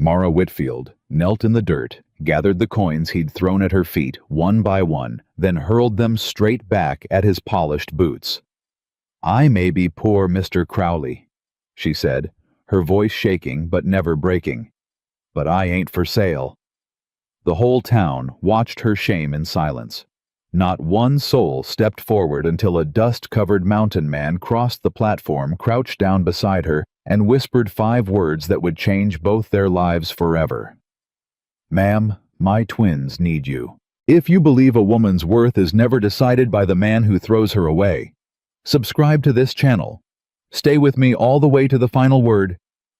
Mara Whitfield knelt in the dirt, gathered the coins he'd thrown at her feet one by one, then hurled them straight back at his polished boots. "I may be poor Mr. Crowley," she said, her voice shaking but never breaking, "but I ain't for sale." The whole town watched her shame in silence. Not one soul stepped forward until a dust-covered mountain man crossed the platform, crouched down beside her, and whispered 5 words that would change both their lives forever. "Ma'am, my twins need you. If you believe a woman's worth is never decided by the man who throws her away, subscribe to this channel. Stay with me all the way to the final word,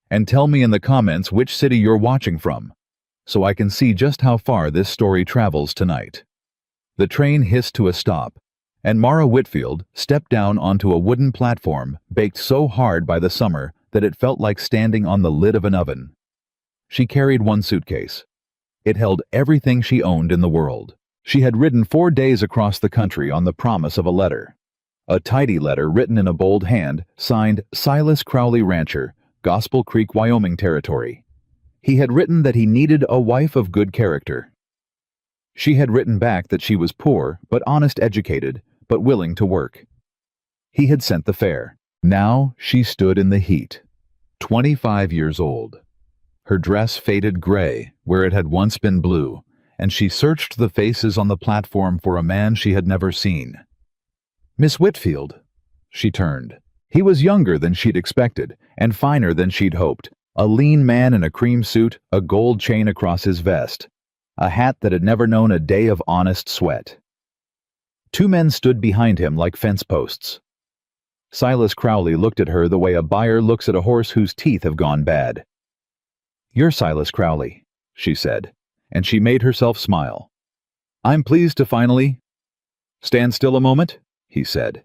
and tell me in the comments which city you're watching from, so I can see just how far this story travels tonight." The train hissed to a stop, and Mara Whitfield stepped down onto a wooden platform baked so hard by the summer that it felt like standing on the lid of an oven. She carried one suitcase. It held everything she owned in the world. She had ridden 4 days across the country on the promise of a letter. A tidy letter written in a bold hand, signed Silas Crowley Rancher, Gospel Creek, Wyoming Territory. He had written that he needed a wife of good character. She had written back that she was poor, but honest, educated, but willing to work. He had sent the fare. Now she stood in the heat. 25 years old. Her dress faded gray where it had once been blue, and she searched the faces on the platform for a man she had never seen. "Miss Whitfield." She turned. He was younger than she'd expected, and finer than she'd hoped. A lean man in a cream suit, a gold chain across his vest. A hat that had never known a day of honest sweat. 2 men stood behind him like fence posts. Silas Crowley looked at her the way a buyer looks at a horse whose teeth have gone bad. "You're Silas Crowley," she said, and she made herself smile. "I'm pleased to finally—" "Stand still a moment," he said.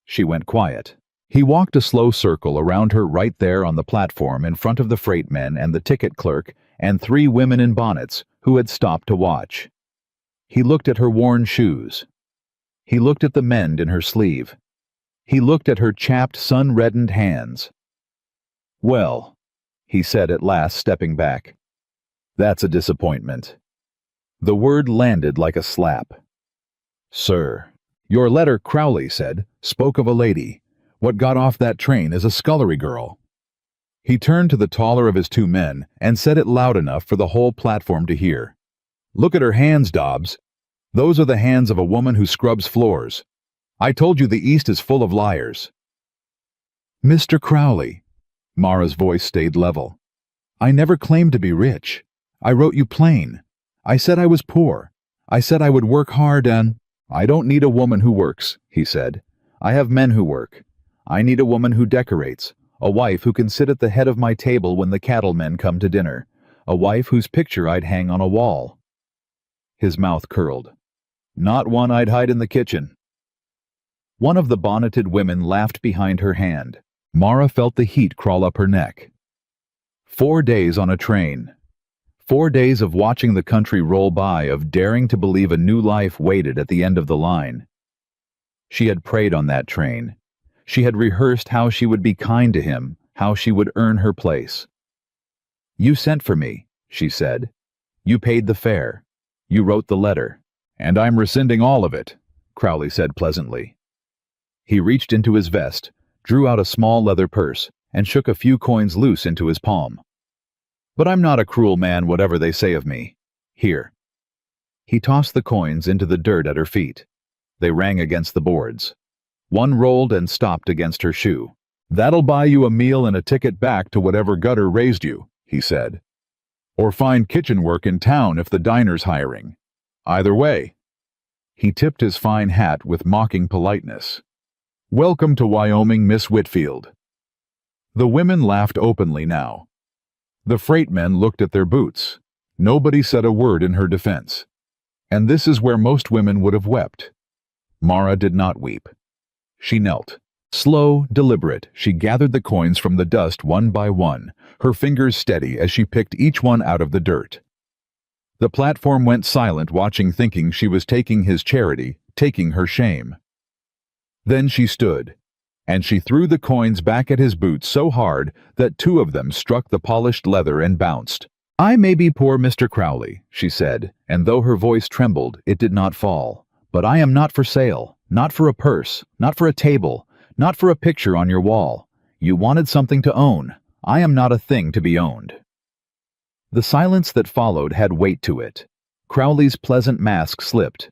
She went quiet. He walked a slow circle around her right there on the platform in front of the freight men and the ticket clerk and 3 women in bonnets who had stopped to watch. He looked at her worn shoes. He looked at the mend in her sleeve. He looked at her chapped, sun-reddened hands. "Well," he said at last, stepping back, "that's a disappointment." The word landed like a slap. "Sir, your letter," Crowley said, "spoke of a lady. What got off that train is a scullery girl." He turned to the taller of his 2 men and said it loud enough for the whole platform to hear. "Look at her hands, Dobbs. Those are the hands of a woman who scrubs floors. I told you the East is full of liars." "Mr. Crowley," Mara's voice stayed level, "I never claimed to be rich. I wrote you plain. I said I was poor. I said I would work hard and—" "I don't need a woman who works," he said. "I have men who work. I need a woman who decorates. A wife who can sit at the head of my table when the cattlemen come to dinner. A wife whose picture I'd hang on a wall." His mouth curled. "Not one I'd hide in the kitchen." One of the bonneted women laughed behind her hand. Mara felt the heat crawl up her neck. 4 days on a train. 4 days of watching the country roll by, of daring to believe a new life waited at the end of the line. She had prayed on that train. She had rehearsed how she would be kind to him, how she would earn her place. "You sent for me," she said. "You paid the fare. You wrote the letter. And I'm rescinding all of it," Crowley said pleasantly. He reached into his vest, drew out a small leather purse, and shook a few coins loose into his palm. "But I'm not a cruel man, whatever they say of me. Here." He tossed the coins into the dirt at her feet. They rang against the boards. One rolled and stopped against her shoe. "That'll buy you a meal and a ticket back to whatever gutter raised you," he said. "Or find kitchen work in town if the diner's hiring. Either way." He tipped his fine hat with mocking politeness. "Welcome to Wyoming, Miss Whitfield." The women laughed openly now. The freight men looked at their boots. Nobody said a word in her defense. And this is where most women would have wept. Mara did not weep. She knelt. Slow, deliberate, she gathered the coins from the dust one by one, her fingers steady as she picked each one out of the dirt. The platform went silent, watching, thinking she was taking his charity, taking her shame. Then she stood, and she threw the coins back at his boots so hard that 2 of them struck the polished leather and bounced. "I may be poor Mr. Crowley," she said, and though her voice trembled, it did not fall. "But I am not for sale, not for a purse, not for a table, not for a picture on your wall. You wanted something to own. I am not a thing to be owned." The silence that followed had weight to it. Crowley's pleasant mask slipped.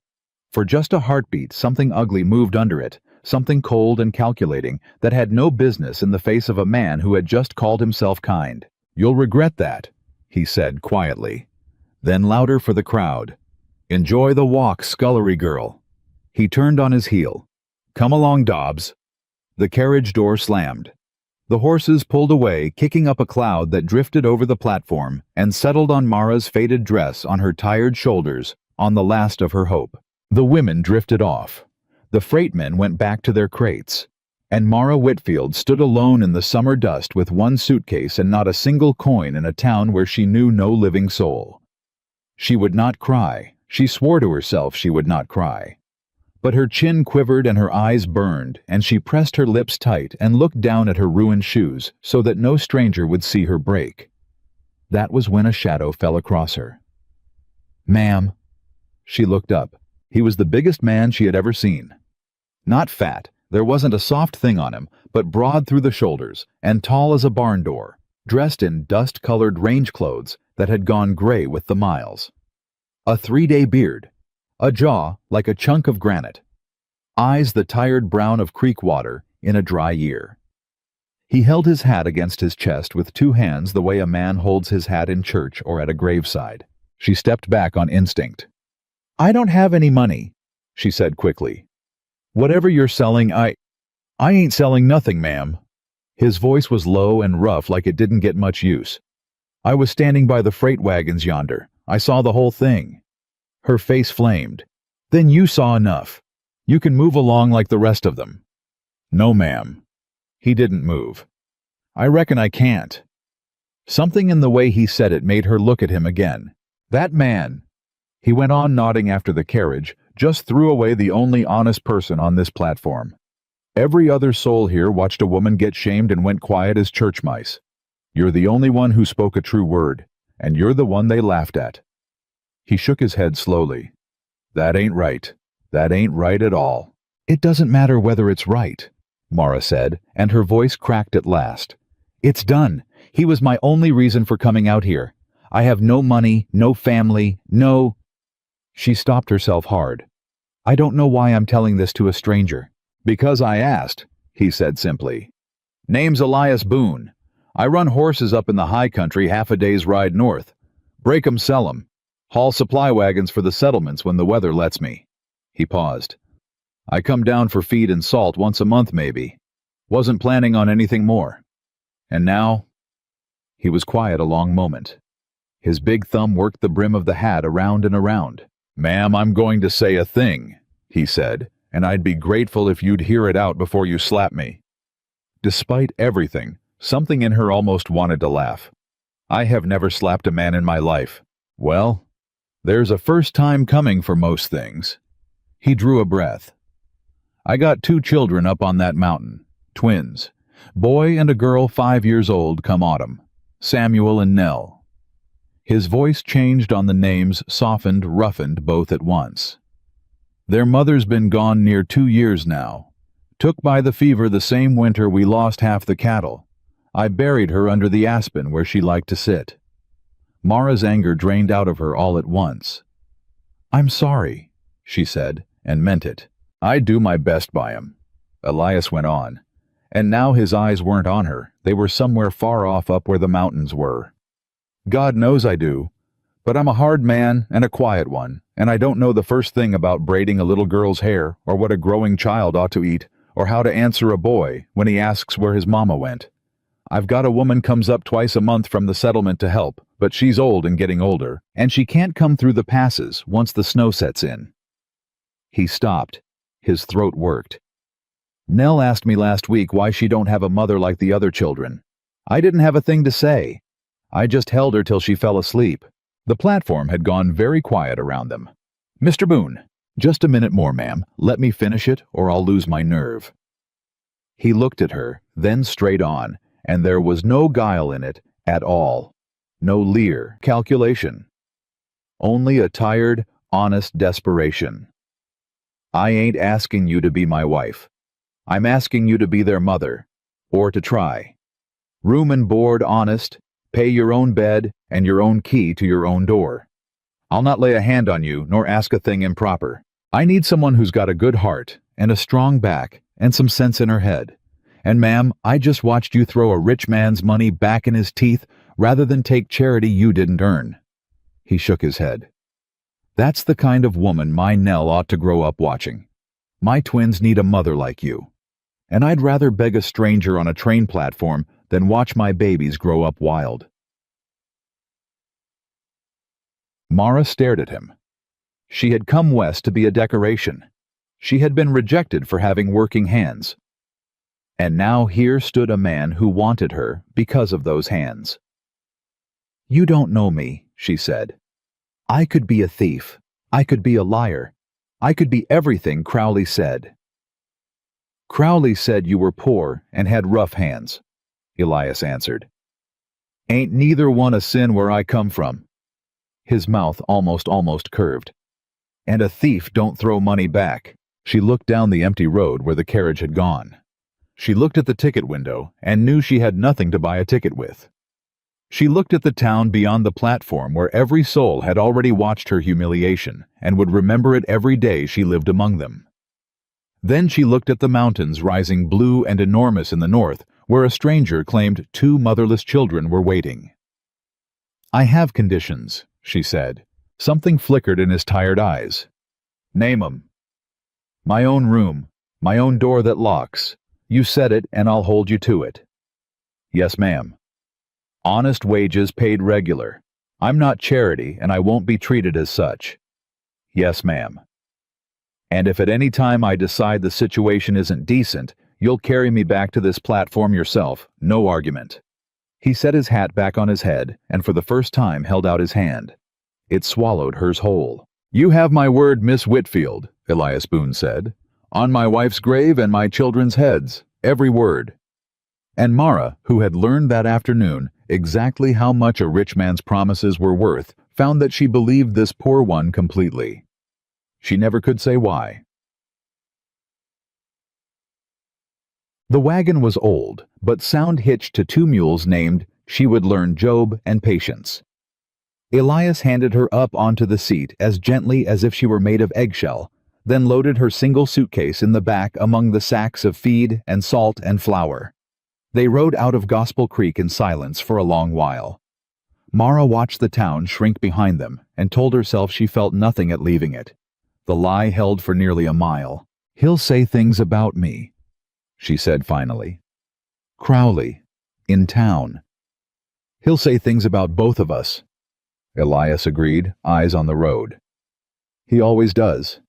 For just a heartbeat, something ugly moved under it, something cold and calculating that had no business in the face of a man who had just called himself kind. "You'll regret that," he said quietly. Then louder for the crowd, "Enjoy the walk, scullery girl." He turned on his heel. "Come along, Dobbs." The carriage door slammed. The horses pulled away, kicking up a cloud that drifted over the platform and settled on Mara's faded dress, on her tired shoulders, on the last of her hope. The women drifted off. The freight men went back to their crates. And Mara Whitfield stood alone in the summer dust with one suitcase and not a single coin in a town where she knew no living soul. She would not cry. She swore to herself she would not cry. But her chin quivered and her eyes burned, and she pressed her lips tight and looked down at her ruined shoes so that no stranger would see her break. That was when a shadow fell across her. "Ma'am." She looked up. He was the biggest man she had ever seen. Not fat, there wasn't a soft thing on him, but broad through the shoulders and tall as a barn door, dressed in dust-colored range clothes that had gone gray with the miles. A 3-day beard, a jaw like a chunk of granite, eyes the tired brown of creek water in a dry year. He held his hat against his chest with two hands the way a man holds his hat in church or at a graveside. She stepped back on instinct. "I don't have any money," she said quickly. "Whatever you're selling, I ain't selling nothing, ma'am." His voice was low and rough like it didn't get much use. "I was standing by the freight wagons yonder. I saw the whole thing." Her face flamed. "Then you saw enough. You can move along like the rest of them." "No, ma'am." He didn't move. "I reckon I can't." Something in the way he said it made her look at him again. "That man," he went on nodding after the carriage, "just threw away the only honest person on this platform. Every other soul here watched a woman get shamed and went quiet as church mice. You're the only one who spoke a true word, and you're the one they laughed at." He shook his head slowly. "That ain't right. That ain't right at all." "It doesn't matter whether it's right," Mara said, and her voice cracked at last. "It's done. He was my only reason for coming out here. I have no money, no family, no—" She stopped herself hard. "I don't know why I'm telling this to a stranger." "Because I asked," he said simply. "Name's Elias Boone. I run horses up in the high country half a day's ride north. Break 'em, sell 'em. Haul supply wagons for the settlements when the weather lets me." He paused. "I come down for feed and salt once a month maybe. Wasn't planning on anything more. And now—" He was quiet a long moment. His big thumb worked the brim of the hat around and around. "Ma'am, I'm going to say a thing," he said, "and I'd be grateful if you'd hear it out before you slap me." Despite everything, something in her almost wanted to laugh. "I have never slapped a man in my life." "Well, there's a first time coming for most things." He drew a breath. "I got 2 children up on that mountain, twins. Boy and a girl 5 years old come autumn. Samuel and Nell." His voice changed on the names, softened, roughened both at once. "Their mother's been gone near 2 years now. Took by the fever the same winter we lost half the cattle. I buried her under the aspen where she liked to sit." Mara's anger drained out of her all at once. "I'm sorry," she said, and meant it. "I do my best by him," Elias went on. And now his eyes weren't on her. They were somewhere far off up where the mountains were. "God knows I do. But I'm a hard man and a quiet one, and I don't know the first thing about braiding a little girl's hair or what a growing child ought to eat or how to answer a boy when he asks where his mama went. I've got a woman comes up twice a month from the settlement to help, but she's old and getting older, and she can't come through the passes once the snow sets in." He stopped. His throat worked. "Nell asked me last week why she don't have a mother like the other children. I didn't have a thing to say. I just held her till she fell asleep." The platform had gone very quiet around them. "Mr. Boone, just a minute more, ma'am. Let me finish it, or I'll lose my nerve." He looked at her, then straight on, and there was no guile in it at all. no leer, calculation. Only a tired, honest desperation. I ain't asking you to be my wife. I'm asking you to be their mother, or to try. Room and board honest, pay your own bed and your own key to your own door. I'll not lay a hand on you nor ask a thing improper. I need someone who's got a good heart and a strong back and some sense in her head. And ma'am, I just watched you throw a rich man's money back in his teeth rather than take charity you didn't earn. He shook his head. That's the kind of woman my Nell ought to grow up watching. My twins need a mother like you. And I'd rather beg a stranger on a train platform than watch my babies grow up wild. Mara stared at him. She had come west to be a decoration. She had been rejected for having working hands. And now here stood a man who wanted her because of those hands. You don't know me, she said. I could be a thief. I could be a liar. I could be everything Crowley said. Crowley said you were poor and had rough hands, Elias answered. Ain't neither one a sin where I come from. His mouth almost curved. And a thief don't throw money back. She looked down the empty road where the carriage had gone. She looked at the ticket window and knew she had nothing to buy a ticket with. She looked at the town beyond the platform where every soul had already watched her humiliation and would remember it every day she lived among them. Then she looked at the mountains rising blue and enormous in the north, where a stranger claimed 2 motherless children were waiting. I have conditions, she said. Something flickered in his tired eyes. Name 'em. My own room, my own door that locks. You said it and I'll hold you to it. Yes, ma'am. Honest wages paid regular. I'm not charity and I won't be treated as such. Yes, ma'am. And if at any time I decide the situation isn't decent, you'll carry me back to this platform yourself, no argument. He set his hat back on his head and for the first time held out his hand. It swallowed hers whole. You have my word, Miss Whitfield, Elias Boone said. On my wife's grave and my children's heads, every word. And Mara, who had learned that afternoon exactly how much a rich man's promises were worth, found that she believed this poor one completely. She never could say why. The wagon was old, but sound hitched to 2 mules named She Would Learn Job and Patience. Elias handed her up onto the seat as gently as if she were made of eggshell, then loaded her single suitcase in the back among the sacks of feed and salt and flour. They rode out of Gospel Creek in silence for a long while. Mara watched the town shrink behind them and told herself she felt nothing at leaving it. The lie held for nearly a mile. He'll say things about me, she said finally. Crowley, in town. He'll say things about both of us, Elias agreed, eyes on the road. He always does.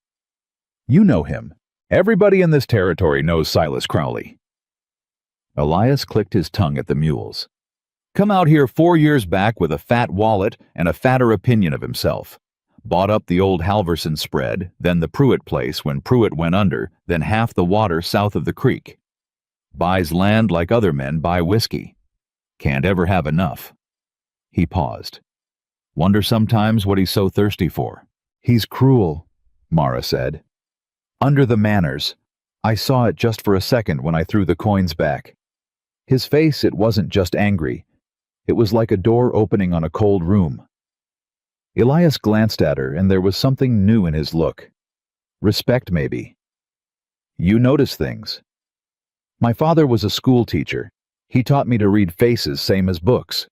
You know him. Everybody in this territory knows Silas Crowley. Elias clicked his tongue at the mules. Come out here 4 years back with a fat wallet and a fatter opinion of himself. Bought up the old Halverson spread, then the Pruitt place when Pruitt went under, then half the water south of the creek. Buys land like other men buy whiskey. Can't ever have enough. He paused. Wonder sometimes what he's so thirsty for. He's cruel, Mara said. Under the manners. I saw it just for a second when I threw the coins back. His face, it wasn't just angry. It was like a door opening on a cold room. Elias glanced at her, and there was something new in his look. Respect, maybe. You notice things. My father was a school teacher. He taught me to read faces same as books.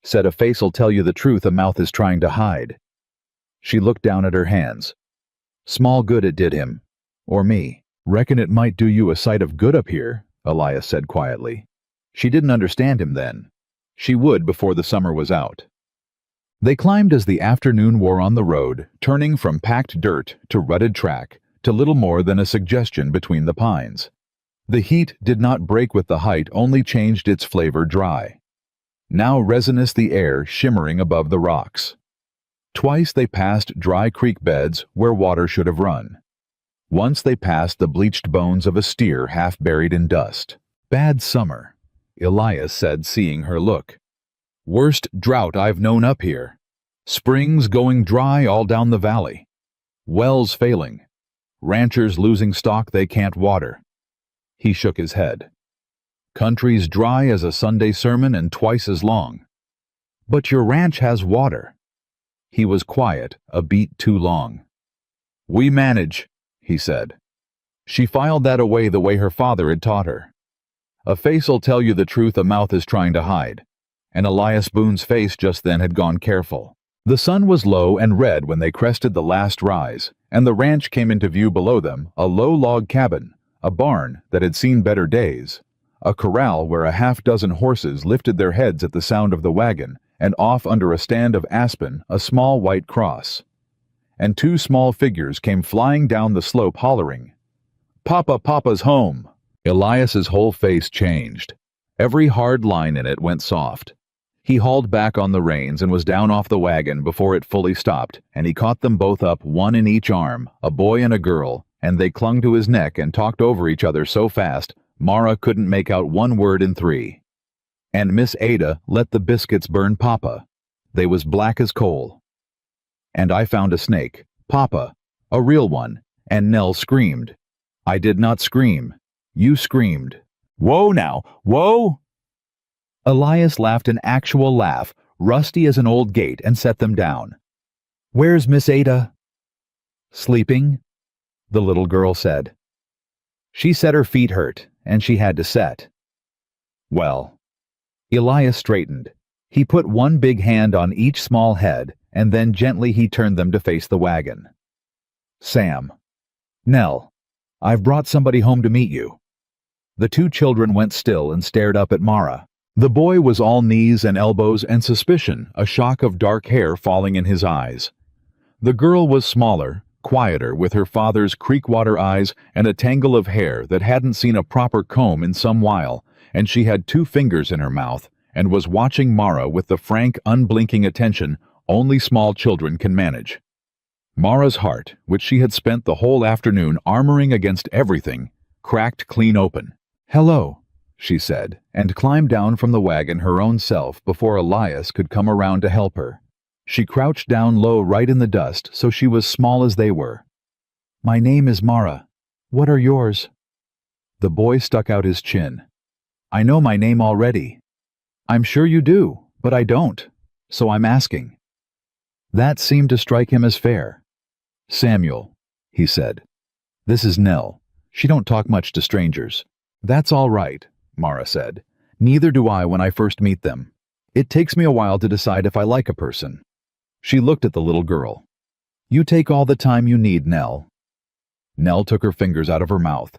Said a face'll tell you the truth a mouth is trying to hide. She looked down at her hands. Small good it did him. Or me. Reckon it might do you a sight of good up here, Elias said quietly. She didn't understand him then. She would before the summer was out. They climbed as the afternoon wore on the road, turning from packed dirt to rutted track, to little more than a suggestion between the pines. The heat did not break with the height, only changed its flavor dry. Now resinous the air shimmering above the rocks. Twice they passed dry creek beds where water should have run. Once they passed the bleached bones of a steer half buried in dust. Bad summer, Elias said, seeing her look. Worst drought I've known up here. Springs going dry all down the valley. Wells failing. Ranchers losing stock they can't water. He shook his head. Country's dry as a Sunday sermon and twice as long. But your ranch has water. He was quiet, a beat too long. We manage, he said. She filed that away the way her father had taught her. A face'll tell you the truth a mouth is trying to hide. And Elias Boone's face just then had gone careful. The sun was low and red when they crested the last rise, and the ranch came into view below them, a low log cabin, a barn that had seen better days, a corral where a half-dozen horses lifted their heads at the sound of the wagon, and off under a stand of aspen a small white cross. And two small figures came flying down the slope hollering, "Papa, Papa's home!" Elias's whole face changed. Every hard line in it went soft. He hauled back on the reins and was down off the wagon before it fully stopped, and he caught them both up, one in each arm, a boy and a girl, and they clung to his neck and talked over each other so fast, Mara couldn't make out one word in three. And Miss Ada let the biscuits burn Papa. They was black as coal. And I found a snake, Papa, a real one, and Nell screamed. I did not scream. You screamed. Whoa now, whoa! Elias laughed an actual laugh, rusty as an old gate, and set them down. Where's Miss Ada? Sleeping, the little girl said. She said her feet hurt, and she had to set. Well, Elias straightened. He put one big hand on each small head, and then gently he turned them to face the wagon. Sam. Nell, I've brought somebody home to meet you. The two children went still and stared up at Mara. The boy was all knees and elbows and suspicion, a shock of dark hair falling in his eyes. The girl was smaller, quieter, with her father's creekwater eyes and a tangle of hair that hadn't seen a proper comb in some while, and she had 2 fingers in her mouth and was watching Mara with the frank, unblinking attention only small children can manage. Mara's heart, which she had spent the whole afternoon armoring against everything, cracked clean open. Hello, she said, and climbed down from the wagon her own self before Elias could come around to help her. She crouched down low right in the dust so she was small as they were. My name is Mara. What are yours? The boy stuck out his chin. I know my name already. I'm sure you do, but I don't, so I'm asking. That seemed to strike him as fair. Samuel, he said. This is Nell. She don't talk much to strangers. That's all right, Mara said. Neither do I when I first meet them. It takes me a while to decide if I like a person. She looked at the little girl. You take all the time you need, Nell. Nell took her fingers out of her mouth.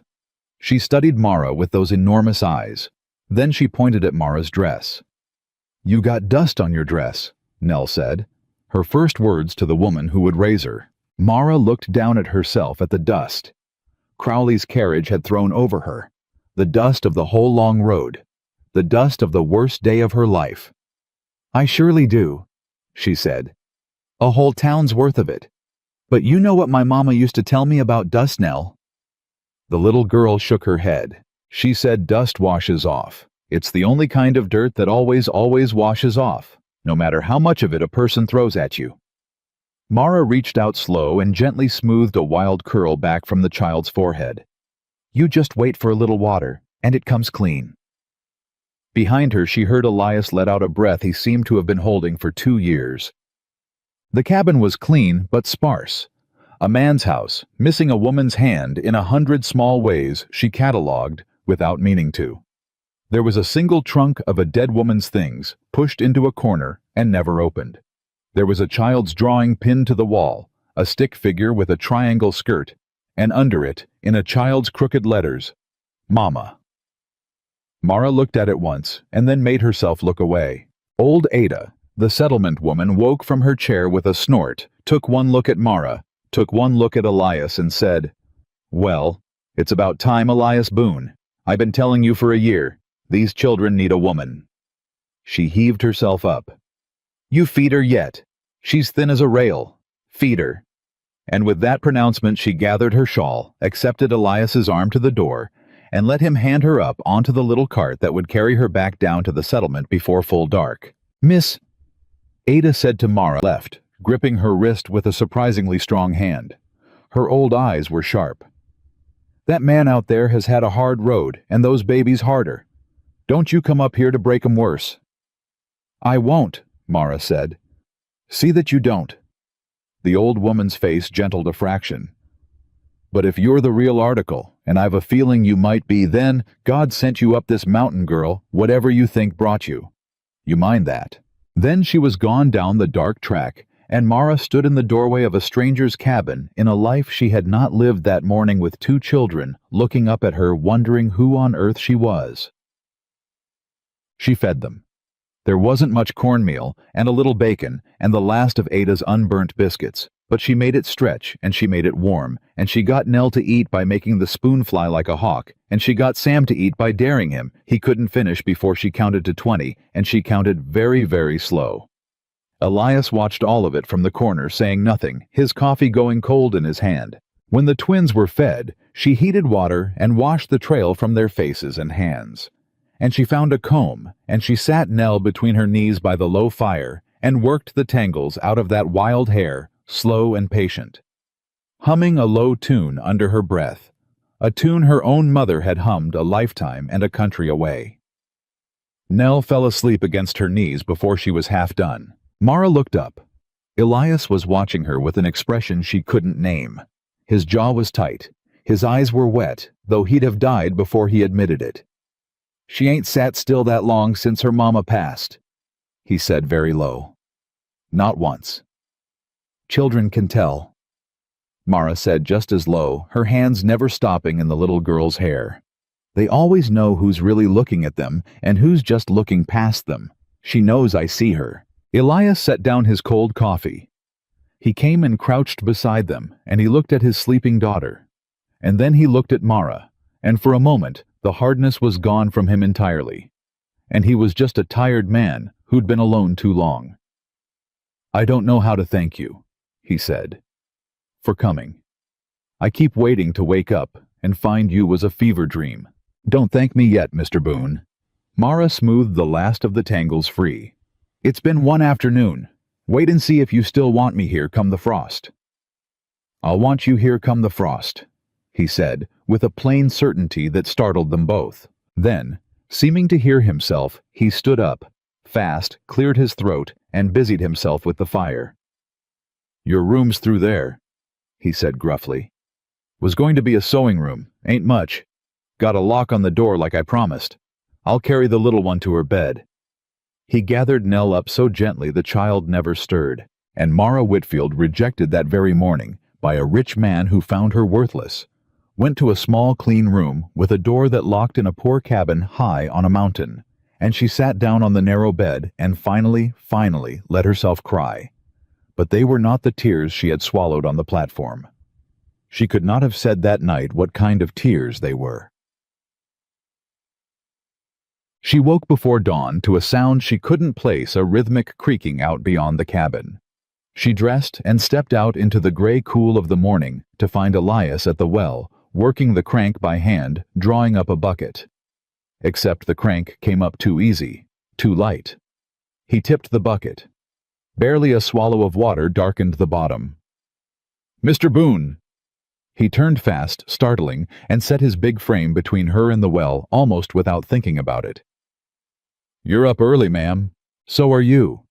She studied Mara with those enormous eyes. Then she pointed at Mara's dress. You got dust on your dress, Nell said, her first words to the woman who would raise her. Mara looked down at herself at the dust. Crowley's carriage had thrown over her. The dust of the whole long road. The dust of the worst day of her life. I surely do, she said. A whole town's worth of it. But you know what my mama used to tell me about dust, Nell? The little girl shook her head. She said dust washes off. It's the only kind of dirt that always washes off, no matter how much of it a person throws at you. Mara reached out slow and gently smoothed a wild curl back from the child's forehead. You just wait for a little water, and it comes clean. Behind her she heard Elias let out a breath he seemed to have been holding for 2 years. The cabin was clean but sparse. A man's house, missing a woman's hand in 100 small ways she catalogued without meaning to. There was a single trunk of a dead woman's things, pushed into a corner and never opened. There was a child's drawing pinned to the wall, a stick figure with a triangle skirt, and under it, in a child's crooked letters, Mama. Mara looked at it once, and then made herself look away. Old Ada, the settlement woman, woke from her chair with a snort, took one look at Mara, took one look at Elias, and said, Well, it's about time, Elias Boone. I've been telling you for a year. These children need a woman. She heaved herself up. You feed her yet. She's thin as a rail. Feed her. And with that pronouncement she gathered her shawl, accepted Elias's arm to the door, and let him hand her up onto the little cart that would carry her back down to the settlement before full dark. Miss, Ada said to Mara, left, gripping her wrist with a surprisingly strong hand. Her old eyes were sharp. That man out there has had a hard road, and those babies harder. Don't you come up here to break 'em worse. I won't, Mara said. See that you don't. The old woman's face gentled a fraction. But if you're the real article, and I've a feeling you might be, then God sent you up this mountain, girl, whatever you think brought you. You mind that. Then she was gone down the dark track, and Mara stood in the doorway of a stranger's cabin in a life she had not lived that morning, with 2 children looking up at her, wondering who on earth she was. She fed them. There wasn't much cornmeal, and a little bacon, and the last of Ada's unburnt biscuits, but she made it stretch, and she made it warm, and she got Nell to eat by making the spoon fly like a hawk, and she got Sam to eat by daring him. He couldn't finish before she counted to 20, and she counted very, very slow. Elias watched all of it from the corner, saying nothing, his coffee going cold in his hand. When the twins were fed, she heated water and washed the trail from their faces and hands. And she found a comb, and she sat Nell between her knees by the low fire, and worked the tangles out of that wild hair, slow and patient, humming a low tune under her breath, a tune her own mother had hummed a lifetime and a country away. Nell fell asleep against her knees before she was half done. Mara looked up. Elias was watching her with an expression she couldn't name. His jaw was tight. His eyes were wet, though he'd have died before he admitted it. She ain't sat still that long since her mama passed, he said very low. Not once. Children can tell, Mara said just as low, her hands never stopping in the little girl's hair. They always know who's really looking at them and who's just looking past them. She knows I see her. Elias set down his cold coffee. He came and crouched beside them, and he looked at his sleeping daughter. And then he looked at Mara, and for a moment the hardness was gone from him entirely, and he was just a tired man who'd been alone too long. I don't know how to thank you, he said, for coming. I keep waiting to wake up and find you was a fever dream. Don't thank me yet, Mr. Boone. Mara smoothed the last of the tangles free. It's been 1 afternoon. Wait and see if you still want me here come the frost. I'll want you here come the frost, he said, with a plain certainty that startled them both. Then, seeming to hear himself, he stood up, fast, cleared his throat, and busied himself with the fire. Your room's through there, he said gruffly. Was going to be a sewing room, ain't much. Got a lock on the door like I promised. I'll carry the little one to her bed. He gathered Nell up so gently the child never stirred, and Mara Whitfield, rejected that very morning by a rich man who found her worthless, went to a small clean room with a door that locked in a poor cabin high on a mountain, and she sat down on the narrow bed and finally let herself cry. But they were not the tears she had swallowed on the platform. She could not have said that night what kind of tears they were. She woke before dawn to a sound she couldn't place, a rhythmic creaking out beyond the cabin. She dressed and stepped out into the gray cool of the morning to find Elias at the well, working the crank by hand, drawing up a bucket. Except the crank came up too easy, too light. He tipped the bucket. Barely a swallow of water darkened the bottom. Mr. Boone! He turned fast, startling, and set his big frame between her and the well almost without thinking about it. You're up early, ma'am. So are you.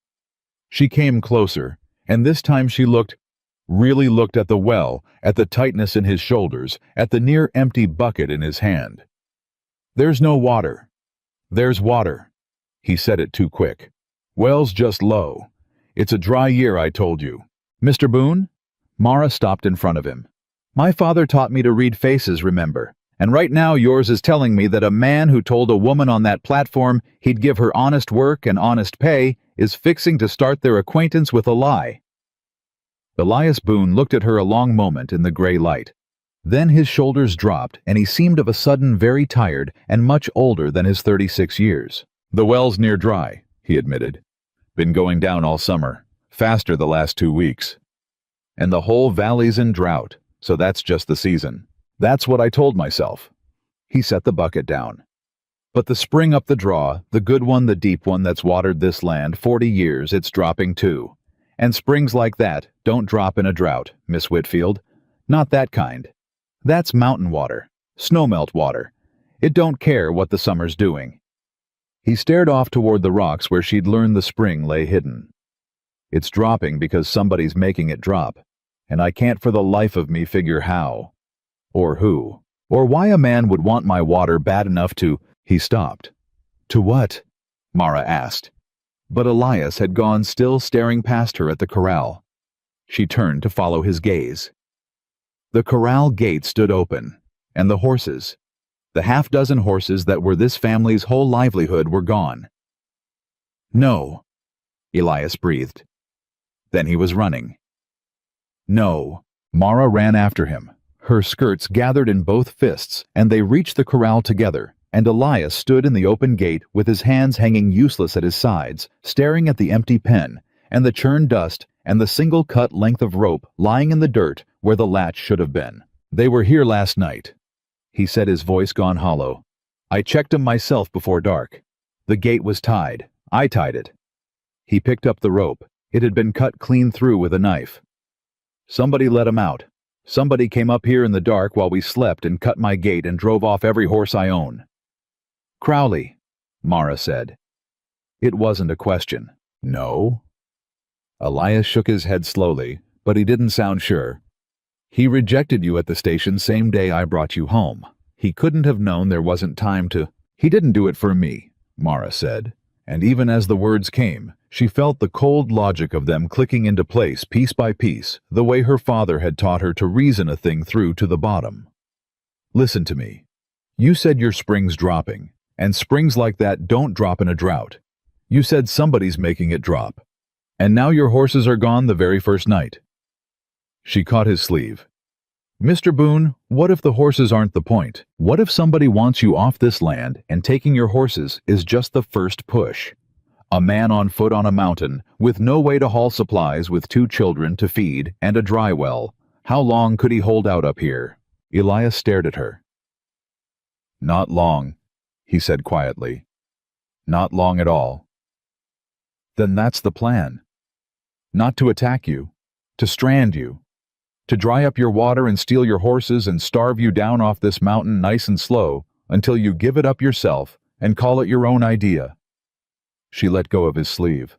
She came closer, and this time she really looked at the well, at the tightness in his shoulders, at the near-empty bucket in his hand. There's no water. There's water. He said it too quick. Well's just low. It's a dry year, I told you. Mr. Boone? Mara stopped in front of him. My father taught me to read faces, remember? And right now yours is telling me that a man who told a woman on that platform he'd give her honest work and honest pay is fixing to start their acquaintance with a lie. Elias Boone looked at her a long moment in the gray light. Then his shoulders dropped, and he seemed of a sudden very tired and much older than his 36 years. The well's near dry, he admitted. Been going down all summer, faster the last 2 weeks. And the whole valley's in drought, so that's just the season. That's what I told myself. He set the bucket down. But the spring up the draw, the good one, the deep one that's watered this land 40 years, it's dropping too. And springs like that don't drop in a drought, Miss Whitfield. Not that kind. That's mountain water, snowmelt water. It don't care what the summer's doing. He stared off toward the rocks where she'd learned the spring lay hidden. It's dropping because somebody's making it drop, and I can't for the life of me figure how, or who, or why a man would want my water bad enough to— He stopped. To what? Mara asked. But Elias had gone, still staring past her at the corral. She turned to follow his gaze. The corral gate stood open, and the horses, the half-dozen horses that were this family's whole livelihood, were gone. No, Elias breathed. Then he was running. No. Mara ran after him, her skirts gathered in both fists, and they reached the corral together, and Elias stood in the open gate with his hands hanging useless at his sides, staring at the empty pen, and the churned dust, and the single-cut length of rope lying in the dirt where the latch should have been. They were here last night, he said, his voice gone hollow. I checked 'em myself before dark. The gate was tied. I tied it. He picked up the rope. It had been cut clean through with a knife. Somebody let 'em out. Somebody came up here in the dark while we slept and cut my gate and drove off every horse I own. Crowley, Mara said. It wasn't a question. No? Elias shook his head slowly, but he didn't sound sure. He rejected you at the station same day I brought you home. He couldn't have known there wasn't time to— He didn't do it for me, Mara said, and even as the words came, she felt the cold logic of them clicking into place piece by piece, the way her father had taught her to reason a thing through to the bottom. Listen to me. You said your spring's dropping, and springs like that don't drop in a drought. You said somebody's making it drop. And now your horses are gone the very first night. She caught his sleeve. Mr. Boone, what if the horses aren't the point? What if somebody wants you off this land and taking your horses is just the first push? A man on foot on a mountain, with no way to haul supplies, with 2 children to feed and a dry well. How long could he hold out up here? Elias stared at her. Not long, he said quietly. Not long at all. Then that's the plan. Not to attack you, to strand you, to dry up your water and steal your horses and starve you down off this mountain nice and slow until you give it up yourself and call it your own idea. She let go of his sleeve.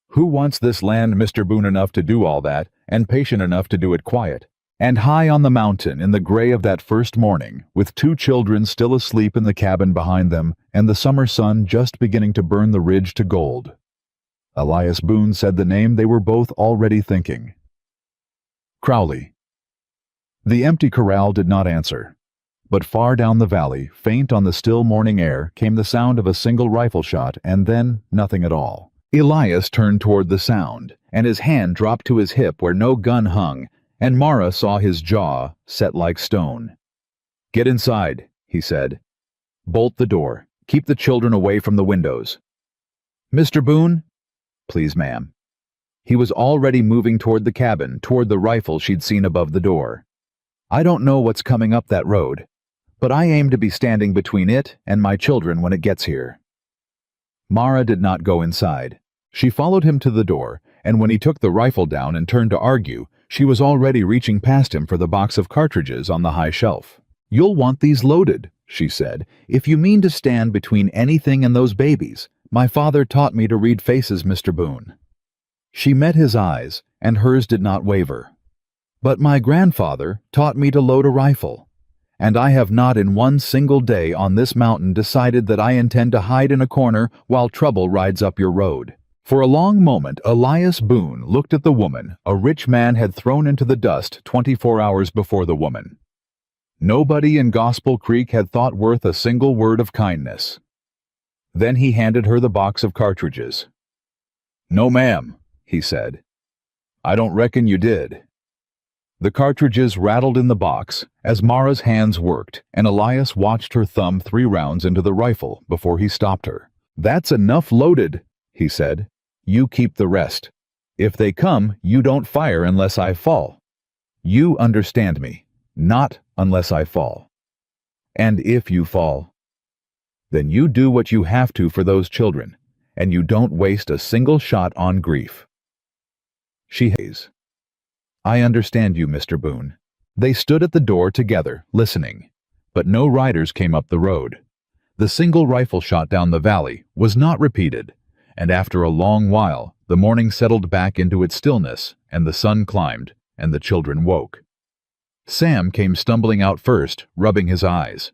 Who wants this land, Mr. Boone, enough to do all that, and patient enough to do it quiet? And high on the mountain in the gray of that first morning, with 2 children still asleep in the cabin behind them and the summer sun just beginning to burn the ridge to gold. Elias Boone said the name they were both already thinking. Crowley. The empty corral did not answer, but far down the valley, faint on the still morning air, came the sound of a single rifle shot, and then nothing at all. Elias turned toward the sound, and his hand dropped to his hip where no gun hung, and Mara saw his jaw set like stone. Get inside, he said. Bolt the door. Keep the children away from the windows. Mr. Boone? Please, ma'am. He was already moving toward the cabin, toward the rifle she'd seen above the door. I don't know what's coming up that road, but I aim to be standing between it and my children when it gets here. Mara did not go inside. She followed him to the door, and when he took the rifle down and turned to argue, she was already reaching past him for the box of cartridges on the high shelf. You'll want these loaded, she said, if you mean to stand between anything and those babies. My father taught me to read faces, Mr. Boone. She met his eyes, and hers did not waver. But my grandfather taught me to load a rifle, and I have not in one single day on this mountain decided that I intend to hide in a corner while trouble rides up your road. For a long moment, Elias Boone looked at the woman a rich man had thrown into the dust 24 hours before the woman. Nobody in Gospel Creek had thought worth a single word of kindness. Then he handed her the box of cartridges. No, ma'am, he said. I don't reckon you did. The cartridges rattled in the box as Mara's hands worked, and Elias watched her thumb 3 rounds into the rifle before he stopped her. That's enough loaded, he said. You keep the rest. If they come, you don't fire unless I fall. You understand me. Not unless I fall. And if you fall. Then you do what you have to for those children, and you don't waste a single shot on grief. She hays. I understand you, Mr. Boone. They stood at the door together, listening, but no riders came up the road. The single rifle shot down the valley was not repeated, and after a long while, the morning settled back into its stillness, and the sun climbed, and the children woke. Sam came stumbling out first, rubbing his eyes.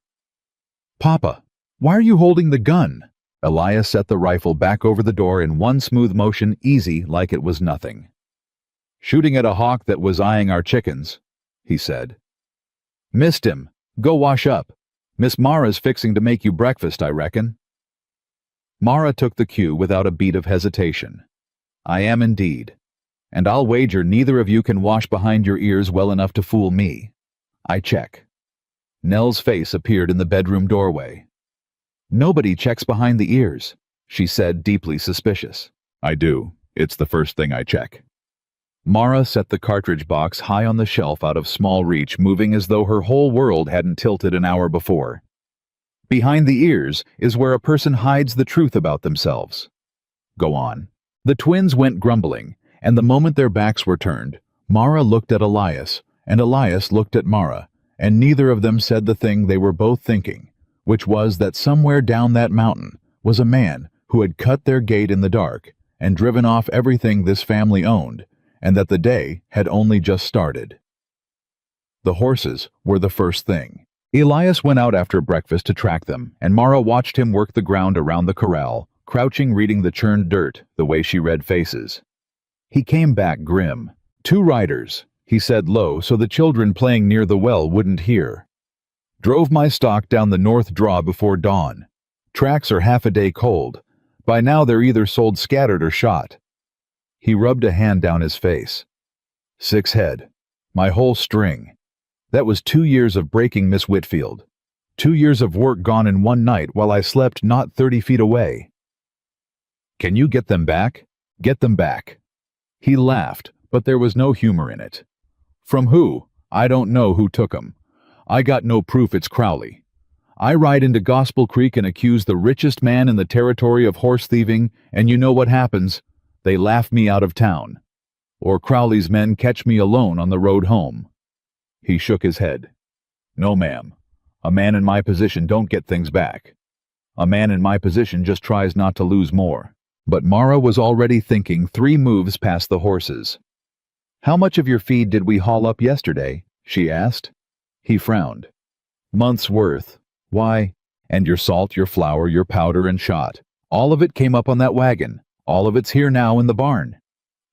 Papa, why are you holding the gun? Elias set the rifle back over the door in one smooth motion, easy like it was nothing. Shooting at a hawk that was eyeing our chickens, he said. Missed him. Go wash up. Miss Mara's fixing to make you breakfast, I reckon. Mara took the cue without a beat of hesitation. I am indeed. And I'll wager neither of you can wash behind your ears well enough to fool me. I check. Nell's face appeared in the bedroom doorway. Nobody checks behind the ears, she said, deeply suspicious. I do. It's the first thing I check. Mara set the cartridge box high on the shelf out of small reach, moving as though her whole world hadn't tilted an hour before. Behind the ears is where a person hides the truth about themselves. Go on. The twins went grumbling, and the moment their backs were turned, Mara looked at Elias, and Elias looked at Mara, and neither of them said the thing they were both thinking, which was that somewhere down that mountain was a man who had cut their gate in the dark and driven off everything this family owned, and that the day had only just started. The horses were the first thing. Elias went out after breakfast to track them, and Mara watched him work the ground around the corral, crouching reading the churned dirt the way she read faces. He came back grim. 2 riders, he said low so the children playing near the well wouldn't hear. Drove my stock down the north draw before dawn. Tracks are half a day cold. By now they're either sold scattered or shot. He rubbed a hand down his face. 6 head. My whole string. That was 2 years of breaking Miss Whitfield. 2 years of work gone in one night while I slept not 30 feet away. Can you get them back? Get them back. He laughed, but there was no humor in it. From who? I don't know who took 'em. I got no proof it's Crowley. I ride into Gospel Creek and accuse the richest man in the territory of horse thieving, and you know what happens. They laugh me out of town. Or Crowley's men catch me alone on the road home. He shook his head. No, ma'am. A man in my position don't get things back. A man in my position just tries not to lose more. But Mara was already thinking 3 moves past the horses. How much of your feed did we haul up yesterday? She asked. He frowned. Month's worth. Why? And your salt, your flour, your powder and shot. All of it came up on that wagon. All of it's here now in the barn.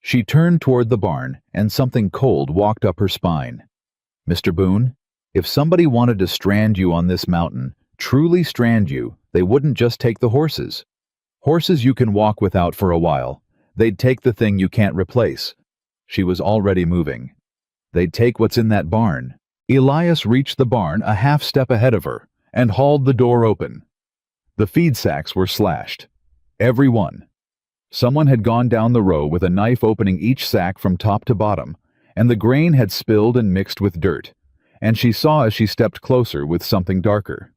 She turned toward the barn, and something cold walked up her spine. Mr. Boone, if somebody wanted to strand you on this mountain, truly strand you, they wouldn't just take the horses. Horses you can walk without for a while. They'd take the thing you can't replace. She was already moving. They'd take what's in that barn. Elias reached the barn a half step ahead of her and hauled the door open. The feed sacks were slashed. Every one. Someone had gone down the row with a knife opening each sack from top to bottom, and the grain had spilled and mixed with dirt, and she saw as she stepped closer with something darker.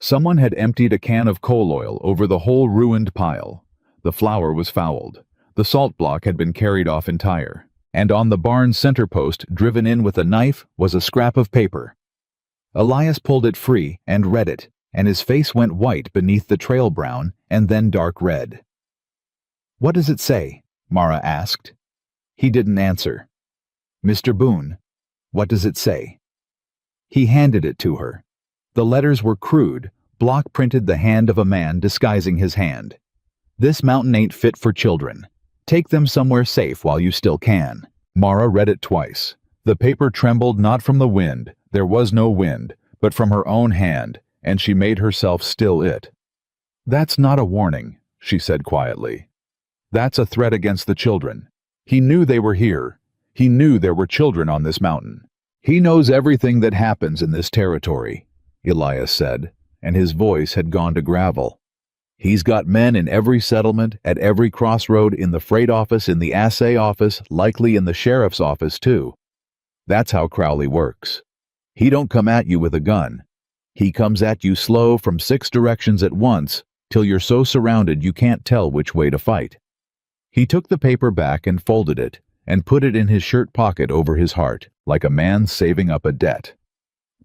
Someone had emptied a can of coal oil over the whole ruined pile. The flour was fouled. The salt block had been carried off entire, and on the barn's center post, driven in with a knife, was a scrap of paper. Elias pulled it free and read it, and his face went white beneath the trail brown and then dark red. What does it say? Mara asked. He didn't answer. Mr. Boone, what does it say? He handed it to her. The letters were crude, block-printed the hand of a man disguising his hand. This mountain ain't fit for children. Take them somewhere safe while you still can. Mara read it twice. The paper trembled not from the wind, there was no wind, but from her own hand, and she made herself still it. That's not a warning, she said quietly. That's a threat against the children. He knew they were here. He knew there were children on this mountain. He knows everything that happens in this territory, Elias said, and his voice had gone to gravel. He's got men in every settlement, at every crossroad, in the freight office, in the assay office, likely in the sheriff's office too. That's how Crowley works. He don't come at you with a gun. He comes at you slow from 6 directions at once, till you're so surrounded you can't tell which way to fight. He took the paper back and folded it, and put it in his shirt pocket over his heart, like a man saving up a debt.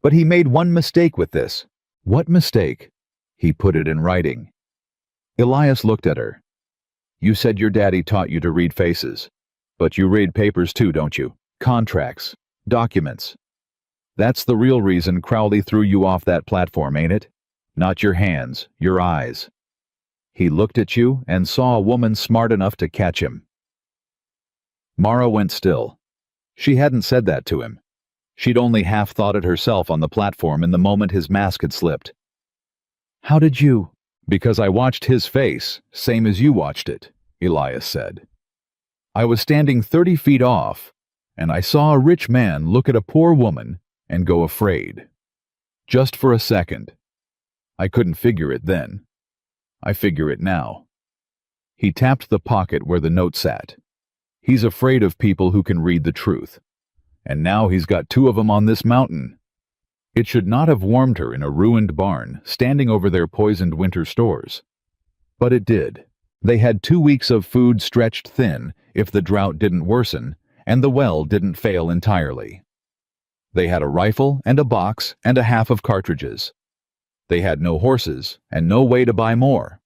But he made one mistake with this. What mistake? He put it in writing. Elias looked at her. You said your daddy taught you to read faces. But you read papers too, don't you? Contracts. Documents. That's the real reason Crowley threw you off that platform, ain't it? Not your hands, your eyes. He looked at you and saw a woman smart enough to catch him. Mara went still. She hadn't said that to him. She'd only half thought it herself on the platform in the moment his mask had slipped. How did you? Because I watched his face, same as you watched it, Elias said. I was standing 30 feet off, and I saw a rich man look at a poor woman and go afraid. Just for a second. I couldn't figure it then. I figure it now. He tapped the pocket where the note sat. He's afraid of people who can read the truth. And now he's got 2 of them on this mountain. It should not have warmed her in a ruined barn, standing over their poisoned winter stores. But it did. They had 2 weeks of food stretched thin if the drought didn't worsen, and the well didn't fail entirely. They had a rifle and a box and a half of cartridges. They had no horses and no way to buy more.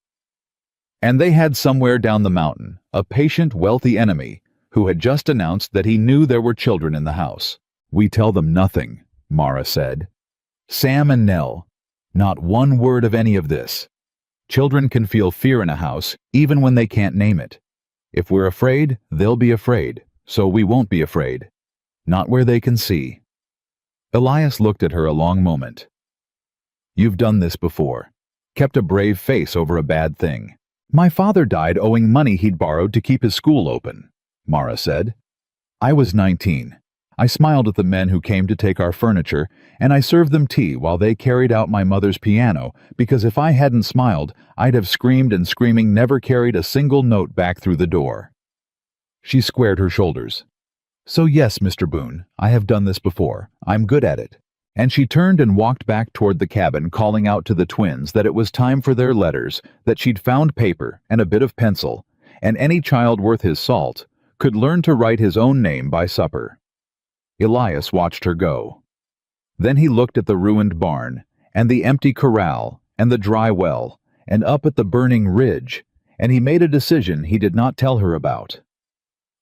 And they had somewhere down the mountain a patient, wealthy enemy who had just announced that he knew there were children in the house. We tell them nothing, Mara said. Sam and Nell, not one word of any of this. Children can feel fear in a house even when they can't name it. If we're afraid, they'll be afraid, so we won't be afraid. Not where they can see. Elias looked at her a long moment. You've done this before. Kept a brave face over a bad thing. My father died owing money he'd borrowed to keep his school open, Mara said. I was 19. I smiled at the men who came to take our furniture, and I served them tea while they carried out my mother's piano, because if I hadn't smiled, I'd have screamed and screaming never carried a single note back through the door. She squared her shoulders. So yes, Mr. Boone, I have done this before. I'm good at it. And she turned and walked back toward the cabin, calling out to the twins that it was time for their letters, that she'd found paper and a bit of pencil, and any child worth his salt could learn to write his own name by supper. Elias watched her go. Then he looked at the ruined barn, and the empty corral, and the dry well, and up at the burning ridge, and he made a decision he did not tell her about.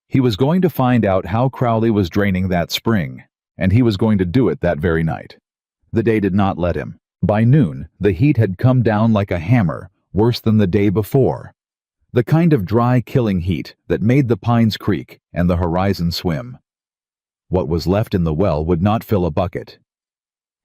He was going to find out how Crowley was draining that spring, and he was going to do it that very night. The day did not let him. By noon, the heat had come down like a hammer, worse than the day before. The kind of dry, killing heat that made the pines creak and the horizon swim. What was left in the well would not fill a bucket.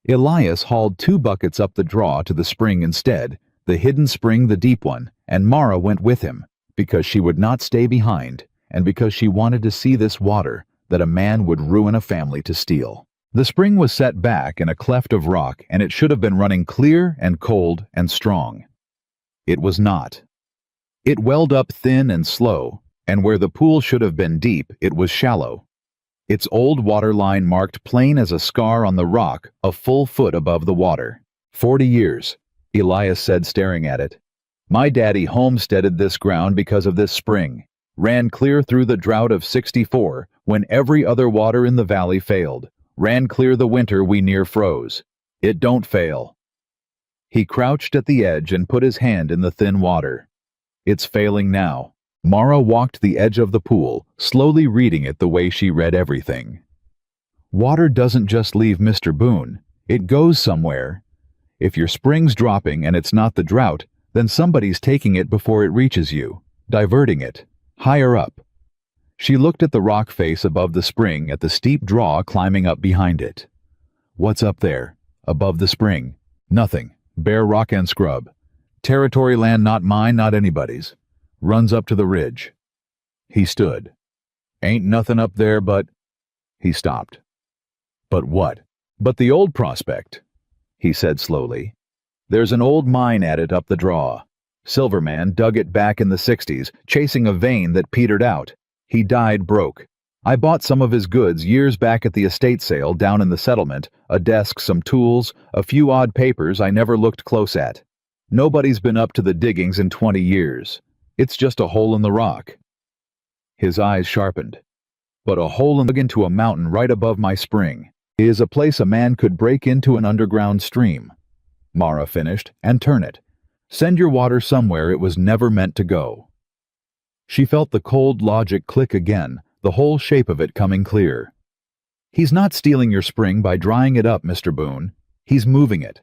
Elias hauled 2 buckets up the draw to the spring instead, the hidden spring, the deep one, and Mara went with him, because she would not stay behind, and because she wanted to see this water that a man would ruin a family to steal. The spring was set back in a cleft of rock, and it should have been running clear and cold and strong. It was not. It welled up thin and slow, and where the pool should have been deep, it was shallow. Its old water line marked plain as a scar on the rock a full foot above the water. 40 years, Elias said, staring at it. My daddy homesteaded this ground because of this spring. Ran clear through the drought of '64 when every other water in the valley failed. Ran clear the winter we near froze. It don't fail. He crouched at the edge and put his hand in the thin water. It's failing now. Mara walked the edge of the pool, slowly reading it the way she read everything. Water doesn't just leave Mr. Boone. It goes somewhere. If your spring's dropping and it's not the drought, then somebody's taking it before it reaches you, diverting it, higher up. She looked at the rock face above the spring, at the steep draw climbing up behind it. What's up there, above the spring? Nothing. Bare rock and scrub. Territory land not mine, not anybody's. Runs up to the ridge. He stood. Ain't nothing up there but... He stopped. But what? But the old prospect, he said slowly. There's an old mine at it up the draw. Silverman dug it back in the '60s, chasing a vein that petered out. He died broke. I bought some of his goods years back at the estate sale down in the settlement, a desk, some tools, a few odd papers I never looked close at. Nobody's been up to the diggings in 20 years. It's just a hole in the rock." His eyes sharpened. "But a hole into a mountain right above my spring is a place a man could break into an underground stream," Mara finished, "and turn it. Send your water somewhere it was never meant to go." She felt the cold logic click again, the whole shape of it coming clear. "He's not stealing your spring by drying it up, Mr. Boone. He's moving it.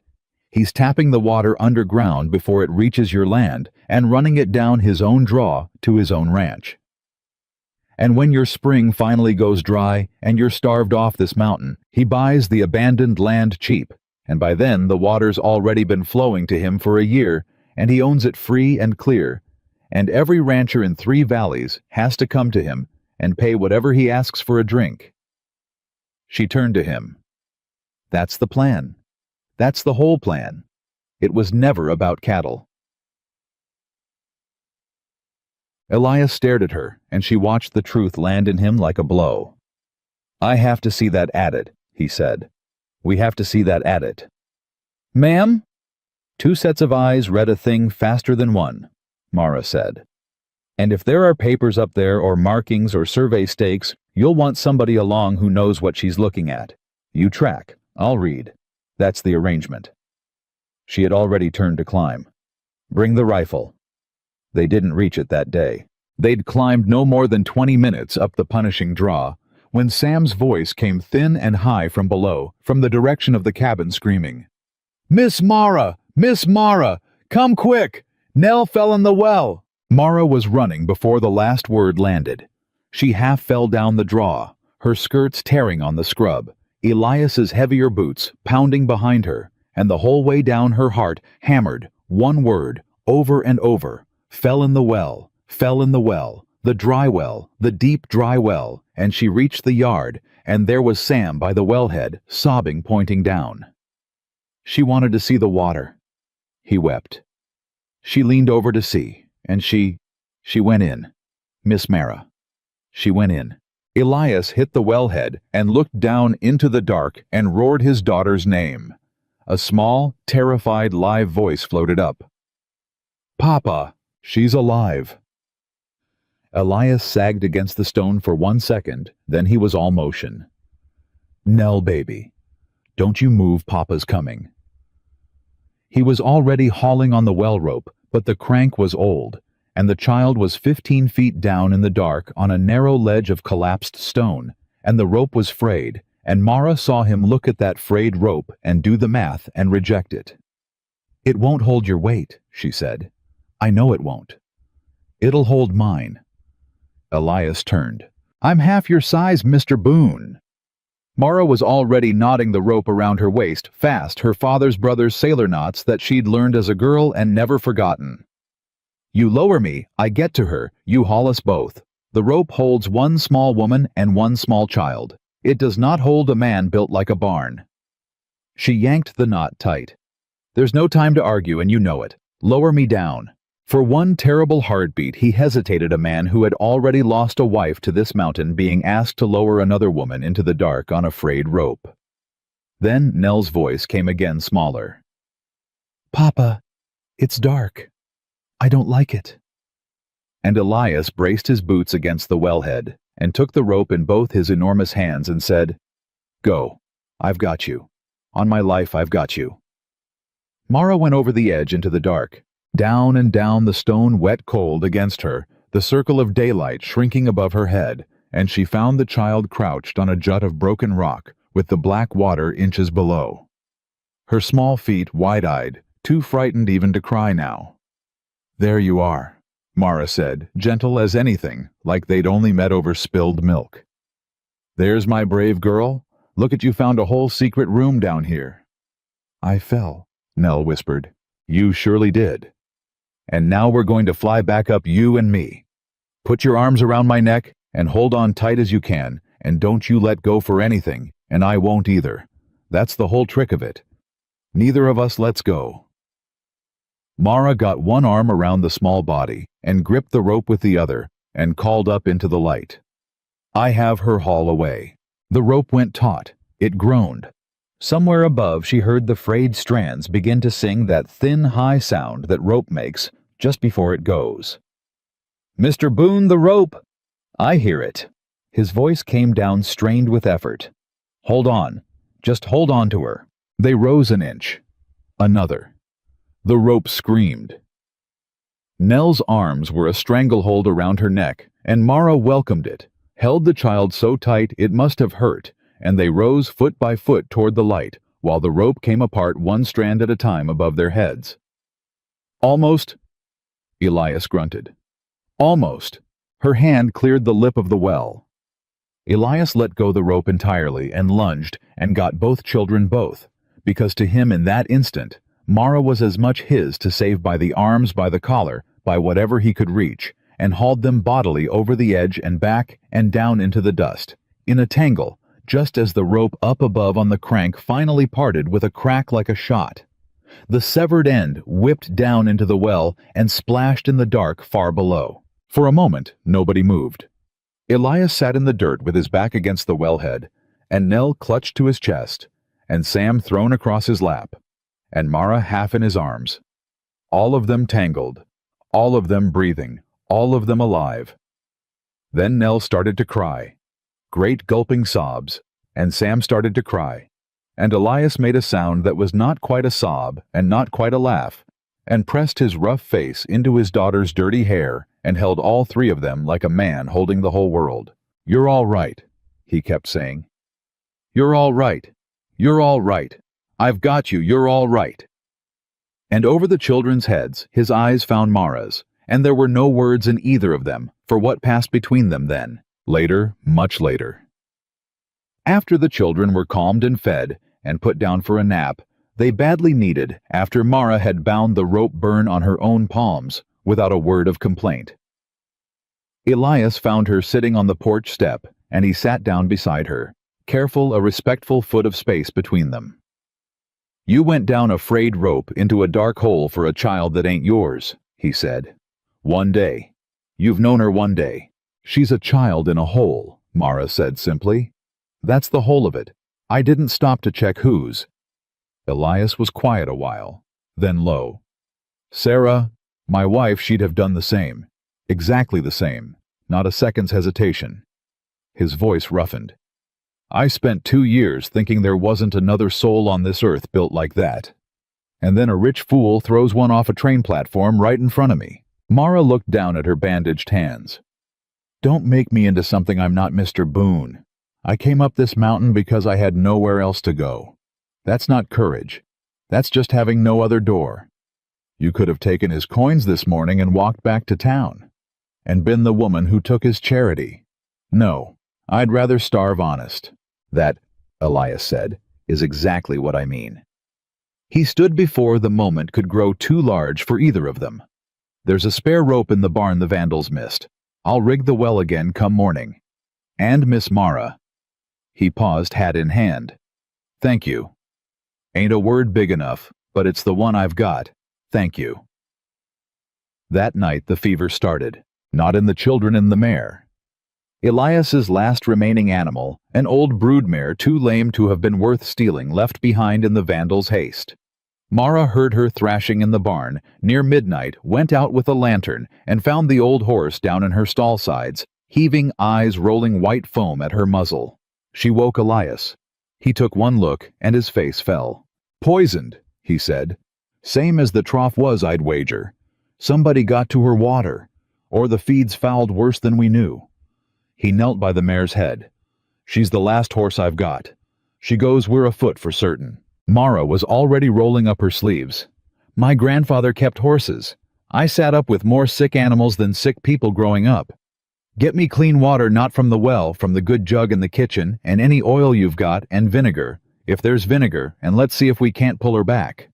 He's tapping the water underground before it reaches your land and running it down his own draw to his own ranch. And when your spring finally goes dry and you're starved off this mountain, he buys the abandoned land cheap, and by then the water's already been flowing to him for a year, and he owns it free and clear, and every rancher in 3 valleys has to come to him and pay whatever he asks for a drink." She turned to him. "That's the plan. That's the whole plan. It was never about cattle." Elias stared at her, and she watched the truth land in him like a blow. "I have to see that added," he said. "We have to see that added." "Ma'am?" 2 sets of eyes read a thing faster than one, Mara said. "And if there are papers up there or markings or survey stakes, you'll want somebody along who knows what she's looking at. You track, I'll read. That's the arrangement." She had already turned to climb. "Bring the rifle." They didn't reach it that day. They'd climbed no more than 20 minutes up the punishing draw when Sam's voice came thin and high from below, from the direction of the cabin, screaming, "Miss Mara! Miss Mara! Come quick! Nell fell in the well!" Mara was running before the last word landed. She half fell down the draw, her skirts tearing on the scrub, Elias's heavier boots pounding behind her, and the whole way down her heart hammered, one word, over and over, "Fell in the well, fell in the well, the dry well, the deep dry well," and she reached the yard, and there was Sam by the wellhead, sobbing, pointing down. She wanted to see the water. He wept. She leaned over to see, and she went in. Miss Mara. She went in. Elias hit the wellhead and looked down into the dark and roared his daughter's name. A small, terrified, live voice floated up. "Papa, she's alive." Elias sagged against the stone for 1 second, then he was all motion. "Nell, baby, don't you move, Papa's coming." He was already hauling on the well rope, but the crank was old, and the child was 15 feet down in the dark on a narrow ledge of collapsed stone, and the rope was frayed, and Mara saw him look at that frayed rope and do the math and reject it. "It won't hold your weight," she said. "I know it won't. It'll hold mine." Elias turned. "I'm half your size, Mr. Boone." Mara was already knotting the rope around her waist, fast, her father's brother's sailor knots that she'd learned as a girl and never forgotten. "You lower me, I get to her, you haul us both. The rope holds 1 small woman and 1 small child. It does not hold a man built like a barn." She yanked the knot tight. "There's no time to argue, and you know it. Lower me down." For one terrible heartbeat he hesitated, a man who had already lost a wife to this mountain being asked to lower another woman into the dark on a frayed rope. Then Nell's voice came again, smaller. "Papa, it's dark. I don't like it." And Elias braced his boots against the wellhead and took the rope in both his enormous hands and said, "Go. I've got you. On my life, I've got you." Mara went over the edge into the dark. Down and down the stone, wet cold against her, the circle of daylight shrinking above her head, and she found the child crouched on a jut of broken rock, with the black water inches below. Her small feet wide-eyed, too frightened even to cry now. "There you are," Mara said, gentle as anything, like they'd only met over spilled milk. "There's my brave girl. Look at you found a whole secret room down here." "I fell," Nell whispered. "You surely did. And now we're going to fly back up, you and me. Put your arms around my neck and hold on tight as you can, and don't you let go for anything, and I won't either. That's the whole trick of it. Neither of us lets go." Mara got one arm around the small body and gripped the rope with the other and called up into the light. I have her haul away. The rope went taut. It groaned. Somewhere above she heard the frayed strands begin to sing that thin, high sound that rope makes just before it goes. "Mr. Boone, the rope!" "I hear it." His voice came down strained with effort. "Hold on. Just hold on to her." They rose an inch. Another. The rope screamed. Nell's arms were a stranglehold around her neck, and Mara welcomed it, held the child so tight it must have hurt, and they rose foot by foot toward the light, while the rope came apart one strand at a time above their heads. "Almost," Elias grunted. "Almost." Her hand cleared the lip of the well. Elias let go the rope entirely and lunged and got both children both, because to him in that instant, Mara was as much his to save by the arms, by the collar, by whatever he could reach, and hauled them bodily over the edge and back and down into the dust, in a tangle, just as the rope up above on the crank finally parted with a crack like a shot. The severed end whipped down into the well and splashed in the dark far below. For a moment, nobody moved. Elias sat in the dirt with his back against the wellhead, and Nell clutched to his chest, and Sam thrown across his lap, and Mara half in his arms. All of them tangled, all of them breathing, all of them alive. Then Nell started to cry. Great gulping sobs, and Sam started to cry, and Elias made a sound that was not quite a sob and not quite a laugh, and pressed his rough face into his daughter's dirty hair and held all three of them like a man holding the whole world. "You're all right," he kept saying. "You're all right. You're all right. I've got you. You're all right." And over the children's heads his eyes found Mara's, and there were no words in either of them for what passed between them then. Later, much later. After the children were calmed and fed, and put down for a nap, they badly needed, after Mara had bound the rope burn on her own palms, without a word of complaint. Elias found her sitting on the porch step, and he sat down beside her, careful a respectful foot of space between them. "You went down a frayed rope into a dark hole for a child that ain't yours," he said. "One day. You've known her one day. She's a child in a hole," Mara said simply. "That's the whole of it. I didn't stop to check whose." Elias was quiet a while, then low. "Sarah, my wife, she'd have done the same. Exactly the same. Not a second's hesitation." His voice roughened. "I spent 2 years thinking there wasn't another soul on this earth built like that. And then a rich fool throws one off a train platform right in front of me." Mara looked down at her bandaged hands. "Don't make me into something I'm not, Mr. Boone. I came up this mountain because I had nowhere else to go. That's not courage. That's just having no other door. You could have taken his coins this morning and walked back to town, and been the woman who took his charity. No, I'd rather starve honest. That," Elias said, "is exactly what I mean." He stood before the moment could grow too large for either of them. "There's a spare rope in the barn the vandals missed. I'll rig the well again come morning. And Miss Mara." He paused, hat in hand. "Thank you. Ain't a word big enough, but it's the one I've got. Thank you." That night the fever started, not in the children in the mare. Elias's last remaining animal, an old broodmare too lame to have been worth stealing, left behind in the vandals' haste. Mara heard her thrashing in the barn, near midnight went out with a lantern, and found the old horse down in her stall sides, heaving eyes rolling white foam at her muzzle. She woke Elias. He took one look, and his face fell. "Poisoned," he said. "Same as the trough was, I'd wager. Somebody got to her water, or the feed's fouled worse than we knew." He knelt by the mare's head. "She's the last horse I've got. She goes we're afoot for certain." Mara was already rolling up her sleeves. "My grandfather kept horses. I sat up with more sick animals than sick people growing up. Get me clean water, not from the well, from the good jug in the kitchen, and any oil you've got, and vinegar, if there's vinegar, and let's see if we can't pull her back."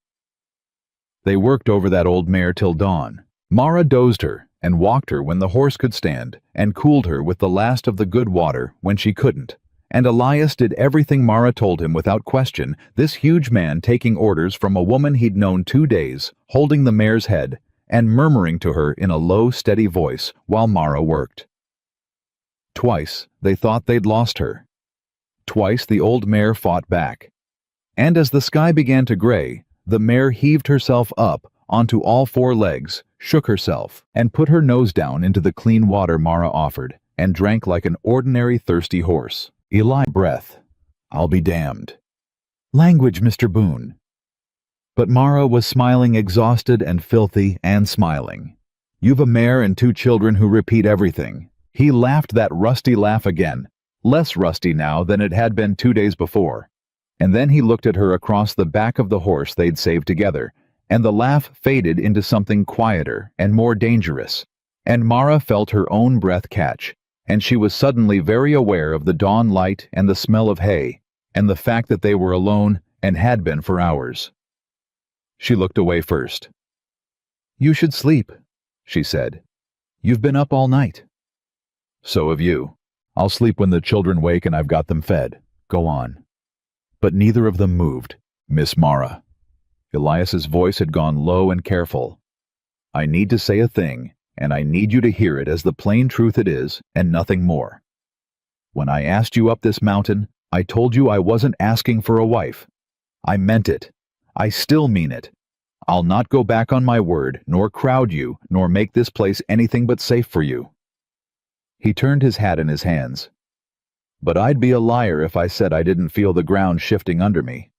They worked over that old mare till dawn. Mara dozed her, and walked her when the horse could stand, and cooled her with the last of the good water when she couldn't. And Elias did everything Mara told him without question, this huge man taking orders from a woman he'd known 2 days, holding the mare's head, and murmuring to her in a low, steady voice while Mara worked. Twice they thought they'd lost her. Twice the old mare fought back. And as the sky began to gray, the mare heaved herself up onto all four legs, shook herself, and put her nose down into the clean water Mara offered, and drank like an ordinary thirsty horse. Eli breath. I'll be damned. Language, Mr. Boone. But Mara was smiling, exhausted and filthy, and smiling. You've a mare and two children who repeat everything. He laughed that rusty laugh again, less rusty now than it had been 2 days before. And then he looked at her across the back of the horse they'd saved together, and the laugh faded into something quieter and more dangerous, and Mara felt her own breath catch, and she was suddenly very aware of the dawn light and the smell of hay, and the fact that they were alone and had been for hours. She looked away first. You should sleep, she said. You've been up all night. So have you. I'll sleep when the children wake and I've got them fed. Go on. But neither of them moved, Miss Mara. Elias's voice had gone low and careful. I need to say a thing, and I need you to hear it as the plain truth it is, and nothing more. When I asked you up this mountain, I told you I wasn't asking for a wife. I meant it. I still mean it. I'll not go back on my word, nor crowd you, nor make this place anything but safe for you. He turned his hat in his hands. But I'd be a liar if I said I didn't feel the ground shifting under me.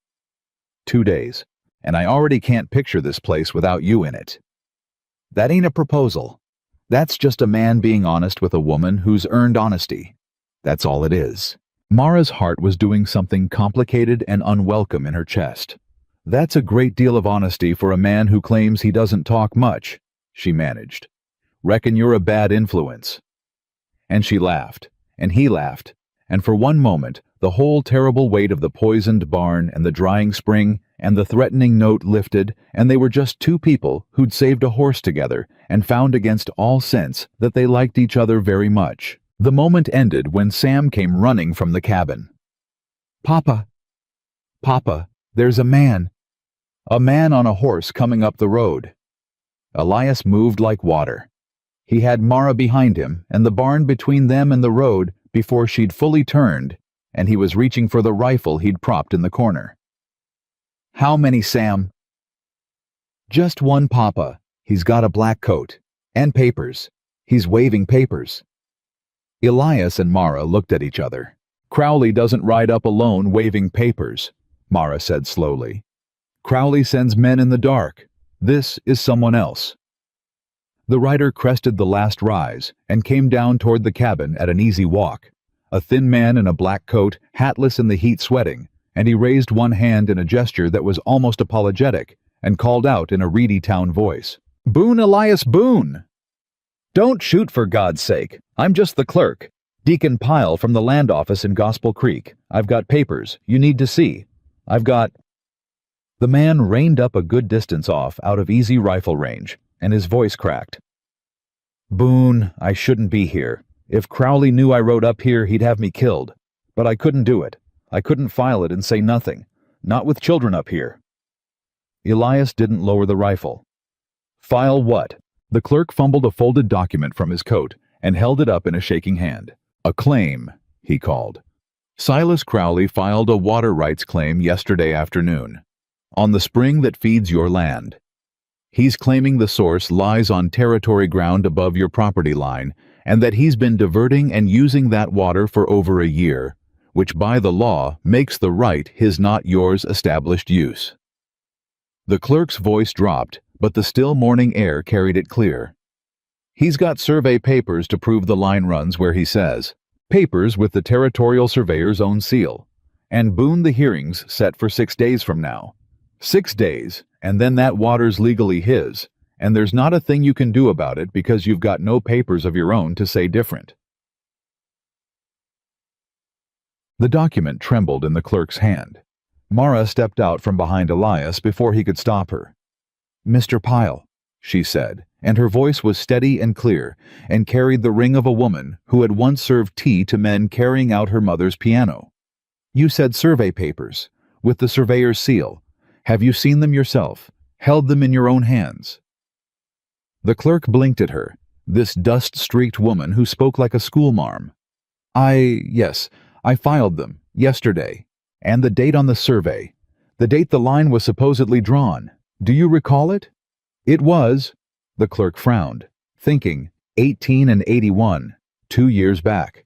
2 days, and I already can't picture this place without you in it. That ain't a proposal. That's just a man being honest with a woman who's earned honesty. That's all it is. Mara's heart was doing something complicated and unwelcome in her chest. That's a great deal of honesty for a man who claims he doesn't talk much, she managed. Reckon you're a bad influence. And she laughed, and he laughed, and for one moment the whole terrible weight of the poisoned barn and the drying spring and the threatening note lifted, and they were just two people who'd saved a horse together and found against all sense that they liked each other very much. The moment ended when Sam came running from the cabin. Papa! Papa, there's a man! A man on a horse coming up the road. Elias moved like water. He had Mara behind him and the barn between them and the road before she'd fully turned, and he was reaching for the rifle he'd propped in the corner. How many, Sam? Just one, Papa. He's got a black coat. And papers. He's waving papers. Elias and Mara looked at each other. Crowley doesn't ride up alone waving papers, Mara said slowly. Crowley sends men in the dark. This is someone else. The rider crested the last rise and came down toward the cabin at an easy walk. A thin man in a black coat, hatless in the heat, sweating, and he raised one hand in a gesture that was almost apologetic and called out in a reedy town voice, Boone, Elias Boone! Don't shoot, for God's sake. I'm just the clerk. Deacon Pyle from the land office in Gospel Creek. I've got papers you need to see. I've got... The man reined up a good distance off out of easy rifle range, and his voice cracked. Boone, I shouldn't be here. If Crowley knew I rode up here, he'd have me killed. But I couldn't do it. I couldn't file it and say nothing. Not with children up here. Elias didn't lower the rifle. File what? The clerk fumbled a folded document from his coat and held it up in a shaking hand. A claim, he called. Silas Crowley filed a water rights claim yesterday afternoon. On the spring that feeds your land. He's claiming the source lies on territory ground above your property line, and that he's been diverting and using that water for over a year, which by the law makes the right his not yours established use. The clerk's voice dropped, but the still morning air carried it clear. He's got survey papers to prove the line runs where he says, papers with the territorial surveyor's own seal, and Boone the hearings set for 6 days from now. 6 days, and then that water's legally his, and there's not a thing you can do about it because you've got no papers of your own to say different. The document trembled in the clerk's hand. Mara stepped out from behind Elias before he could stop her. Mr. Pyle, she said, and her voice was steady and clear, and carried the ring of a woman who had once served tea to men carrying out her mother's piano. You said survey papers, with the surveyor's seal. Have you seen them yourself, held them in your own hands? The clerk blinked at her, this dust-streaked woman who spoke like a schoolmarm. Yes, I filed them, yesterday. And the date on the survey. The date the line was supposedly drawn. Do you recall it? It was, the clerk frowned, thinking, 18 and 81, 2 years back.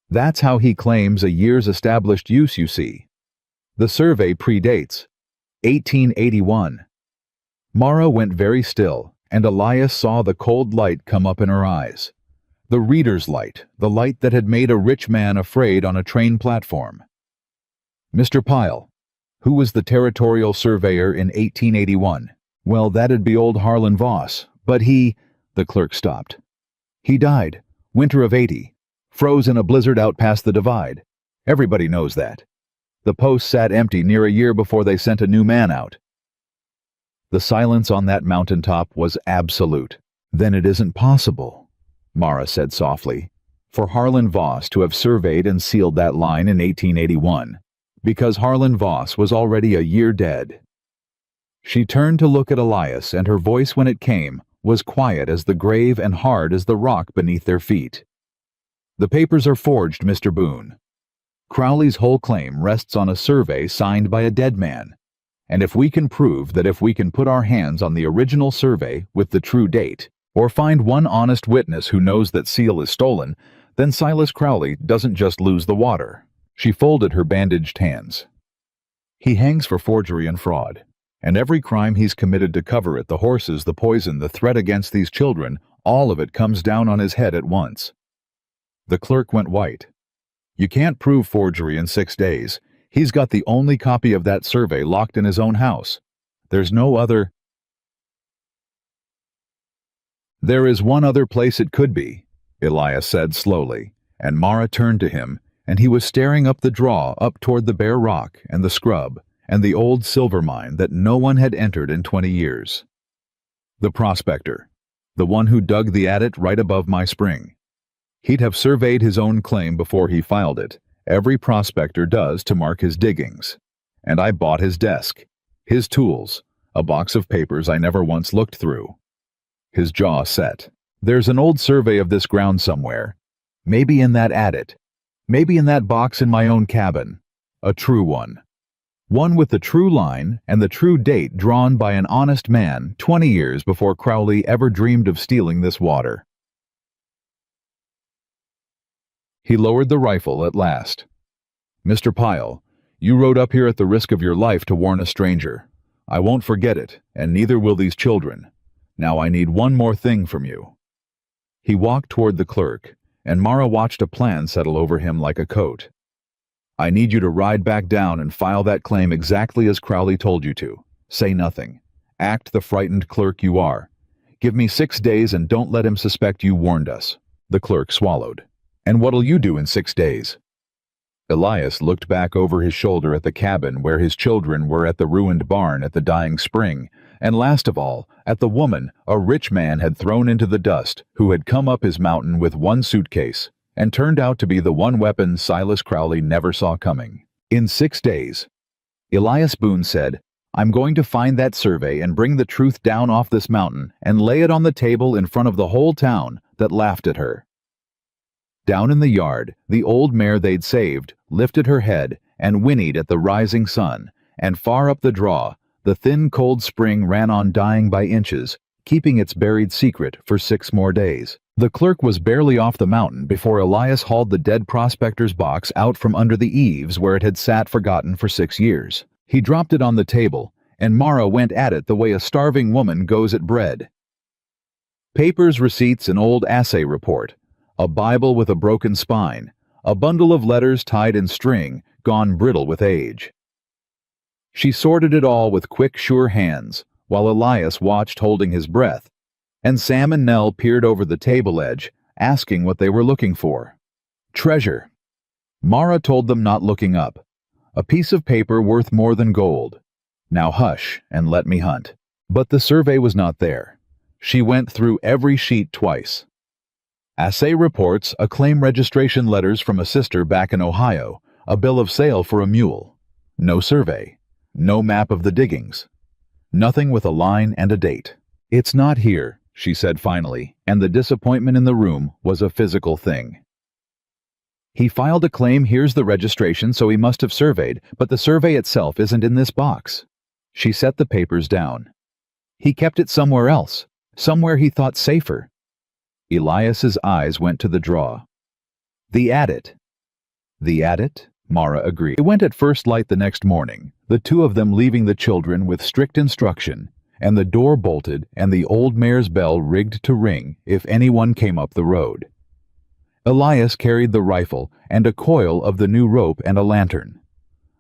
That's how he claims a year's established use, you see. The survey predates 1881. Mara went very still, and Elias saw the cold light come up in her eyes. The reader's light, the light that had made a rich man afraid on a train platform. Mr. Pyle, who was the territorial surveyor in 1881? Well, that'd be old Harlan Voss, but the clerk stopped. He died, winter of 80, froze in a blizzard out past the divide. Everybody knows that. The post sat empty near a year before they sent a new man out. The silence on that mountaintop was absolute. Then it isn't possible, Mara said softly, for Harlan Voss to have surveyed and sealed that line in 1881, because Harlan Voss was already a year dead. She turned to look at Elias, and her voice, when it came, was quiet as the grave and hard as the rock beneath their feet. The papers are forged, Mr. Boone. Crowley's whole claim rests on a survey signed by a dead man. And if we can prove that if we can put our hands on the original survey with the true date, or find one honest witness who knows that seal is stolen, then Silas Crowley doesn't just lose the water. She folded her bandaged hands. He hangs for forgery and fraud, and every crime he's committed to cover it, the horses, the poison, the threat against these children, all of it comes down on his head at once. The clerk went white. You can't prove forgery in 6 days. He's got the only copy of that survey locked in his own house. There's no other. There is one other place it could be, Elias said slowly, and Mara turned to him, and he was staring up the draw, up toward the bare rock and the scrub and the old silver mine that no one had entered in 20 years. The prospector, the one who dug the adit right above my spring. He'd have surveyed his own claim before he filed it. Every prospector does to mark his diggings. And I bought his desk, his tools, a box of papers I never once looked through. His jaw set. There's an old survey of this ground somewhere. Maybe in that adit. Maybe in that box in my own cabin. A true one. One with the true line and the true date drawn by an honest man 20 years before Crowley ever dreamed of stealing this water. He lowered the rifle at last. Mr. Pyle, you rode up here at the risk of your life to warn a stranger. I won't forget it, and neither will these children. Now I need one more thing from you. He walked toward the clerk, and Mara watched a plan settle over him like a coat. I need you to ride back down and file that claim exactly as Crowley told you to. Say nothing. Act the frightened clerk you are. Give me 6 days and don't let him suspect you warned us. The clerk swallowed. And what'll you do in 6 days? Elias looked back over his shoulder at the cabin where his children were, at the ruined barn at the dying spring, and last of all, at the woman a rich man had thrown into the dust, who had come up his mountain with one suitcase, and turned out to be the one weapon Silas Crowley never saw coming. In 6 days, Elias Boone said, I'm going to find that survey and bring the truth down off this mountain and lay it on the table in front of the whole town that laughed at her. Down in the yard, the old mare they'd saved lifted her head and whinnied at the rising sun, and far up the draw, the thin cold spring ran on dying by inches, keeping its buried secret for 6 more days. The clerk was barely off the mountain before Elias hauled the dead prospector's box out from under the eaves where it had sat forgotten for 6 years. He dropped it on the table, and Mara went at it the way a starving woman goes at bread. Papers, receipts, an old assay report, a Bible with a broken spine, a bundle of letters tied in string, gone brittle with age. She sorted it all with quick, sure hands, while Elias watched holding his breath, and Sam and Nell peered over the table edge, asking what they were looking for. Treasure. Mara told them, not looking up. A piece of paper worth more than gold. Now hush and let me hunt. But the survey was not there. She went through every sheet twice. Assay reports, a claim registration letters from a sister back in Ohio, a bill of sale for a mule. No survey. No map of the diggings. Nothing with a line and a date. It's not here, she said finally, and the disappointment in the room was a physical thing. He filed a claim. Here's the registration, so he must have surveyed, but the survey itself isn't in this box. She set the papers down. He kept it somewhere else, somewhere he thought safer. Elias's eyes went to the drawer. The adit. The adit? Mara agreed. They went at first light the next morning, the two of them leaving the children with strict instruction, and the door bolted and the old mare's bell rigged to ring if anyone came up the road. Elias carried the rifle and a coil of the new rope and a lantern.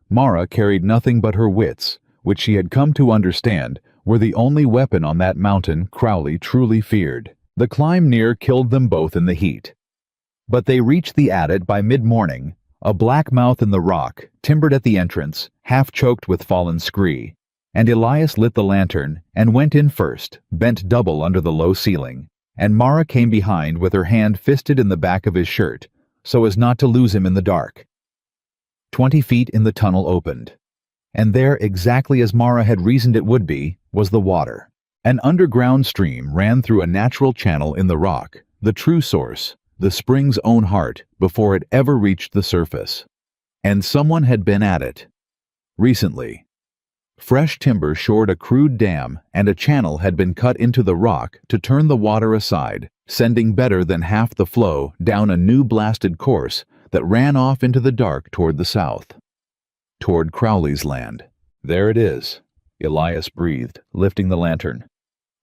Mara carried nothing but her wits, which she had come to understand were the only weapon on that mountain Crowley truly feared. The climb near killed them both in the heat. But they reached the adit by mid-morning, a black mouth in the rock, timbered at the entrance, half choked with fallen scree, and Elias lit the lantern and went in first, bent double under the low ceiling, and Mara came behind with her hand fisted in the back of his shirt, so as not to lose him in the dark. 20 feet in the tunnel opened, and there, exactly as Mara had reasoned it would be, was the water. An underground stream ran through a natural channel in the rock, the true source, the spring's own heart, before it ever reached the surface. And someone had been at it. Recently. Fresh timber shored a crude dam, and a channel had been cut into the rock to turn the water aside, sending better than half the flow down a new blasted course that ran off into the dark toward the south. Toward Crowley's land. There it is, Elias breathed, lifting the lantern.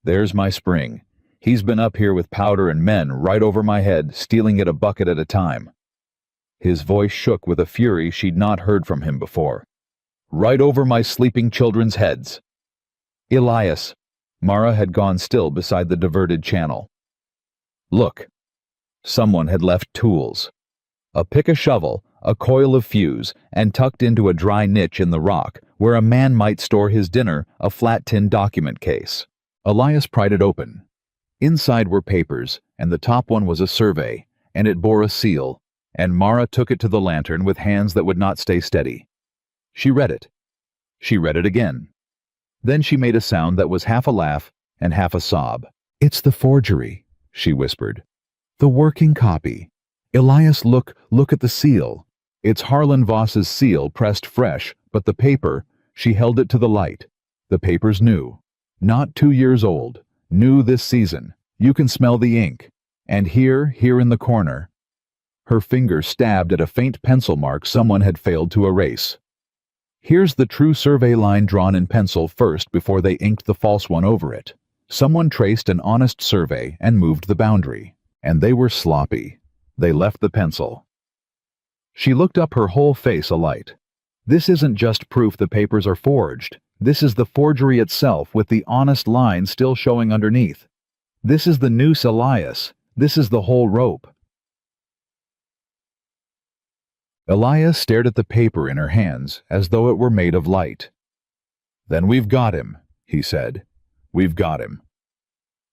There's my spring. He's been up here with powder and men right over my head, stealing it a bucket at a time. His voice shook with a fury she'd not heard from him before. Right over my sleeping children's heads. Elias. Mara had gone still beside the diverted channel. Look. Someone had left tools. A pick, a shovel, a coil of fuse, and tucked into a dry niche in the rock, where a man might store his dinner, a flat tin document case. Elias pried it open. Inside were papers, and the top one was a survey, and it bore a seal, and Mara took it to the lantern with hands that would not stay steady. She read it. She read it again. Then she made a sound that was half a laugh and half a sob. It's the forgery, she whispered. The working copy. Elias, look at the seal. It's Harlan Voss's seal, pressed fresh, but the paper, she held it to the light. The paper's new. Not 2 years old. New this season. You can smell the ink. And here in the corner. Her finger stabbed at a faint pencil mark someone had failed to erase. Here's the true survey line drawn in pencil first before they inked the false one over it. Someone traced an honest survey and moved the boundary. And they were sloppy. They left the pencil. She looked up, her whole face alight. This isn't just proof the papers are forged. This is the forgery itself, with the honest line still showing underneath. This is the noose, Elias. This is the whole rope. Elias stared at the paper in her hands as though it were made of light. Then we've got him, he said. We've got him.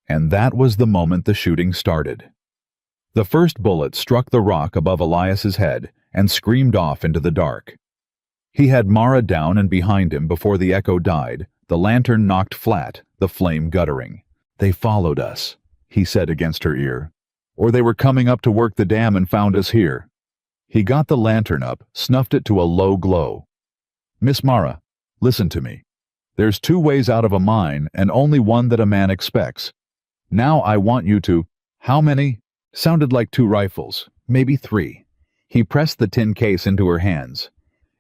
And that was the moment the shooting started. The first bullet struck the rock above Elias's head and screamed off into the dark. He had Mara down and behind him before the echo died, the lantern knocked flat, the flame guttering. They followed us, he said against her ear. Or they were coming up to work the dam and found us here. He got the lantern up, snuffed it to a low glow. Miss Mara, listen to me. There's 2 ways out of a mine and only one that a man expects. Now I want you to... How many? Sounded like 2 rifles, maybe 3. He pressed the tin case into her hands.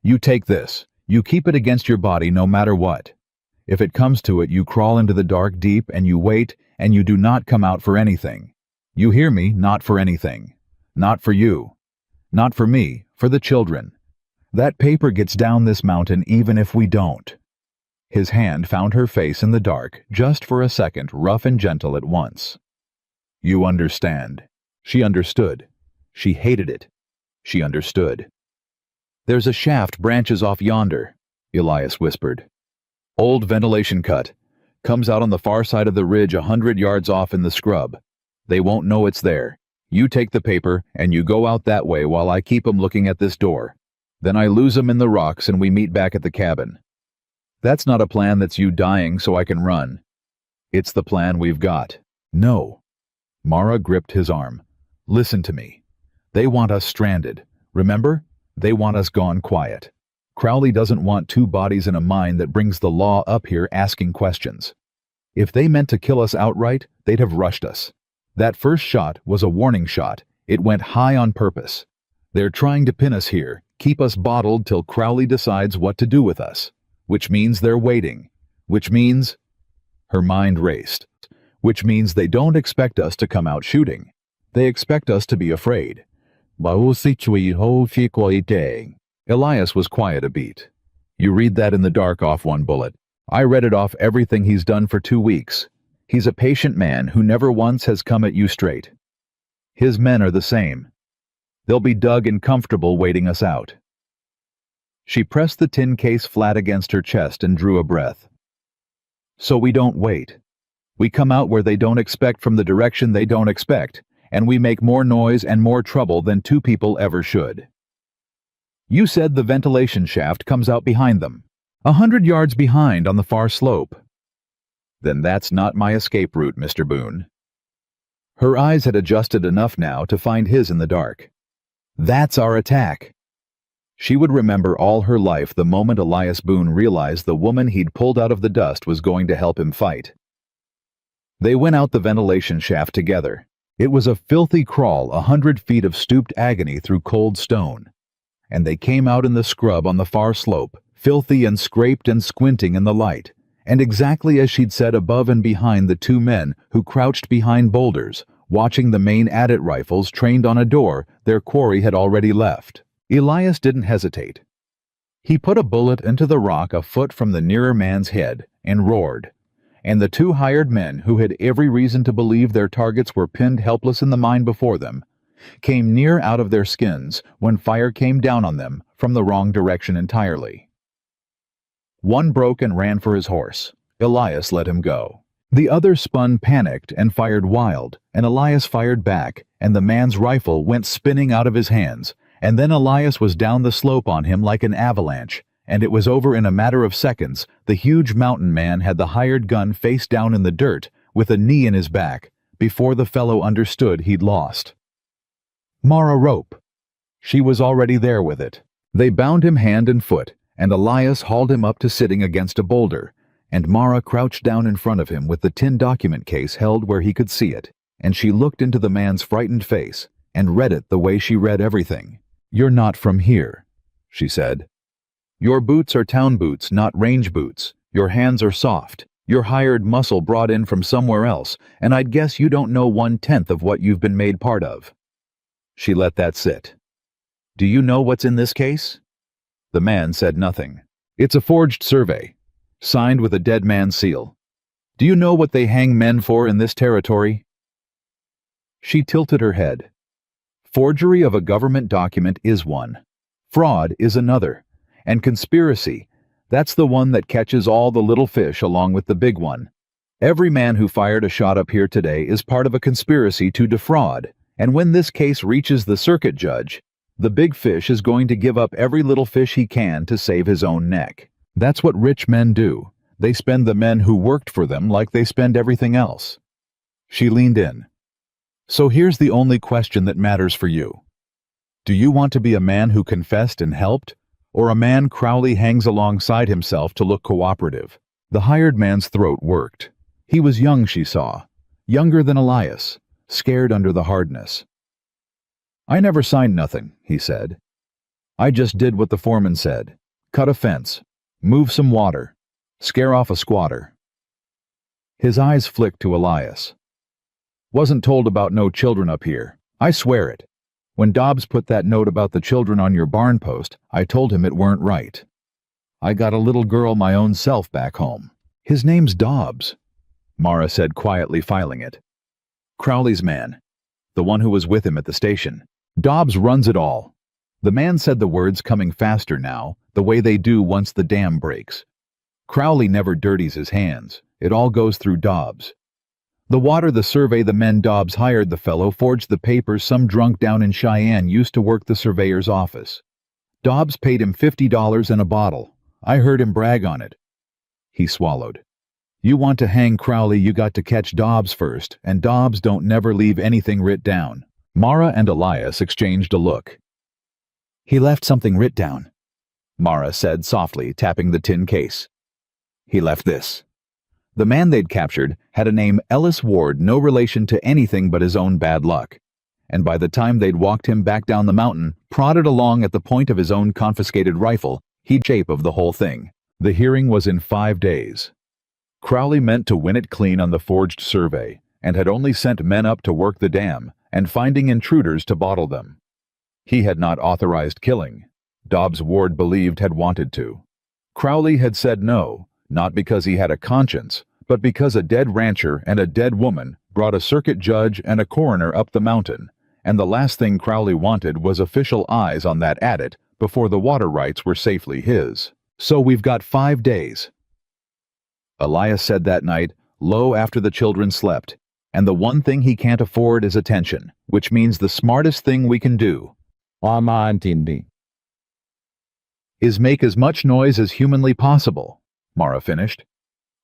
You take this. You keep it against your body no matter what. If it comes to it, you crawl into the dark deep and you wait, and you do not come out for anything. You hear me? Not for anything. Not for you. Not for me, for the children. That paper gets down this mountain even if we don't. His hand found her face in the dark, just for a second, rough and gentle at once. You understand. She understood. She hated it. She understood. There's a shaft branches off yonder, Elias whispered. Old ventilation cut. Comes out on the far side of the ridge 100 yards off in the scrub. They won't know it's there. You take the paper, and you go out that way while I keep 'em looking at this door. Then I lose 'em in the rocks and we meet back at the cabin. That's not a plan that's you dying so I can run. It's the plan we've got. No. Mara gripped his arm. Listen to me. They want us stranded. Remember? They want us gone quiet. Crowley doesn't want two bodies in a mine that brings the law up here asking questions. If they meant to kill us outright, they'd have rushed us. That first shot was a warning shot. It went high on purpose. They're trying to pin us here, keep us bottled till Crowley decides what to do with us. Which means they're waiting. Which means... Her mind raced. Which means they don't expect us to come out shooting. They expect us to be afraid. Elias was quiet a beat. You read that in the dark off one bullet. I read it off everything he's done for 2 weeks. He's a patient man who never once has come at you straight. His men are the same. They'll be dug and comfortable waiting us out. She pressed the tin case flat against her chest and drew a breath. So we don't wait. We come out where they don't expect from the direction they don't expect, and we make more noise and more trouble than two people ever should. You said the ventilation shaft comes out behind them, 100 yards behind on the far slope. Then that's not my escape route, Mr. Boone. Her eyes had adjusted enough now to find his in the dark. That's our attack. She would remember all her life the moment Elias Boone realized the woman he'd pulled out of the dust was going to help him fight. They went out the ventilation shaft together. It was a filthy crawl, 100 feet of stooped agony through cold stone. And they came out in the scrub on the far slope, filthy and scraped and squinting in the light, and exactly as she'd said above and behind the two men who crouched behind boulders, watching the main adit rifles trained on a door their quarry had already left. Elias didn't hesitate. He put a bullet into the rock a foot from the nearer man's head and roared, and the two hired men who had every reason to believe their targets were pinned helpless in the mine before them came near out of their skins when fire came down on them from the wrong direction entirely. One broke and ran for his horse. Elias let him go. The other spun panicked and fired wild, and Elias fired back, and the man's rifle went spinning out of his hands, and then Elias was down the slope on him like an avalanche, and it was over in a matter of seconds. The huge mountain man had the hired gun face down in the dirt, with a knee in his back, before the fellow understood he'd lost. Mara rope. She was already there with it. They bound him hand and foot, and Elias hauled him up to sitting against a boulder, and Mara crouched down in front of him with the tin document case held where he could see it, and she looked into the man's frightened face and read it the way she read everything. "You're not from here," she said. "Your boots are town boots, not range boots. Your hands are soft. You're hired muscle brought in from somewhere else, and I'd guess you don't know 1/10 of what you've been made part of." She let that sit. "Do you know what's in this case?" The man said nothing. "It's a forged survey, signed with a dead man's seal. Do you know what they hang men for in this territory?" She tilted her head. "Forgery of a government document is one. Fraud is another. And conspiracy, that's the one that catches all the little fish along with the big one. Every man who fired a shot up here today is part of a conspiracy to defraud, and when this case reaches the circuit judge, the big fish is going to give up every little fish he can to save his own neck. That's what rich men do. They spend the men who worked for them like they spend everything else." She leaned in. "So here's the only question that matters for you. Do you want to be a man who confessed and helped, or a man Crowley hangs alongside himself to look cooperative?" The hired man's throat worked. He was young, she saw. Younger than Elias, scared under the hardness. "I never signed nothing," he said. "I just did what the foreman said. Cut a fence. Move some water. Scare off a squatter." His eyes flicked to Elias. "Wasn't told about no children up here. I swear it. When Dobbs put that note about the children on your barn post, I told him it weren't right. I got a little girl my own self back home." "His name's Dobbs," Mara said quietly, filing it. "Crowley's man. The one who was with him at the station. Dobbs runs it all." The man said the words coming faster now, the way they do once the dam breaks. "Crowley never dirties his hands. It all goes through Dobbs. The water, the survey, the men Dobbs hired, the fellow forged the papers some drunk down in Cheyenne used to work the surveyor's office. Dobbs paid him $50 and a bottle. I heard him brag on it." He swallowed. "You want to hang Crowley, you got to catch Dobbs first, and Dobbs don't never leave anything writ down." Mara and Elias exchanged a look. "He left something writ down," Mara said softly, tapping the tin case. "He left this." The man they'd captured had a name Ellis Ward, no relation to anything but his own bad luck. And by the time they'd walked him back down the mountain, prodded along at the point of his own confiscated rifle, he'd shape of the whole thing. The hearing was in 5 days. Crowley meant to win it clean on the forged survey, and had only sent men up to work the dam, and finding intruders to bottle them. He had not authorized killing. Dobbs Ward believed had wanted to. Crowley had said no, not because he had a conscience, but because a dead rancher and a dead woman brought a circuit judge and a coroner up the mountain, and the last thing Crowley wanted was official eyes on that adit before the water rights were safely his. "So we've got 5 days." Elias said that night, low after the children slept, "And the one thing he can't afford is attention, which means the smartest thing we can do is make as much noise as humanly possible," Mara finished.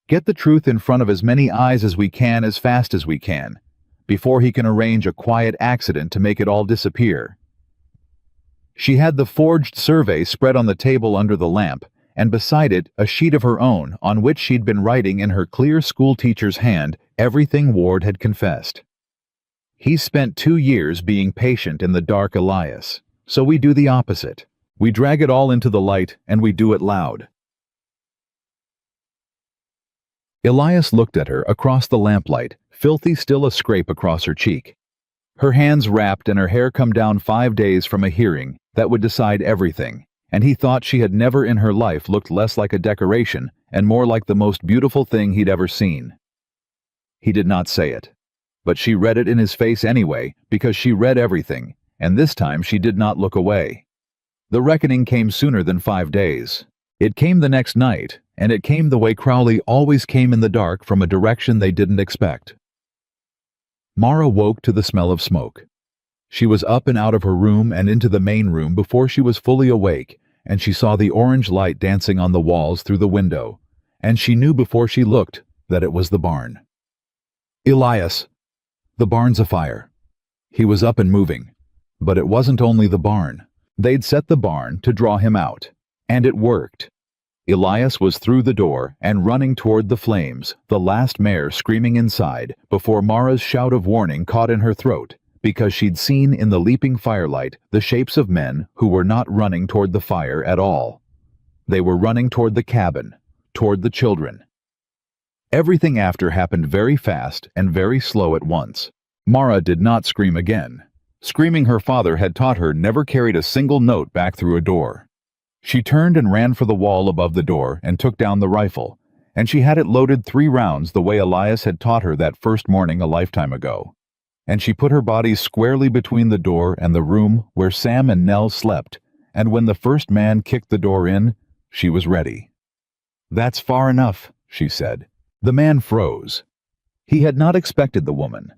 "Get the truth in front of as many eyes as we can as fast as we can, before he can arrange a quiet accident to make it all disappear." She had the forged survey spread on the table under the lamp, and beside it a sheet of her own on which she'd been writing in her clear schoolteacher's hand everything Ward had confessed. "He spent 2 years being patient in the dark, Elias, so we do the opposite. We drag it all into the light, and we do it loud." Elias looked at her across the lamplight, filthy still a scrape across her cheek. Her hands wrapped and her hair come down 5 days from a hearing that would decide everything, and he thought she had never in her life looked less like a decoration and more like the most beautiful thing he'd ever seen. He did not say it, but she read it in his face anyway, because she read everything, and this time she did not look away. The reckoning came sooner than 5 days. It came the next night, and it came the way Crowley always came in the dark from a direction they didn't expect. Mara woke to the smell of smoke. She was up and out of her room and into the main room before she was fully awake, and she saw the orange light dancing on the walls through the window, and she knew before she looked that it was the barn. "Elias, the barn's afire." He was up and moving, but it wasn't only the barn. They'd set the barn to draw him out, and it worked. Elias was through the door and running toward the flames, the last mare screaming inside, before Mara's shout of warning caught in her throat, because she'd seen in the leaping firelight the shapes of men who were not running toward the fire at all. They were running toward the cabin, toward the children. Everything after happened very fast and very slow at once. Mara did not scream again. Screaming her father had taught her never carried a single note back through a door. She turned and ran for the wall above the door and took down the rifle, and she had it loaded 3 rounds the way Elias had taught her that first morning a lifetime ago. And she put her body squarely between the door and the room where Sam and Nell slept, and when the first man kicked the door in, she was ready. "That's far enough," she said. The man froze. He had not expected the woman.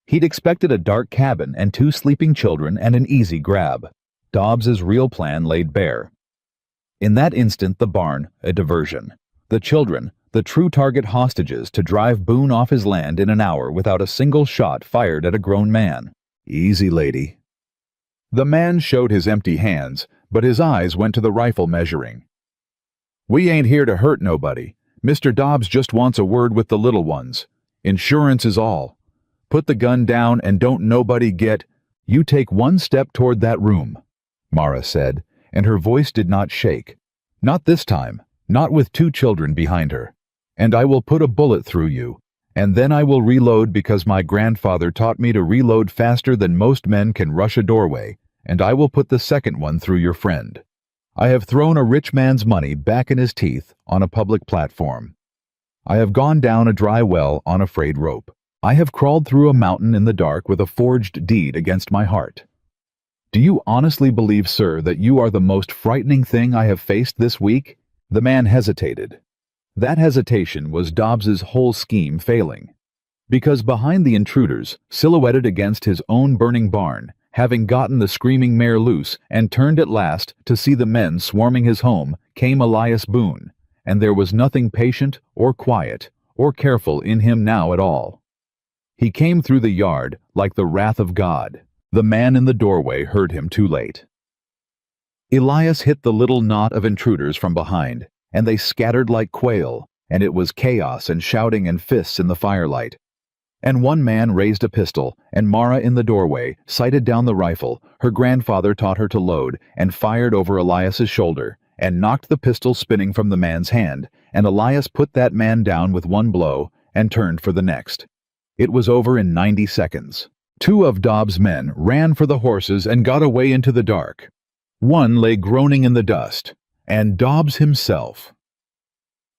He'd expected a dark cabin and 2 sleeping children and an easy grab. Dobbs's real plan laid bare. In that instant the barn, a diversion. The children, the true target hostages to drive Boone off his land in an hour without a single shot fired at a grown man. "Easy, lady." The man showed his empty hands, but his eyes went to the rifle measuring. "We ain't here to hurt nobody. Mr. Dobbs just wants a word with the little ones. Insurance is all. Put the gun down and don't nobody get—" "You take 1 step toward that room," Mara said, and her voice did not shake. "Not this time, not with 2 children behind her. And I will put a bullet through you, and then I will reload because my grandfather taught me to reload faster than most men can rush a doorway, and I will put the second one through your friend. I have thrown a rich man's money back in his teeth on a public platform. I have gone down a dry well on a frayed rope. I have crawled through a mountain in the dark with a forged deed against my heart. Do you honestly believe, sir, that you are the most frightening thing I have faced this week?" The man hesitated. That hesitation was Dobbs's whole scheme failing. Because behind the intruders, silhouetted against his own burning barn, having gotten the screaming mare loose and turned at last to see the men swarming his home, came Elias Boone, and there was nothing patient or quiet or careful in him now at all. He came through the yard like the wrath of God. The man in the doorway heard him too late. Elias hit the little knot of intruders from behind, and they scattered like quail, and it was chaos and shouting and fists in the firelight. And one man raised a pistol, and Mara in the doorway sighted down the rifle her grandfather taught her to load and fired over Elias's shoulder, and knocked the pistol spinning from the man's hand, and Elias put that man down with one blow and turned for the next. It was over in 90 seconds. 2 of Dobbs' men ran for the horses and got away into the dark. One lay groaning in the dust, and Dobbs himself.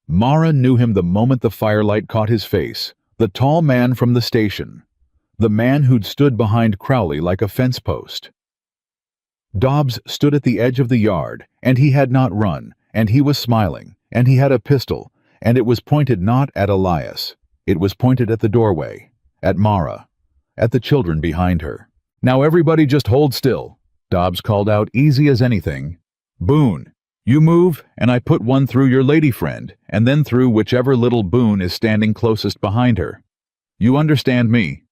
Mara knew him the moment the firelight caught his face, the tall man from the station, the man who'd stood behind Crowley like a fence post. Dobbs stood at the edge of the yard, and he had not run, and he was smiling, and he had a pistol, and it was pointed not at Elias. It was pointed at the doorway, at Mara, at the children behind her. "Now everybody just hold still," Dobbs called out, easy as anything. "Boone, you move, and I put one through your lady friend, and then through whichever little Boone is standing closest behind her. You understand me?"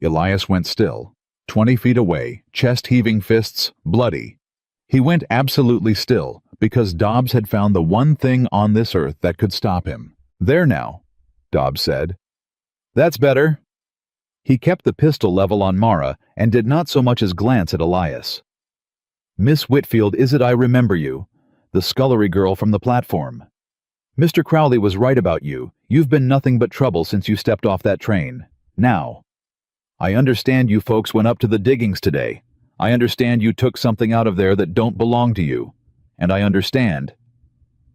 Elias went still, 20 feet away, chest-heaving fists, bloody. He went absolutely still, because Dobbs had found the one thing on this earth that could stop him. "There now," Dobbs said. "That's better." He kept the pistol level on Mara and did not so much as glance at Elias. "Miss Whitfield, is it I remember you? The scullery girl from the platform. Mr. Crowley was right about you. You've been nothing but trouble since you stepped off that train. Now, I understand you folks went up to the diggings today. I understand you took something out of there that don't belong to you. And I understand,"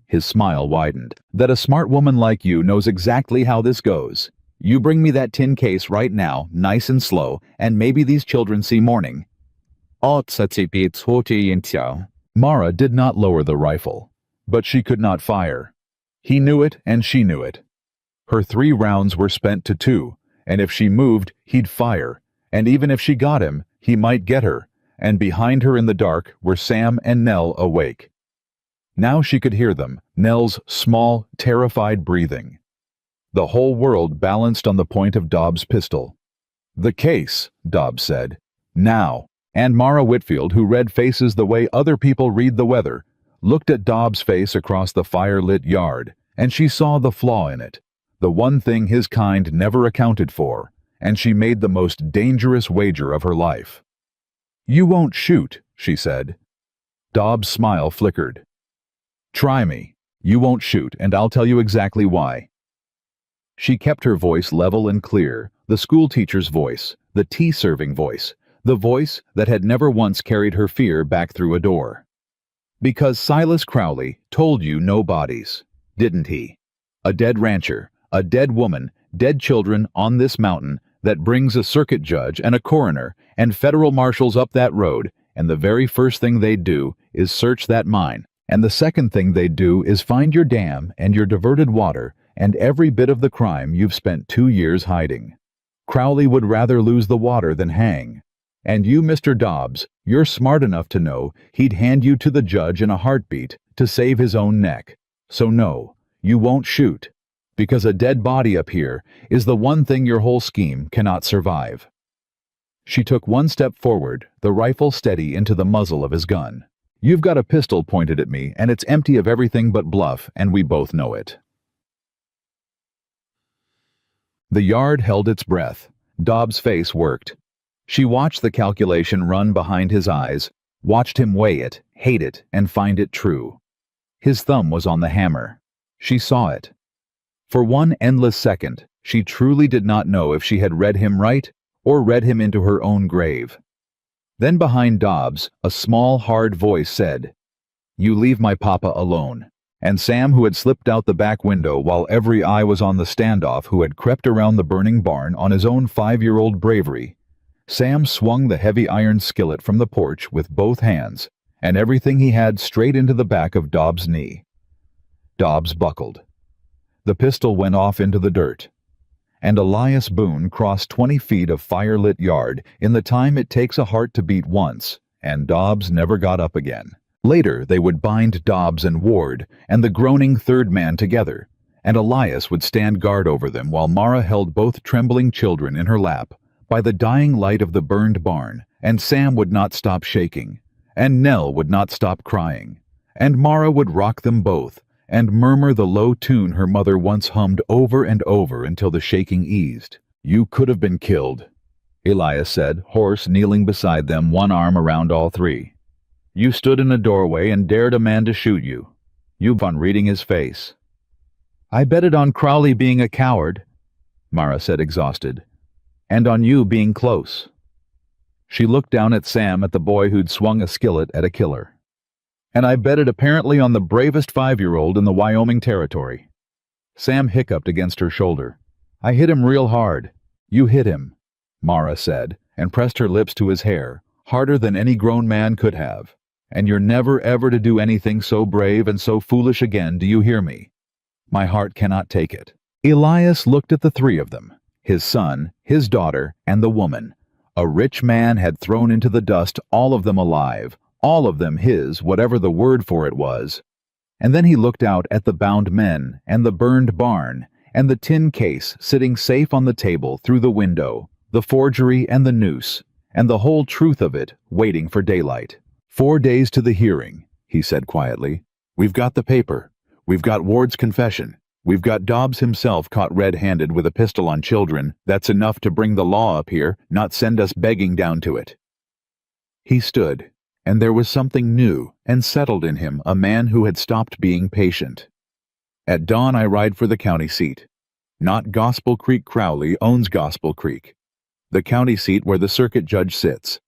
his smile widened, "that a smart woman like you knows exactly how this goes. You bring me that tin case right now, nice and slow, and maybe these children see morning." Mara did not lower the rifle, but she could not fire. He knew it, and she knew it. Her 3 rounds were spent to 2, and if she moved, he'd fire, and even if she got him, he might get her, and behind her in the dark were Sam and Nell awake. Now she could hear them, Nell's small, terrified breathing. The whole world balanced on the point of Dobbs' pistol. "The case," Dobbs said. "Now." And Mara Whitfield, who read faces the way other people read the weather, looked at Dobbs' face across the fire-lit yard, and she saw the flaw in it, the one thing his kind never accounted for, and she made the most dangerous wager of her life. "You won't shoot," she said. Dobbs' smile flickered. "Try me. You won't shoot, and I'll tell you exactly why." She kept her voice level and clear, the schoolteacher's voice, the tea-serving voice, the voice that had never once carried her fear back through a door. "Because Silas Crowley told you no bodies, didn't he? A dead rancher, a dead woman, dead children on this mountain that brings a circuit judge and a coroner and federal marshals up that road, and the very first thing they'd do is search that mine, and the second thing they'd do is find your dam and your diverted water and every bit of the crime you've spent 2 years hiding. Crowley would rather lose the water than hang. And you, Mr. Dobbs, you're smart enough to know he'd hand you to the judge in a heartbeat to save his own neck. So no, you won't shoot, because a dead body up here is the one thing your whole scheme cannot survive." She took one step forward, the rifle steady into the muzzle of his gun. "You've got a pistol pointed at me, and it's empty of everything but bluff, and we both know it." The yard held its breath. Dobbs' face worked. She watched the calculation run behind his eyes, watched him weigh it, hate it, and find it true. His thumb was on the hammer. She saw it. For one endless second, she truly did not know if she had read him right or read him into her own grave. Then behind Dobbs, a small, hard voice said, "You leave my papa alone." And Sam, who had slipped out the back window while every eye was on the standoff, who had crept around the burning barn on his own 5-year-old bravery, Sam swung the heavy iron skillet from the porch with both hands, and everything he had straight into the back of Dobbs' knee. Dobbs buckled. The pistol went off into the dirt, and Elias Boone crossed 20 feet of fire-lit yard in the time it takes a heart to beat once, and Dobbs never got up again. Later they would bind Dobbs and Ward and the groaning third man together, and Elias would stand guard over them while Mara held both trembling children in her lap by the dying light of the burned barn, and Sam would not stop shaking, and Nell would not stop crying, and Mara would rock them both and murmur the low tune her mother once hummed over and over until the shaking eased. "You could have been killed," Elias said, hoarse, kneeling beside them, one arm around all three. "You stood in a doorway and dared a man to shoot you. You've on reading his face." "I betted on Crowley being a coward," Mara said, exhausted, "and on you being close." She looked down at Sam, at the boy who'd swung a skillet at a killer. "And I betted apparently on the bravest 5-year-old in the Wyoming Territory." Sam hiccuped against her shoulder. "I hit him real hard." "You hit him," Mara said, and pressed her lips to his hair, harder than any grown man could have. "And you're never ever to do anything so brave and so foolish again, do you hear me? My heart cannot take it." Elias looked at the three of them, his son, his daughter, and the woman. A rich man had thrown into the dust all of them alive, all of them his, whatever the word for it was. And then he looked out at the bound men, and the burned barn, and the tin case sitting safe on the table through the window, the forgery and the noose, and the whole truth of it, waiting for daylight. 4 days to the hearing, he said quietly. We've got the paper. We've got Ward's confession. We've got Dobbs himself caught red-handed with a pistol on children. That's enough to bring the law up here, not send us begging down to it. He stood, and there was something new and settled in him, a man who had stopped being patient. At dawn I ride for the county seat. Not Gospel Creek Crowley owns Gospel Creek, the county seat where the circuit judge sits.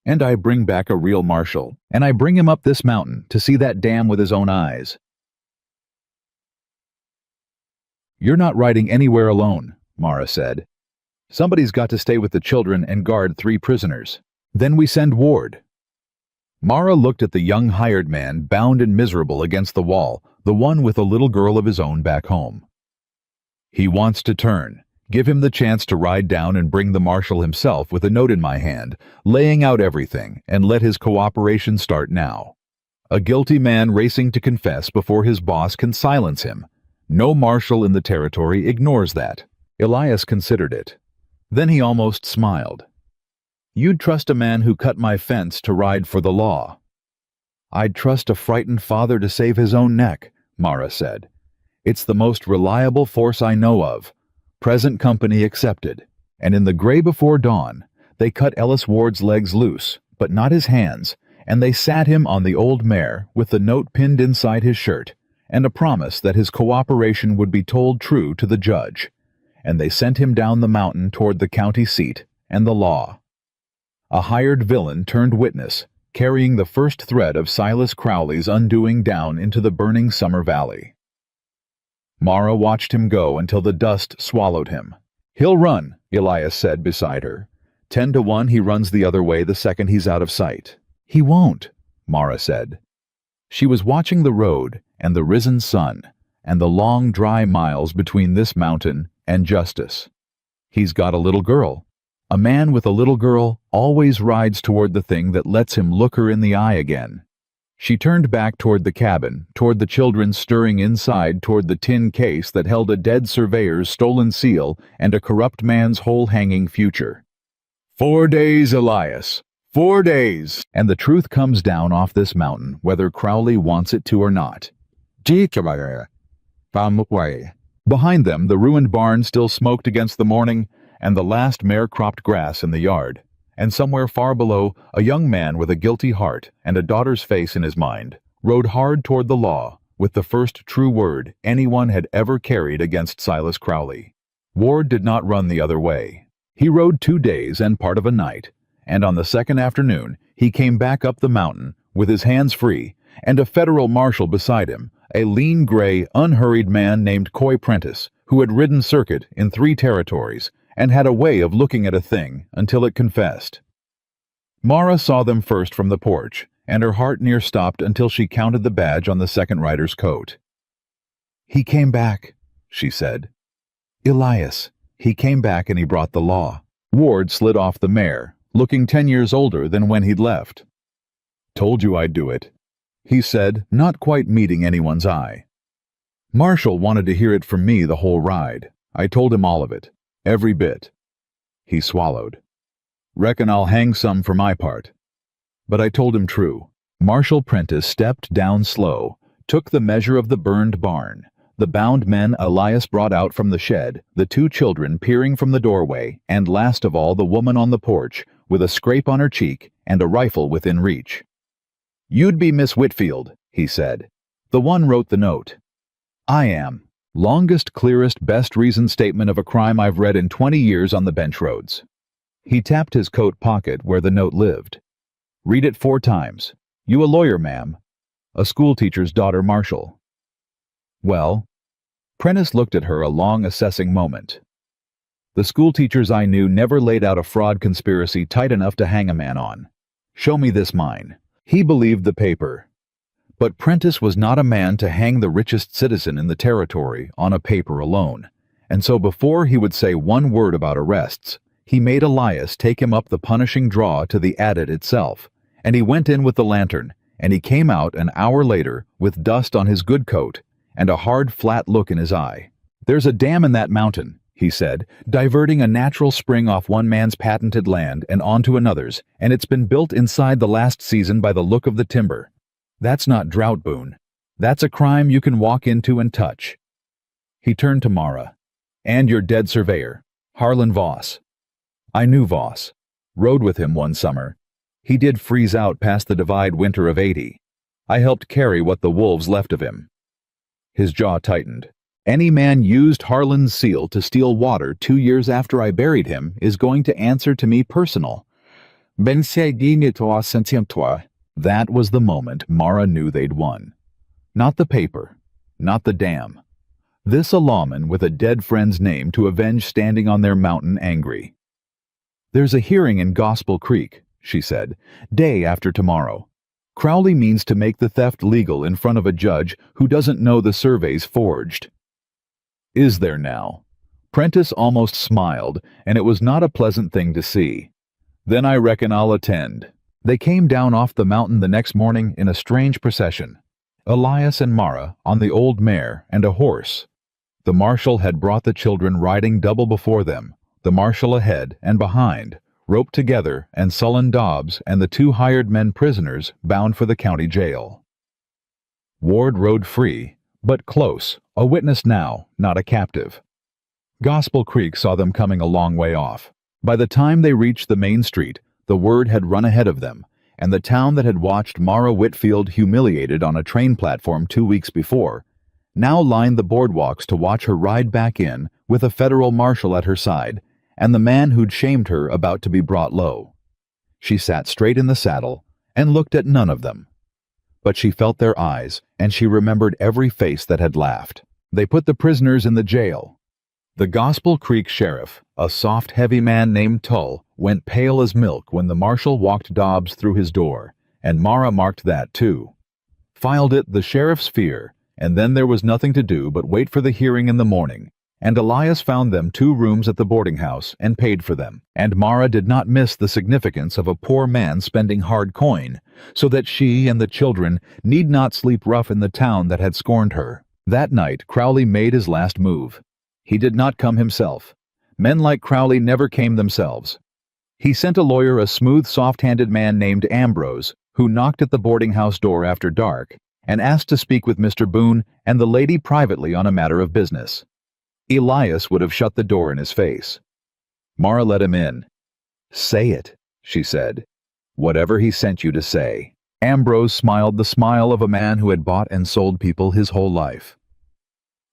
And I bring back a real marshal, and I bring him up this mountain to see that dam with his own eyes. You're not riding anywhere alone, Mara said. Somebody's got to stay with the children and guard 3 prisoners. Then we send Ward. Mara looked at the young hired man, bound and miserable against the wall, the one with a little girl of his own back home. He wants to turn. Give him the chance to ride down and bring the marshal himself with a note in my hand, laying out everything, and let his cooperation start now. A guilty man racing to confess before his boss can silence him. No marshal in the territory ignores that. Elias considered it. Then he almost smiled. You'd trust a man who cut my fence to ride for the law. I'd trust a frightened father to save his own neck, Mara said. It's the most reliable force I know of, present company accepted. And in the gray before dawn, they cut Ellis Ward's legs loose, but not his hands, and they sat him on the old mare with the note pinned inside his shirt, and a promise that his cooperation would be told true to the judge. And they sent him down the mountain toward the county seat and the law. A hired villain turned witness, carrying the first thread of Silas Crowley's undoing down into the burning summer valley. Mara watched him go until the dust swallowed him. He'll run, Elias said beside her. 10 to 1 he runs the other way the second he's out of sight. He won't, Mara said. She was watching the road and the risen sun and the long dry miles between this mountain and justice. He's got a little girl. A man with a little girl always rides toward the thing that lets him look her in the eye again. She turned back toward the cabin, toward the children stirring inside, toward the tin case that held a dead surveyor's stolen seal and a corrupt man's whole hanging future. 4 days, Elias. 4 days, and the truth comes down off this mountain, whether Crowley wants it to or not. Behind them, the ruined barn still smoked against the morning, and the last mare-cropped grass in the yard. And somewhere far below, a young man with a guilty heart and a daughter's face in his mind rode hard toward the law with the first true word anyone had ever carried against Silas Crowley. Ward did not run the other way. He rode 2 days and part of a night, and on the second afternoon he came back up the mountain with his hands free and a federal marshal beside him, a lean, gray, unhurried man named Coy Prentice, who had ridden circuit in 3 territories and had a way of looking at a thing until it confessed. Mara saw them first from the porch, and her heart near stopped until she counted the badge on the second rider's coat. He came back, she said. Elias, he came back and he brought the law. Ward slid off the mare, looking 10 years older than when he'd left. Told you I'd do it, he said, not quite meeting anyone's eye. Marshall wanted to hear it from me the whole ride. I told him all of it. Every bit. He swallowed. Reckon I'll hang some for my part. But I told him true. Marshal Prentice stepped down slow, took the measure of the burned barn. The bound men Elias brought out from the shed, the two children peering from the doorway, and last of all the woman on the porch, with a scrape on her cheek and a rifle within reach. "You'd be Miss Whitfield," he said. "The one wrote the note." "I am." Longest, clearest, best reasoned statement of a crime I've read in 20 years on the bench roads. He tapped his coat pocket where the note lived. "Read it 4 times. You a lawyer, ma'am?" "A schoolteacher's daughter, Marshal." "Well?" Prentice looked at her a long, assessing moment. "The schoolteachers I knew never laid out a fraud conspiracy tight enough to hang a man on. Show me this mine." He believed the paper. But Prentice was not a man to hang the richest citizen in the territory on a paper alone, and so before he would say one word about arrests, he made Elias take him up the punishing draw to the adit itself, and he went in with the lantern, and he came out an hour later with dust on his good coat and a hard, flat look in his eye. "There's a dam in that mountain," he said, "diverting a natural spring off one man's patented land and onto another's, and it's been built inside the last season by the look of the timber. That's not drought, Boone. That's a crime you can walk into and touch." He turned to Mara. "And your dead surveyor, Harlan Voss." "I knew Voss. Rode with him one summer. He did freeze out past the Divide winter of '80. I helped carry what the wolves left of him." His jaw tightened. "Any man used Harlan's seal to steal water 2 years after I buried him is going to answer to me personal." That was the moment Mara knew they'd won. Not the paper, not the dam. This a lawman with a dead friend's name to avenge standing on their mountain angry. "There's a hearing in Gospel Creek," she said, "day after tomorrow. Crowley means to make the theft legal in front of a judge who doesn't know the survey's forged." "Is there now?" Prentice almost smiled, and it was not a pleasant thing to see. "Then I reckon I'll attend." They came down off the mountain the next morning in a strange procession. Elias and Mara on the old mare and a horse. The marshal had brought the children riding double before them, the marshal ahead and behind, roped together, and sullen Dobbs and the 2 hired men prisoners bound for the county jail. Ward rode free, but close, a witness now, not a captive. Gospel Creek saw them coming a long way off. By the time they reached the main street, the word had run ahead of them, and the town that had watched Mara Whitfield humiliated on a train platform 2 weeks before, now lined the boardwalks to watch her ride back in with a federal marshal at her side, and the man who'd shamed her about to be brought low. She sat straight in the saddle and looked at none of them. But she felt their eyes, and she remembered every face that had laughed. They put the prisoners in the jail. The Gospel Creek sheriff, a soft, heavy man named Tull, went pale as milk when the marshal walked Dobbs through his door, and Mara marked that too. Filed it the sheriff's fear, and then there was nothing to do but wait for the hearing in the morning, and Elias found them 2 rooms at the boarding house and paid for them, and Mara did not miss the significance of a poor man spending hard coin, so that she and the children need not sleep rough in the town that had scorned her. That night Crowley made his last move. He did not come himself. Men like Crowley never came themselves. He sent a lawyer, a smooth, soft-handed man named Ambrose, who knocked at the boarding house door after dark and asked to speak with Mr. Boone and the lady privately on a matter of business. Elias would have shut the door in his face. Mara let him in. "Say it," she said. "Whatever he sent you to say." Ambrose smiled the smile of a man who had bought and sold people his whole life.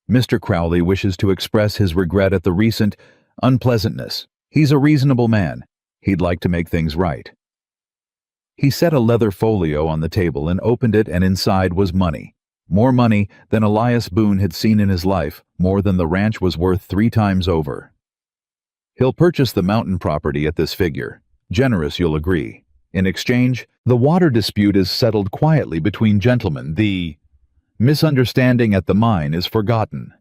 "Mr. Crowley wishes to express his regret at the recent unpleasantness. He's a reasonable man. He'd like to make things right." He set a leather folio on the table and opened it, and inside was money. More money than Elias Boone had seen in his life, more than the ranch was worth 3 times over. "He'll purchase the mountain property at this figure. Generous, you'll agree. In exchange, the water dispute is settled quietly between gentlemen. The misunderstanding at the mine is forgotten.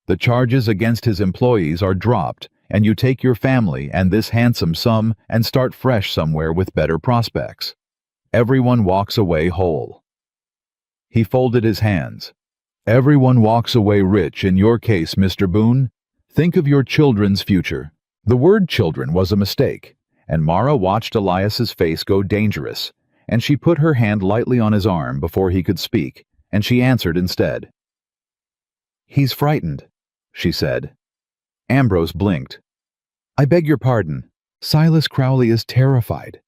The charges against his employees are dropped, and you take your family and this handsome sum and start fresh somewhere with better prospects. Everyone walks away whole." He folded his hands. "Everyone walks away rich in your case, Mr. Boone. Think of your children's future." The word children was a mistake, and Mara watched Elias's face go dangerous, and she put her hand lightly on his arm before he could speak, and she answered instead. "He's frightened," she said. Ambrose blinked. "I beg your pardon. Silas Crowley is terrified."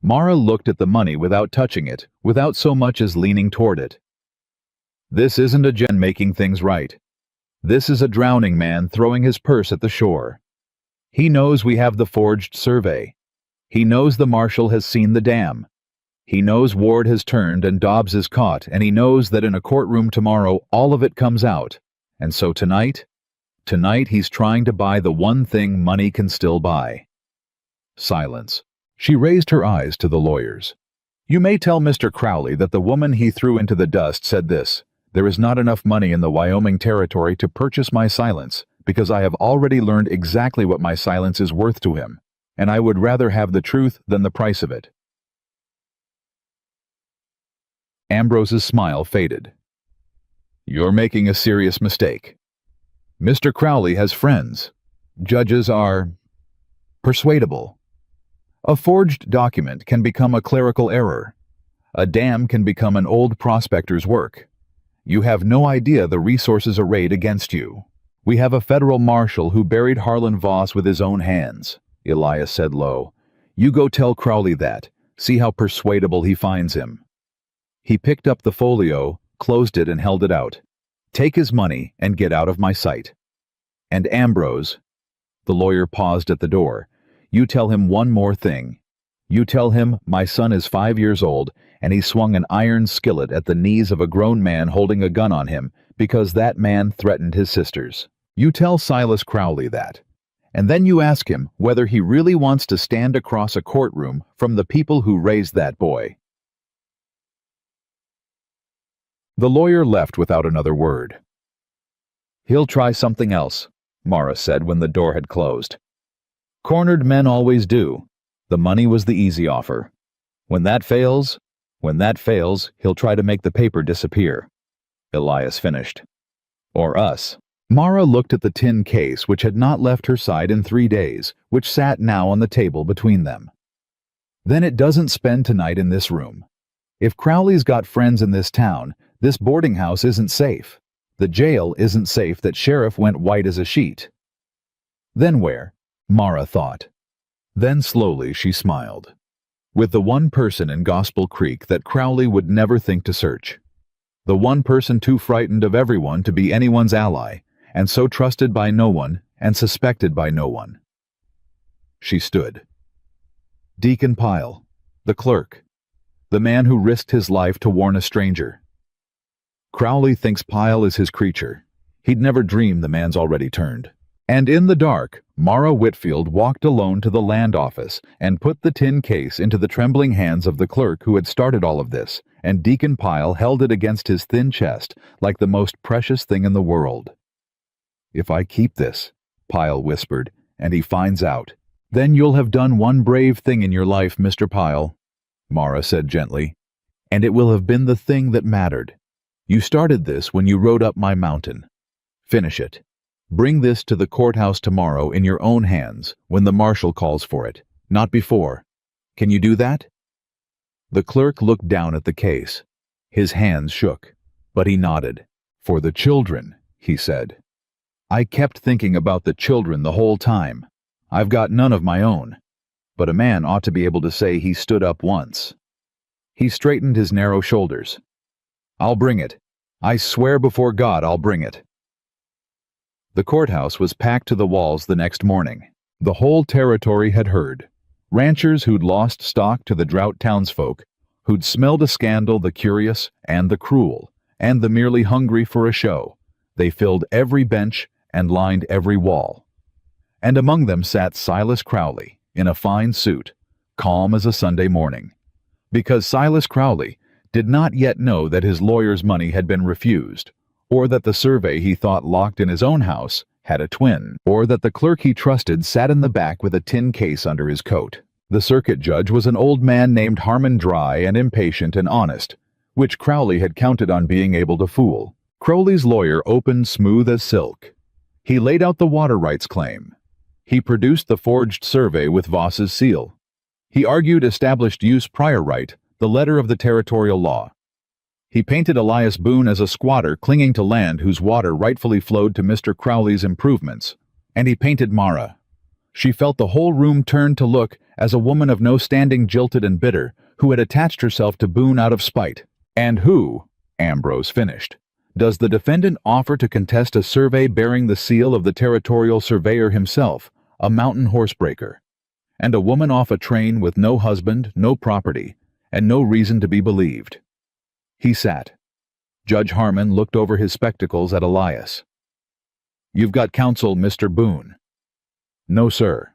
Mara looked at the money without touching it, without so much as leaning toward it. "This isn't a gen making things right. This is a drowning man throwing his purse at the shore. He knows we have the forged survey. He knows the marshal has seen the dam. He knows Ward has turned and Dobbs is caught, and he knows that in a courtroom tomorrow all of it comes out. And so tonight he's trying to buy the one thing money can still buy." Silence. She raised her eyes to the lawyers. "You may tell Mr. Crowley that the woman he threw into the dust said this: 'There is not enough money in the Wyoming Territory to purchase my silence, because I have already learned exactly what my silence is worth to him, and I would rather have the truth than the price of it.'" Ambrose's smile faded. "You're making a serious mistake. Mr. Crowley has friends. Judges are persuadable. A forged document can become a clerical error. A dam can become an old prospector's work. You have no idea the resources arrayed against you. We have a federal marshal who buried Harlan Voss with his own hands," Elias said low. "You go tell Crowley that. See how persuadable he finds him." He picked up the folio, closed it, and held it out. "Take his money and get out of my sight. And Ambrose," the lawyer paused at the door, "you tell him one more thing. You tell him my son is 5 years old, and he swung an iron skillet at the knees of a grown man holding a gun on him because that man threatened his sisters. You tell Silas Crowley that. And then you ask him whether he really wants to stand across a courtroom from the people who raised that boy." The lawyer left without another word. "He'll try something else," Mara said when the door had closed. "Cornered men always do. The money was the easy offer. When that fails, he'll try to make the paper disappear." Elias finished. "Or us." Mara looked at the tin case which had not left her side in 3 days, which sat now on the table between them. "Then it doesn't spend tonight in this room. If Crowley's got friends in this town, this boarding house isn't safe. The jail isn't safe that Sheriff went white as a sheet." Then where? Mara thought. Then slowly she smiled. With the one person in Gospel Creek that Crowley would never think to search. The one person too frightened of everyone to be anyone's ally, and so trusted by no one and suspected by no one. She stood. Deacon Pyle, the clerk, the man who risked his life to warn a stranger. Crowley thinks Pyle is his creature. He'd never dream the man's already turned. And in the dark, Mara Whitfield walked alone to the land office and put the tin case into the trembling hands of the clerk who had started all of this, and Deacon Pyle held it against his thin chest like the most precious thing in the world. "If I keep this," Pyle whispered, "and he finds out, then you'll have done one brave thing in your life, Mr. Pyle," Mara said gently, "and it will have been the thing that mattered. You started this when you rode up my mountain. Finish it. Bring this to the courthouse tomorrow in your own hands when the marshal calls for it, not before. Can you do that?" The clerk looked down at the case. His hands shook, but he nodded. "For the children," he said. "I kept thinking about the children the whole time. I've got none of my own. But a man ought to be able to say he stood up once." He straightened his narrow shoulders. "I'll bring it. I swear before God I'll bring it." The courthouse was packed to the walls the next morning. The whole territory had heard. Ranchers who'd lost stock to the drought townsfolk, who'd smelled a scandal, the curious and the cruel, and the merely hungry for a show. They filled every bench and lined every wall. And among them sat Silas Crowley, in a fine suit, calm as a Sunday morning. Because Silas Crowley did not yet know that his lawyer's money had been refused, or that the survey he thought locked in his own house had a twin, or that the clerk he trusted sat in the back with a tin case under his coat. The circuit judge was an old man named Harmon, dry and impatient and honest, which Crowley had counted on being able to fool. Crowley's lawyer opened smooth as silk. He laid out the water rights claim. He produced the forged survey with Voss's seal. He argued established use prior right the letter of the territorial law. He painted Elias Boone as a squatter clinging to land whose water rightfully flowed to Mr. Crowley's improvements. And he painted Mara. She felt the whole room turned to look as a woman of no standing, jilted and bitter, who had attached herself to Boone out of spite. And who, Ambrose finished, does the defendant offer to contest a survey bearing the seal of the territorial surveyor himself, a mountain horsebreaker, and a woman off a train with no husband, no property, and no reason to be believed? He sat. Judge Harmon looked over his spectacles at Elias. "You've got counsel, Mr. Boone." "No, sir."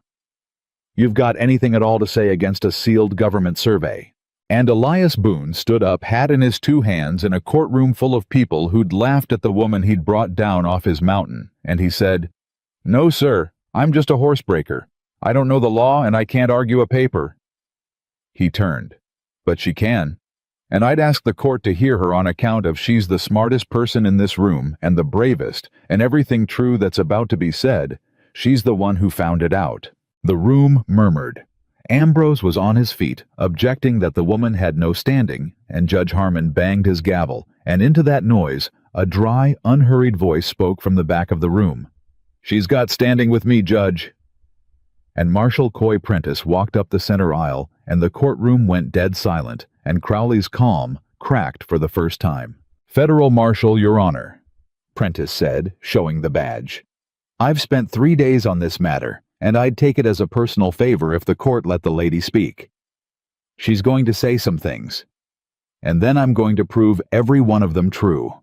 "You've got anything at all to say against a sealed government survey?" And Elias Boone stood up, hat in his two hands, in a courtroom full of people who'd laughed at the woman he'd brought down off his mountain, and he said, "No, sir, I'm just a horsebreaker. I don't know the law and I can't argue a paper." He turned. "But she can. And I'd ask the court to hear her on account of she's the smartest person in this room and the bravest, and everything true that's about to be said, she's the one who found it out." The room murmured. Ambrose was on his feet, objecting that the woman had no standing, and Judge Harmon banged his gavel, and into that noise, a dry, unhurried voice spoke from the back of the room. "She's got standing with me, Judge." And Marshal Coy Prentice walked up the center aisle, and the courtroom went dead silent, and Crowley's calm cracked for the first time. "Federal Marshal, Your Honor," Prentice said, showing the badge. "I've spent 3 days on this matter, and I'd take it as a personal favor if the court let the lady speak. She's going to say some things, and then I'm going to prove every one of them true."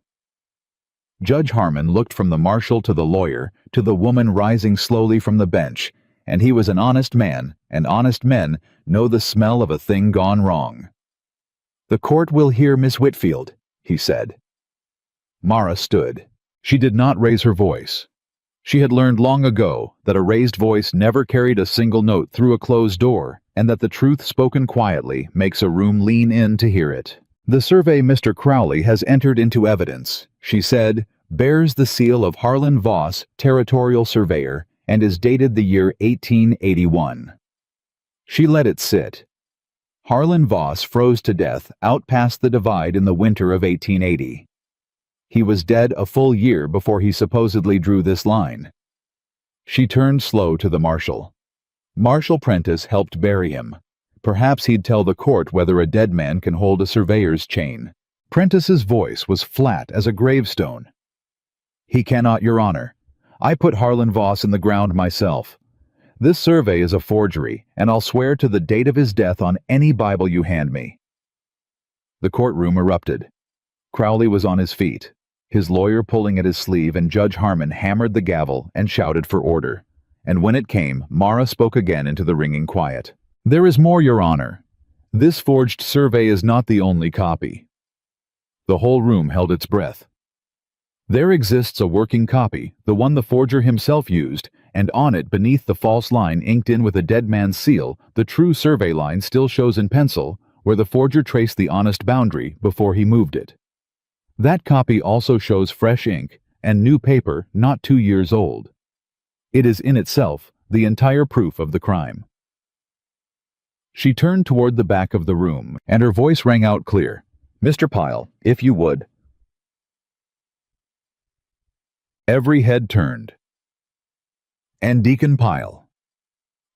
Judge Harmon looked from the marshal to the lawyer to the woman rising slowly from the bench, and he was an honest man, and honest men know the smell of a thing gone wrong. "The court will hear Miss Whitfield," he said. Mara stood. She did not raise her voice. She had learned long ago that a raised voice never carried a single note through a closed door, and that the truth spoken quietly makes a room lean in to hear it. "The survey Mr. Crowley has entered into evidence," she said, "bears the seal of Harlan Voss, territorial surveyor, and is dated the year 1881. She let it sit. Harlan Voss froze to death out past the divide in the winter of 1880. He was dead a full year before he supposedly drew this line." She turned slow to the marshal. "Marshal Prentice helped bury him. Perhaps he'd tell the court whether a dead man can hold a surveyor's chain." Prentice's voice was flat as a gravestone. "He cannot, Your Honor. I put Harlan Voss in the ground myself. This survey is a forgery, and I'll swear to the date of his death on any Bible you hand me." The courtroom erupted. Crowley was on his feet, his lawyer pulling at his sleeve, and Judge Harmon hammered the gavel and shouted for order. And when it came, Mara spoke again into the ringing quiet. "There is more, Your Honor. This forged survey is not the only copy." The whole room held its breath. "There exists a working copy, the one the forger himself used, and on it, beneath the false line inked in with a dead man's seal, the true survey line still shows in pencil, where the forger traced the honest boundary before he moved it. That copy also shows fresh ink and new paper not 2 years old. It is in itself the entire proof of the crime." She turned toward the back of the room, and her voice rang out clear. "Mr. Pyle, if you would." Every head turned. And Deacon Pyle.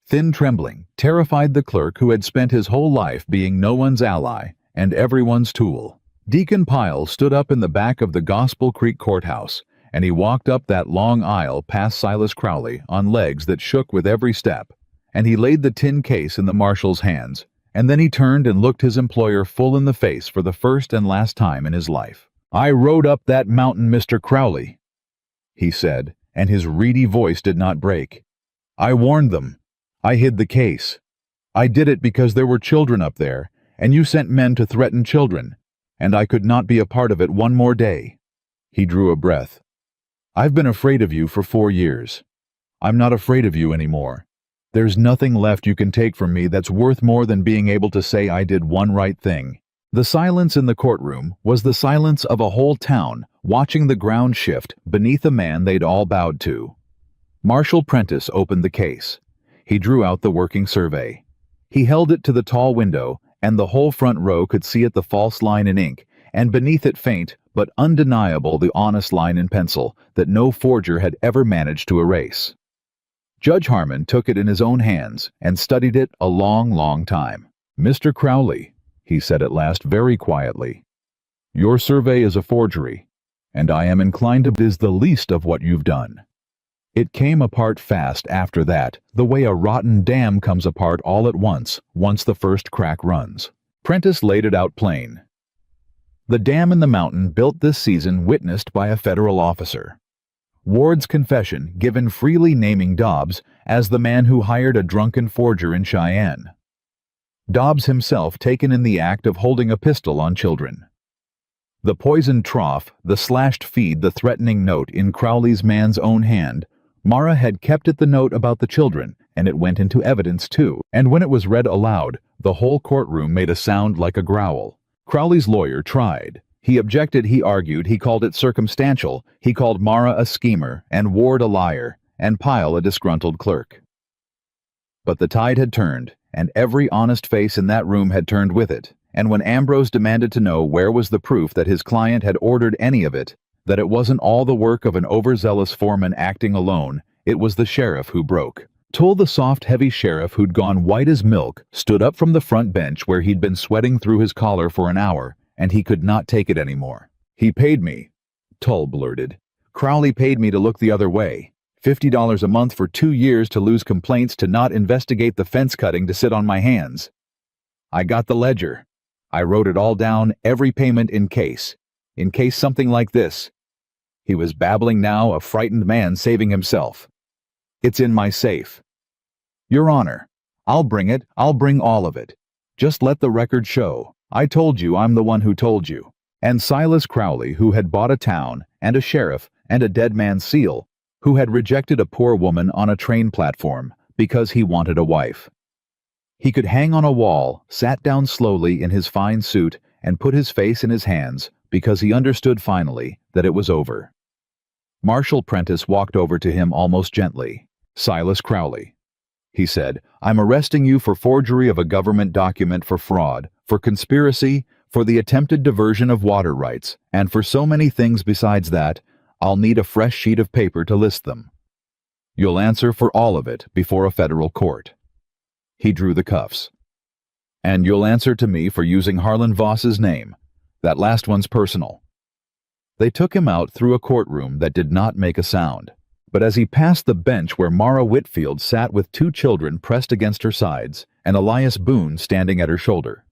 Thin, trembling, terrified the clerk who had spent his whole life being no one's ally and everyone's tool. Deacon Pyle stood up in the back of the Gospel Creek Courthouse, and he walked up that long aisle past Silas Crowley on legs that shook with every step, and he laid the tin case in the marshal's hands, and then he turned and looked his employer full in the face for the first and last time in his life. "I rode up that mountain, Mr. Crowley," he said, and his reedy voice did not break. "I warned them. I hid the case. I did it because there were children up there, and you sent men to threaten children, and I could not be a part of it one more day." He drew a breath. "I've been afraid of you for 4 years. I'm not afraid of you anymore. There's nothing left you can take from me that's worth more than being able to say I did one right thing." The silence in the courtroom was the silence of a whole town watching the ground shift beneath a man they'd all bowed to. Marshal Prentice opened the case. He drew out the working survey. He held it to the tall window, and the whole front row could see it the false line in ink, and beneath it faint but undeniable the honest line in pencil that no forger had ever managed to erase. Judge Harmon took it in his own hands and studied it a long, long time. "Mr. Crowley," he said at last very quietly, "your survey is a forgery, and I am inclined to is the least of what you've done." It came apart fast after that, the way a rotten dam comes apart all at once the first crack runs. Prentice laid it out plain. The dam in the mountain built this season witnessed by a federal officer. Ward's confession given freely naming Dobbs as the man who hired a drunken forger in Cheyenne. Dobbs himself taken in the act of holding a pistol on children. The poisoned trough, the slashed feed, the threatening note in Crowley's man's own hand. Mara had kept it the note about the children, and it went into evidence too, and when it was read aloud, the whole courtroom made a sound like a growl. Crowley's lawyer tried. He objected, he argued, he called it circumstantial, he called Mara a schemer, and Ward a liar, and Pyle a disgruntled clerk. But the tide had turned, and every honest face in that room had turned with it, and when Ambrose demanded to know where was the proof that his client had ordered any of it, that it wasn't all the work of an overzealous foreman acting alone, it was the sheriff who broke. Tull, the soft, heavy sheriff who'd gone white as milk, stood up from the front bench where he'd been sweating through his collar for an hour, and he could not take it anymore. "He paid me," Tull blurted. "Crowley paid me to look the other way. $50 a month for 2 years to lose complaints, to not investigate the fence cutting, to sit on my hands. I got the ledger. I wrote it all down, every payment in case something like this." He was babbling now, a frightened man saving himself. "It's in my safe. Your Honor, I'll bring it, I'll bring all of it. Just let the record show. I told you I'm the one who told you." And Silas Crowley, who had bought a town, and a sheriff, and a dead man's seal, who had rejected a poor woman on a train platform because he wanted a wife. He could hang on a wall, sat down slowly in his fine suit, and put his face in his hands because he understood finally that it was over. Marshal Prentice walked over to him almost gently. "Silas Crowley," he said, "I'm arresting you for forgery of a government document, for fraud, for conspiracy, for the attempted diversion of water rights, and for so many things besides that. I'll need a fresh sheet of paper to list them. You'll answer for all of it before a federal court." He drew the cuffs. "And you'll answer to me for using Harlan Voss's name. That last one's personal." They took him out through a courtroom that did not make a sound. But as he passed the bench where Mara Whitfield sat with 2 children pressed against her sides, and Elias Boone standing at her shoulder,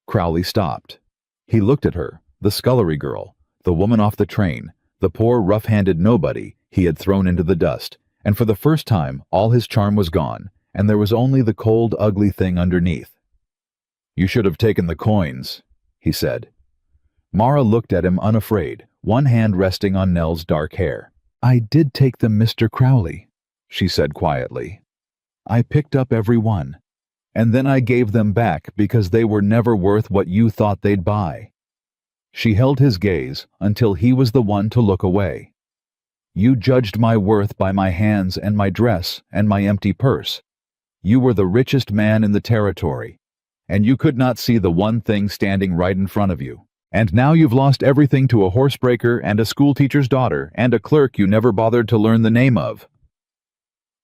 Crowley stopped. He looked at her, the scullery girl, the woman off the train, the poor rough-handed nobody he had thrown into the dust, and for the first time all his charm was gone, and there was only the cold, ugly thing underneath. "You should have taken the coins," he said. Mara looked at him unafraid, one hand resting on Nell's dark hair. "I did take them, Mr. Crowley," she said quietly. "I picked up every one. And then I gave them back because they were never worth what you thought they'd buy." She held his gaze until he was the one to look away. "You judged my worth by my hands and my dress and my empty purse. You were the richest man in the territory, and you could not see the one thing standing right in front of you. And now you've lost everything to a horsebreaker and a schoolteacher's daughter and a clerk you never bothered to learn the name of."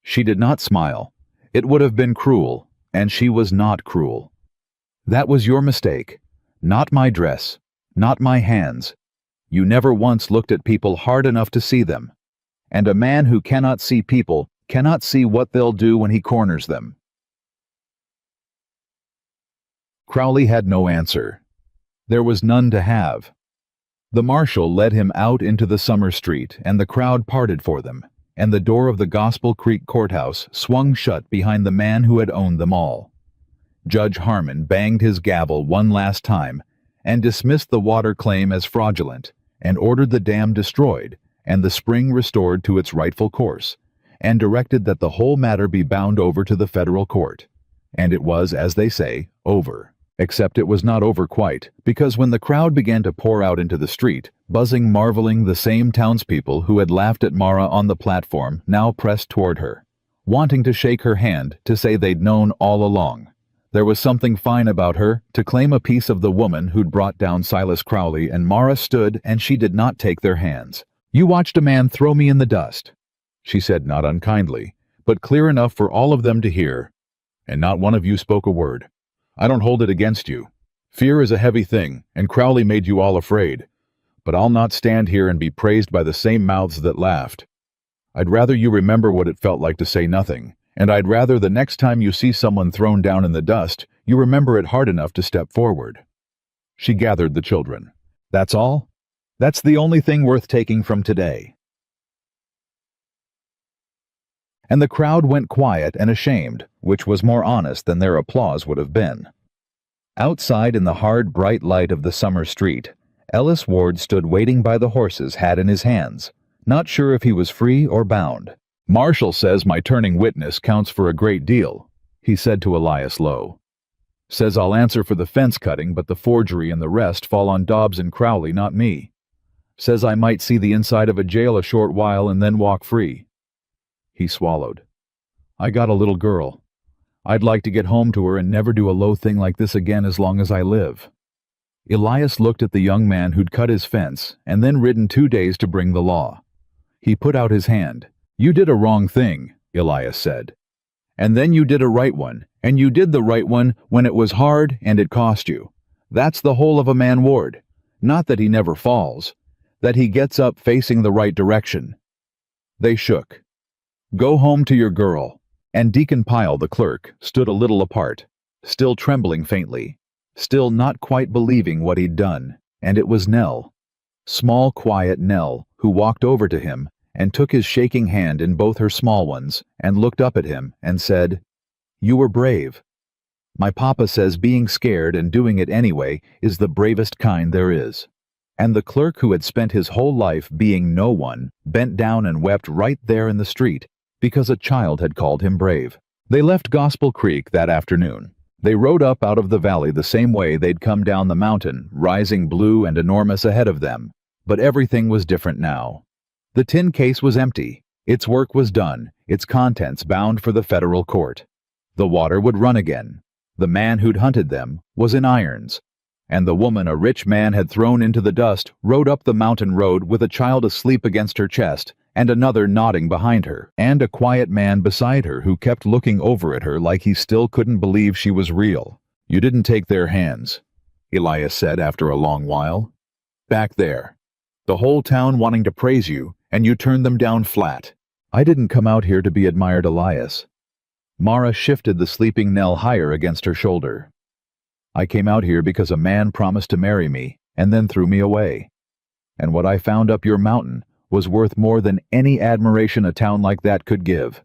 She did not smile. It would have been cruel, and she was not cruel. "That was your mistake. Not my dress. Not my hands. You never once looked at people hard enough to see them. And a man who cannot see people cannot see what they'll do when he corners them." Crowley had no answer. There was none to have. The marshal led him out into the summer street, and the crowd parted for them, and the door of the Gospel Creek courthouse swung shut behind the man who had owned them all. Judge Harmon banged his gavel one last time, and dismissed the water claim as fraudulent, and ordered the dam destroyed, and the spring restored to its rightful course, and directed that the whole matter be bound over to the federal court. And it was, as they say, over. Except it was not over quite, because when the crowd began to pour out into the street, buzzing, marveling, the same townspeople who had laughed at Mara on the platform now pressed toward her, wanting to shake her hand to say they'd known all along. There was something fine about her to claim a piece of the woman who'd brought down Silas Crowley, and Mara stood and she did not take their hands. "You watched a man throw me in the dust," she said, not unkindly, but clear enough for all of them to hear. "And not one of you spoke a word. I don't hold it against you. Fear is a heavy thing, and Crowley made you all afraid. But I'll not stand here and be praised by the same mouths that laughed. I'd rather you remember what it felt like to say nothing, and I'd rather the next time you see someone thrown down in the dust, you remember it hard enough to step forward." She gathered the children. "That's all? That's the only thing worth taking from today." And the crowd went quiet and ashamed, which was more honest than their applause would have been. Outside in the hard, bright light of the summer street, Ellis Ward stood waiting by the horses, hat in his hands, not sure if he was free or bound. "Marshall says my turning witness counts for a great deal," he said to Elias Lowe. "Says I'll answer for the fence cutting, but the forgery and the rest fall on Dobbs and Crowley, not me. Says I might see the inside of a jail a short while and then walk free." He swallowed. "I got a little girl. I'd like to get home to her and never do a low thing like this again as long as I live." Elias looked at the young man who'd cut his fence and then ridden 2 days to bring the law. He put out his hand. "You did a wrong thing," Elias said. "And then you did a right one, and you did the right one when it was hard and it cost you. That's the whole of a man, Ward. Not that he never falls, that he gets up facing the right direction." They shook. "Go home to your girl." And Deacon Pyle, the clerk, stood a little apart, still trembling faintly, still not quite believing what he'd done, and it was Nell, small, quiet Nell, who walked over to him and took his shaking hand in both her small ones and looked up at him and said, "You were brave. My papa says being scared and doing it anyway is the bravest kind there is." And the clerk, who had spent his whole life being no one, bent down and wept right there in the street because a child had called him brave. They left Gospel Creek that afternoon. They rode up out of the valley the same way they'd come down the mountain, rising blue and enormous ahead of them. But everything was different now. The tin case was empty. Its work was done, its contents bound for the federal court. The water would run again. The man who'd hunted them was in irons. And the woman a rich man had thrown into the dust rode up the mountain road with a child asleep against her chest, and another nodding behind her, and a quiet man beside her who kept looking over at her like he still couldn't believe she was real. "You didn't take their hands," Elias said after a long while. "Back there. The whole town wanting to praise you, and you turned them down flat." "I didn't come out here to be admired, Elias." Mara shifted the sleeping Nell higher against her shoulder. "I came out here because a man promised to marry me, and then threw me away. And what I found up your mountain was worth more than any admiration a town like that could give."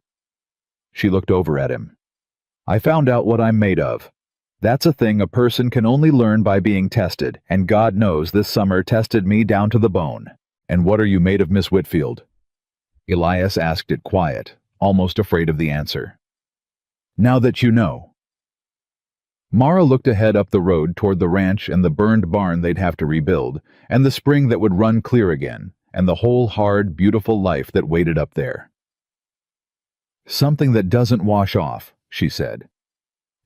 She looked over at him. "I found out what I'm made of. That's a thing a person can only learn by being tested, and God knows this summer tested me down to the bone." "And what are you made of, Miss Whitfield?" Elias asked it quiet, almost afraid of the answer. "Now that you know." Mara looked ahead up the road toward the ranch and the burned barn they'd have to rebuild, and the spring that would run clear again, and the whole hard, beautiful life that waited up there. "Something that doesn't wash off," she said.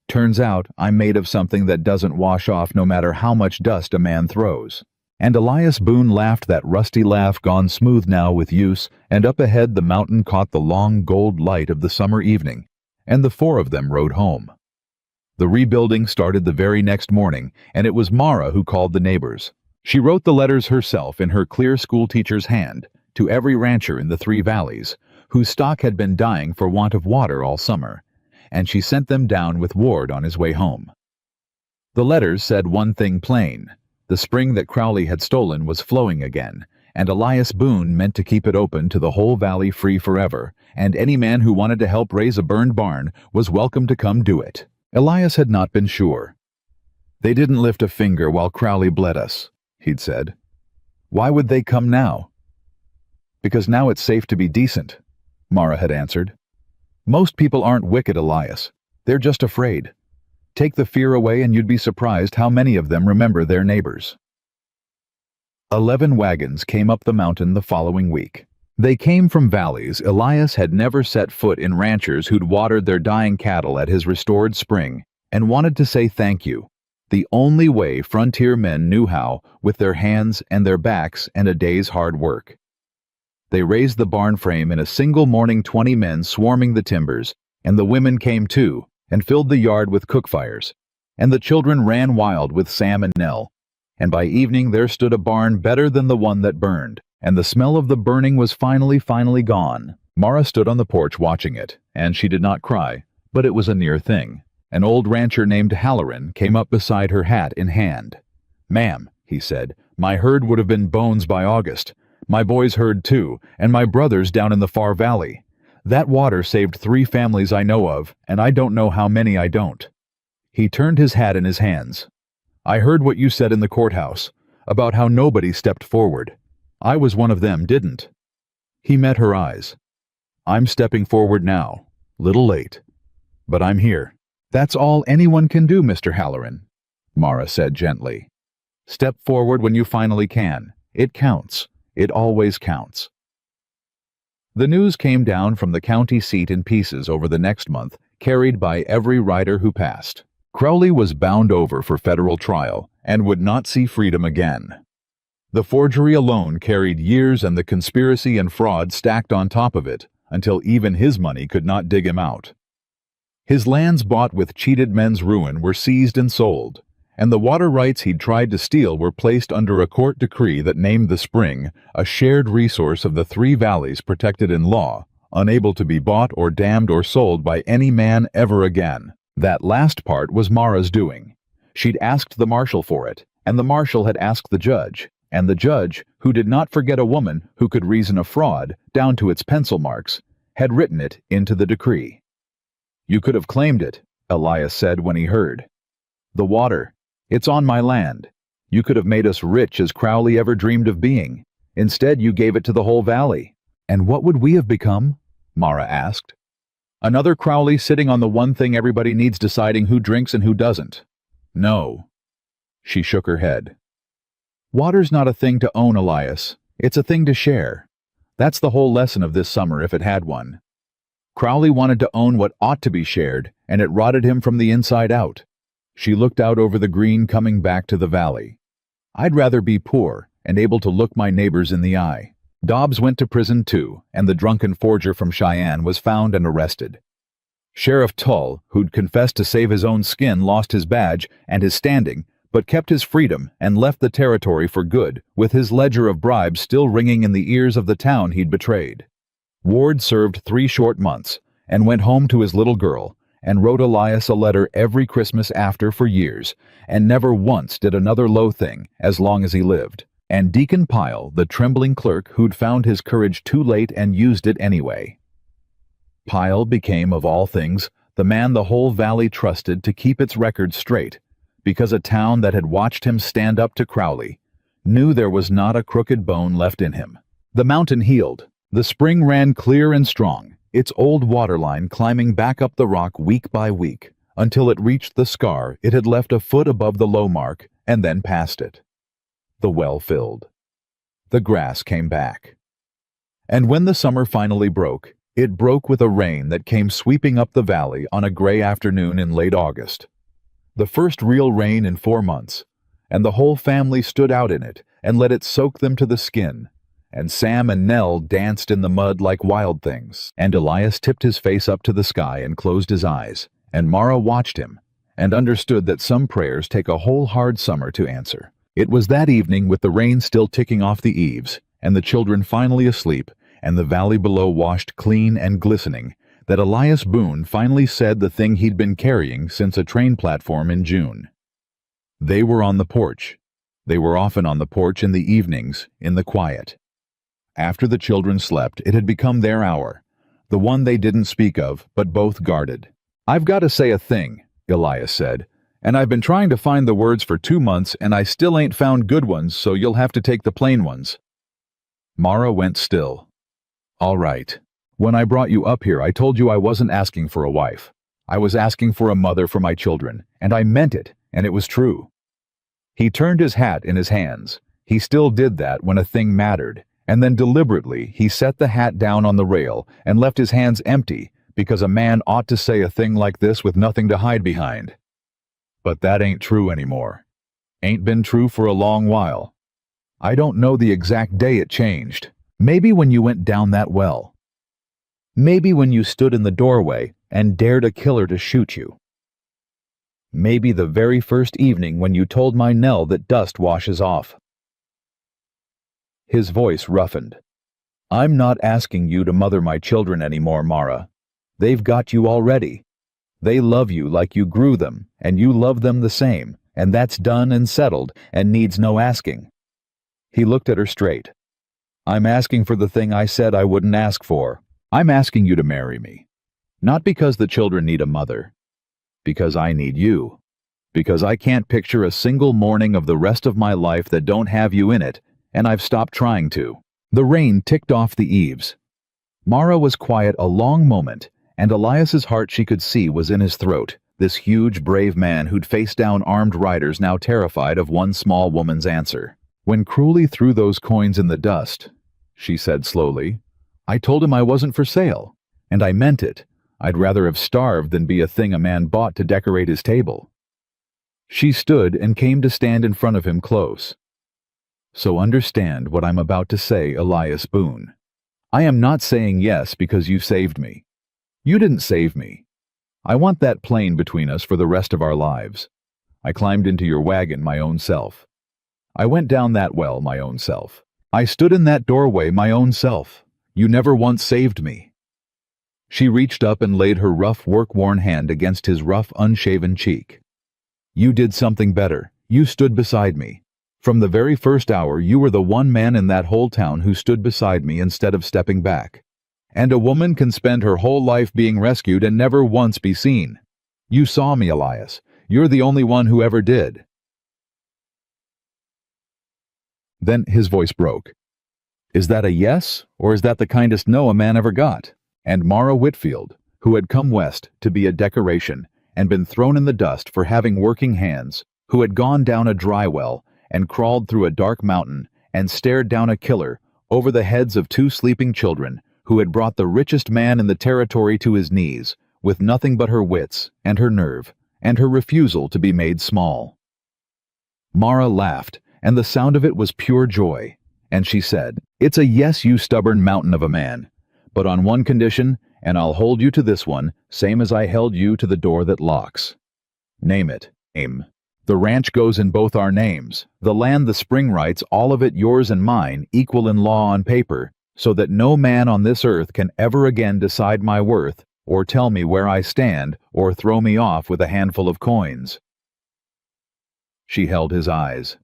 "Turns out I'm made of something that doesn't wash off no matter how much dust a man throws." And Elias Boone laughed that rusty laugh gone smooth now with use, and up ahead the mountain caught the long gold light of the summer evening, and the four of them rode home. The rebuilding started the very next morning, and it was Mara who called the neighbors. She wrote the letters herself in her clear schoolteacher's hand to every rancher in the 3 valleys, whose stock had been dying for want of water all summer, and she sent them down with Ward on his way home. The letters said one thing plain: the spring that Crowley had stolen was flowing again, and Elias Boone meant to keep it open to the whole valley free forever, and any man who wanted to help raise a burned barn was welcome to come do it. Elias had not been sure. "They didn't lift a finger while Crowley bled us," he'd said. "Why would they come now?" "Because now it's safe to be decent," Mara had answered. "Most people aren't wicked, Elias. They're just afraid. Take the fear away and you'd be surprised how many of them remember their neighbors." 11 wagons came up the mountain the following week. They came from valleys Elias had never set foot in, ranchers who'd watered their dying cattle at his restored spring, and wanted to say thank you, the only way frontier men knew how, with their hands and their backs and a day's hard work. They raised the barn frame in a single morning, 20 men swarming the timbers, and the women came too, and filled the yard with cook fires. And the children ran wild with Sam and Nell. And by evening there stood a barn better than the one that burned, and the smell of the burning was finally gone. Mara stood on the porch watching it, and she did not cry, but it was a near thing. An old rancher named Halloran came up beside her, hat in hand. "Ma'am," he said, "my herd would have been bones by August. My boys' herd too, and my brother's down in the far valley. That water saved 3 families I know of, and I don't know how many I don't." He turned his hat in his hands. "I heard what you said in the courthouse, about how nobody stepped forward. I was one of them, didn't?" He met her eyes. "I'm stepping forward now. Little late. But I'm here." "That's all anyone can do, Mr. Halloran," Mara said gently. "Step forward when you finally can. It counts. It always counts." The news came down from the county seat in pieces over the next month, carried by every rider who passed. Crowley was bound over for federal trial and would not see freedom again. The forgery alone carried years, and the conspiracy and fraud stacked on top of it, until even his money could not dig him out. His lands bought with cheated men's ruin were seized and sold, and the water rights he'd tried to steal were placed under a court decree that named the spring a shared resource of the 3 valleys protected in law, unable to be bought or dammed or sold by any man ever again. That last part was Mara's doing. She'd asked the marshal for it, and the marshal had asked the judge, and the judge, who did not forget a woman who could reason a fraud down to its pencil marks, had written it into the decree. "You could have claimed it," Elias said when he heard. "The water, it's on my land. You could have made us rich as Crowley ever dreamed of being. Instead, you gave it to the whole valley." "And what would we have become?" Mara asked. "Another Crowley sitting on the one thing everybody needs, deciding who drinks and who doesn't." "No." She shook her head. "Water's not a thing to own, Elias. It's a thing to share. That's the whole lesson of this summer, if it had one. Crowley wanted to own what ought to be shared, and it rotted him from the inside out." She looked out over the green coming back to the valley. "I'd rather be poor and able to look my neighbors in the eye." Dobbs went to prison too, and the drunken forger from Cheyenne was found and arrested. Sheriff Tull, who'd confessed to save his own skin, lost his badge and his standing, but kept his freedom and left the territory for good, with his ledger of bribes still ringing in the ears of the town he'd betrayed. Ward served 3 short months, and went home to his little girl, and wrote Elias a letter every Christmas after for years, and never once did another low thing as long as he lived. And Deacon Pyle, the trembling clerk who'd found his courage too late and used it anyway. Pyle became, of all things, the man the whole valley trusted to keep its record straight, because a town that had watched him stand up to Crowley knew there was not a crooked bone left in him. The mountain healed. The spring ran clear and strong, its old waterline climbing back up the rock week by week, until it reached the scar it had left a foot above the low mark, and then past it. The well filled. The grass came back. And when the summer finally broke, it broke with a rain that came sweeping up the valley on a gray afternoon in late August. The first real rain in 4 months, and the whole family stood out in it and let it soak them to the skin. And Sam and Nell danced in the mud like wild things, and Elias tipped his face up to the sky and closed his eyes, and Mara watched him, and understood that some prayers take a whole hard summer to answer. It was that evening, with the rain still ticking off the eaves, and the children finally asleep, and the valley below washed clean and glistening, that Elias Boone finally said the thing he'd been carrying since a train platform in June. They were on the porch. They were often on the porch in the evenings, in the quiet. After the children slept, it had become their hour, the one they didn't speak of, but both guarded. "I've got to say a thing," Elias said, "and I've been trying to find the words for 2 months, and I still ain't found good ones, so you'll have to take the plain ones." Mara went still. "All right. When I brought you up here, I told you I wasn't asking for a wife. I was asking for a mother for my children, and I meant it, and it was true." He turned his hat in his hands. He still did that when a thing mattered, and then deliberately he set the hat down on the rail and left his hands empty, because a man ought to say a thing like this with nothing to hide behind. But that ain't true anymore. Ain't been true for a long while. I don't know the exact day it changed. Maybe when you went down that well. Maybe when you stood in the doorway and dared a killer to shoot you. Maybe the very first evening when you told my Nell that dust washes off. His voice roughened. I'm not asking you to mother my children anymore, Mara. They've got you already. They love you like you grew them, and you love them the same, and that's done and settled and needs no asking. He looked at her straight. I'm asking for the thing I said I wouldn't ask for. I'm asking you to marry me. Not because the children need a mother. Because I need you. Because I can't picture a single morning of the rest of my life that don't have you in it, and I've stopped trying to. The rain ticked off the eaves. Mara was quiet a long moment, and Elias's heart she could see was in his throat, this huge, brave man who'd faced down armed riders now terrified of one small woman's answer. When Cruelly threw those coins in the dust, she said slowly, I told him I wasn't for sale, and I meant it. I'd rather have starved than be a thing a man bought to decorate his table. She stood and came to stand in front of him close. So understand what I'm about to say, Elias Boone. I am not saying yes because you saved me. You didn't save me. I want that plain between us for the rest of our lives. I climbed into your wagon my own self. I went down that well my own self. I stood in that doorway my own self. You never once saved me. She reached up and laid her rough, work-worn hand against his rough, unshaven cheek. You did something better. You stood beside me. From the very first hour, you were the one man in that whole town who stood beside me instead of stepping back. And a woman can spend her whole life being rescued and never once be seen. You saw me, Elias. You're the only one who ever did. Then his voice broke. Is that a yes, or is that the kindest no a man ever got? And Mara Whitfield, who had come west to be a decoration and been thrown in the dust for having working hands, who had gone down a dry well and crawled through a dark mountain and stared down a killer over the heads of 2 sleeping children, who had brought the richest man in the territory to his knees, with nothing but her wits and her nerve and her refusal to be made small. Mara laughed, and the sound of it was pure joy, and she said, It's a yes, you stubborn mountain of a man, but on one condition, and I'll hold you to this one, same as I held you to the door that locks. Name it. Name. The ranch goes in both our names, the land the spring rights, all of it yours and mine, equal in law on paper, so that no man on this earth can ever again decide my worth, or tell me where I stand, or throw me off with a handful of coins. She held his eyes.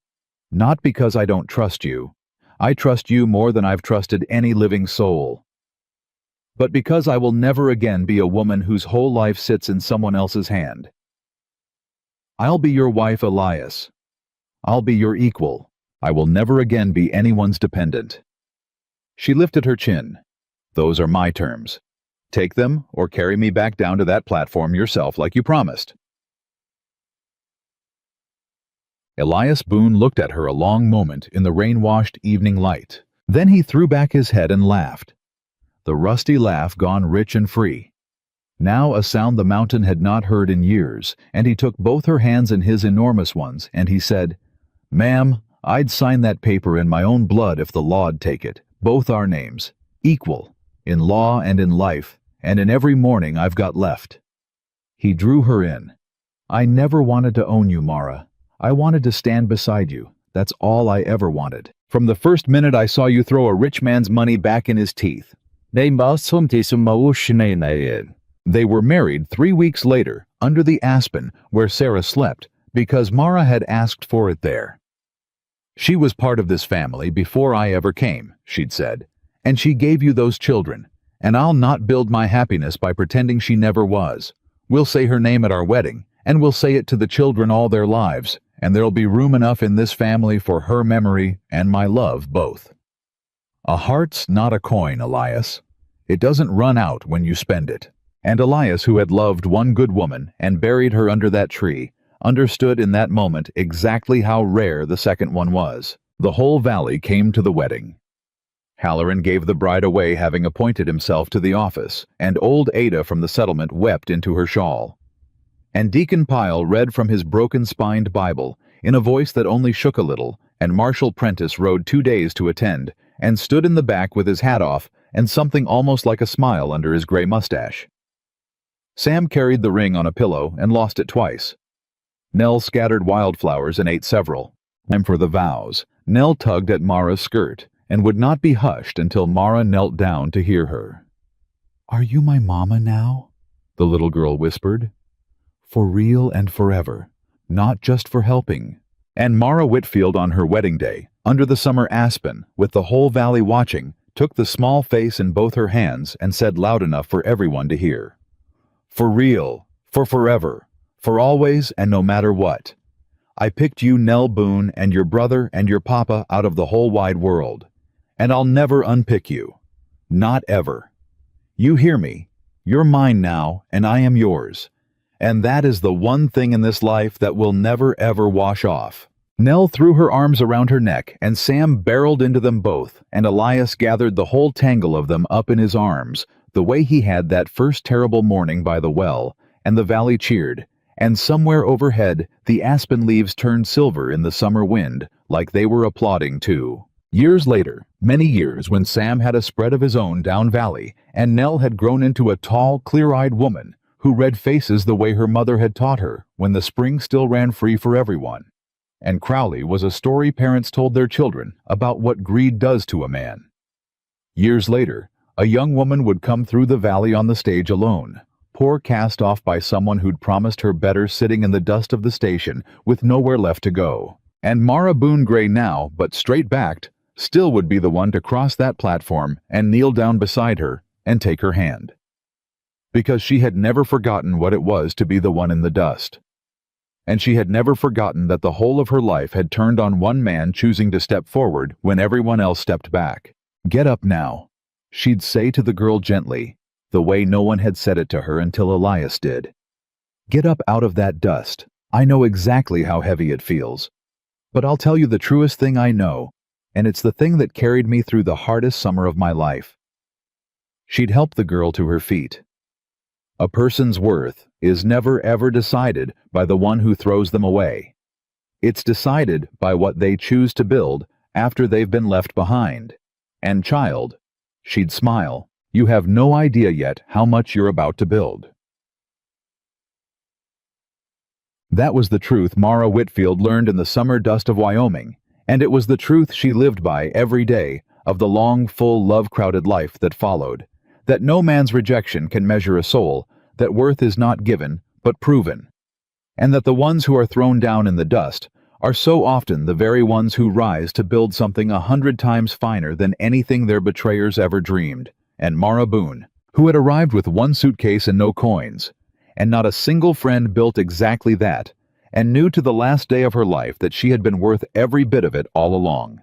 Not because I don't trust you. I trust you more than I've trusted any living soul. But because I will never again be a woman whose whole life sits in someone else's hand. I'll be your wife, Elias. I'll be your equal. I will never again be anyone's dependent. She lifted her chin. Those are my terms. Take them or carry me back down to that platform yourself like you promised. Elias Boone looked at her a long moment in the rain-washed evening light. Then he threw back his head and laughed. The rusty laugh gone rich and free. Now a sound the mountain had not heard in years, and he took both her hands in his enormous ones, and he said, Ma'am, I'd sign that paper in my own blood if the law'd take it, both our names, equal, in law and in life, and in every morning I've got left. He drew her in. I never wanted to own you, Mara. I wanted to stand beside you. That's all I ever wanted. From the first minute I saw you throw a rich man's money back in his teeth. They were married 3 weeks later, under the aspen where Sarah slept, because Mara had asked for it there. She was part of this family before I ever came, she'd said, and she gave you those children, and I'll not build my happiness by pretending she never was. We'll say her name at our wedding, and we'll say it to the children all their lives, and there'll be room enough in this family for her memory and my love both. A heart's not a coin, Elias. It doesn't run out when you spend it. And Elias, who had loved one good woman and buried her under that tree, understood in that moment exactly how rare the second one was. The whole valley came to the wedding. Halloran gave the bride away, having appointed himself to the office, and old Ada from the settlement wept into her shawl. and Deacon Pyle read from his broken-spined Bible in a voice that only shook a little, and Marshal Prentice rode 2 days to attend, and stood in the back with his hat off and something almost like a smile under his gray mustache. Sam carried the ring on a pillow and lost it twice. Nell scattered wildflowers and ate several. Time for the vows. Nell tugged at Mara's skirt and would not be hushed until Mara knelt down to hear her. "Are you my mama now?" the little girl whispered. "For real and forever, not just for helping." And Mara Whitfield on her wedding day, under the summer aspen, with the whole valley watching, took the small face in both her hands and said loud enough for everyone to hear. "For real, for forever, for always and no matter what. I picked you, Nell Boone, and your brother and your papa out of the whole wide world. And I'll never unpick you. Not ever. You hear me? You're mine now, and I am yours. And that is the one thing in this life that will never ever wash off." Nell threw her arms around her neck, and Sam barreled into them both, and Elias gathered the whole tangle of them up in his arms, the way he had that first terrible morning by the well, and the valley cheered, and somewhere overhead the aspen leaves turned silver in the summer wind, like they were applauding too. Years later, many years when Sam had a spread of his own down valley, and Nell had grown into a tall, clear-eyed woman, who read faces the way her mother had taught her when the spring still ran free for everyone. And Crowley was a story parents told their children about what greed does to a man. Years later, a young woman would come through the valley on the stage alone, poor cast off by someone who'd promised her better sitting in the dust of the station with nowhere left to go. And Mara Boone Gray now, but straight-backed, still would be the one to cross that platform and kneel down beside her and take her hand. Because she had never forgotten what it was to be the one in the dust. And she had never forgotten that the whole of her life had turned on one man choosing to step forward when everyone else stepped back. "Get up now," she'd say to the girl gently, the way no one had said it to her until Elias did. "Get up out of that dust. I know exactly how heavy it feels. But I'll tell you the truest thing I know, and it's the thing that carried me through the hardest summer of my life." She'd help the girl to her feet. A person's worth is never ever decided by the one who throws them away. It's decided by what they choose to build after they've been left behind. And child, she'd smile, you have no idea yet how much you're about to build. That was the truth Mara Whitfield learned in the summer dust of Wyoming, and it was the truth she lived by every day of the long, full, love-crowded life that followed. That no man's rejection can measure a soul, that worth is not given, but proven. And that the ones who are thrown down in the dust are so often the very ones who rise to build something 100 times finer than anything their betrayers ever dreamed. And Mara Boone, who had arrived with one suitcase and no coins, and not a single friend, built exactly that, and knew to the last day of her life that she had been worth every bit of it all along.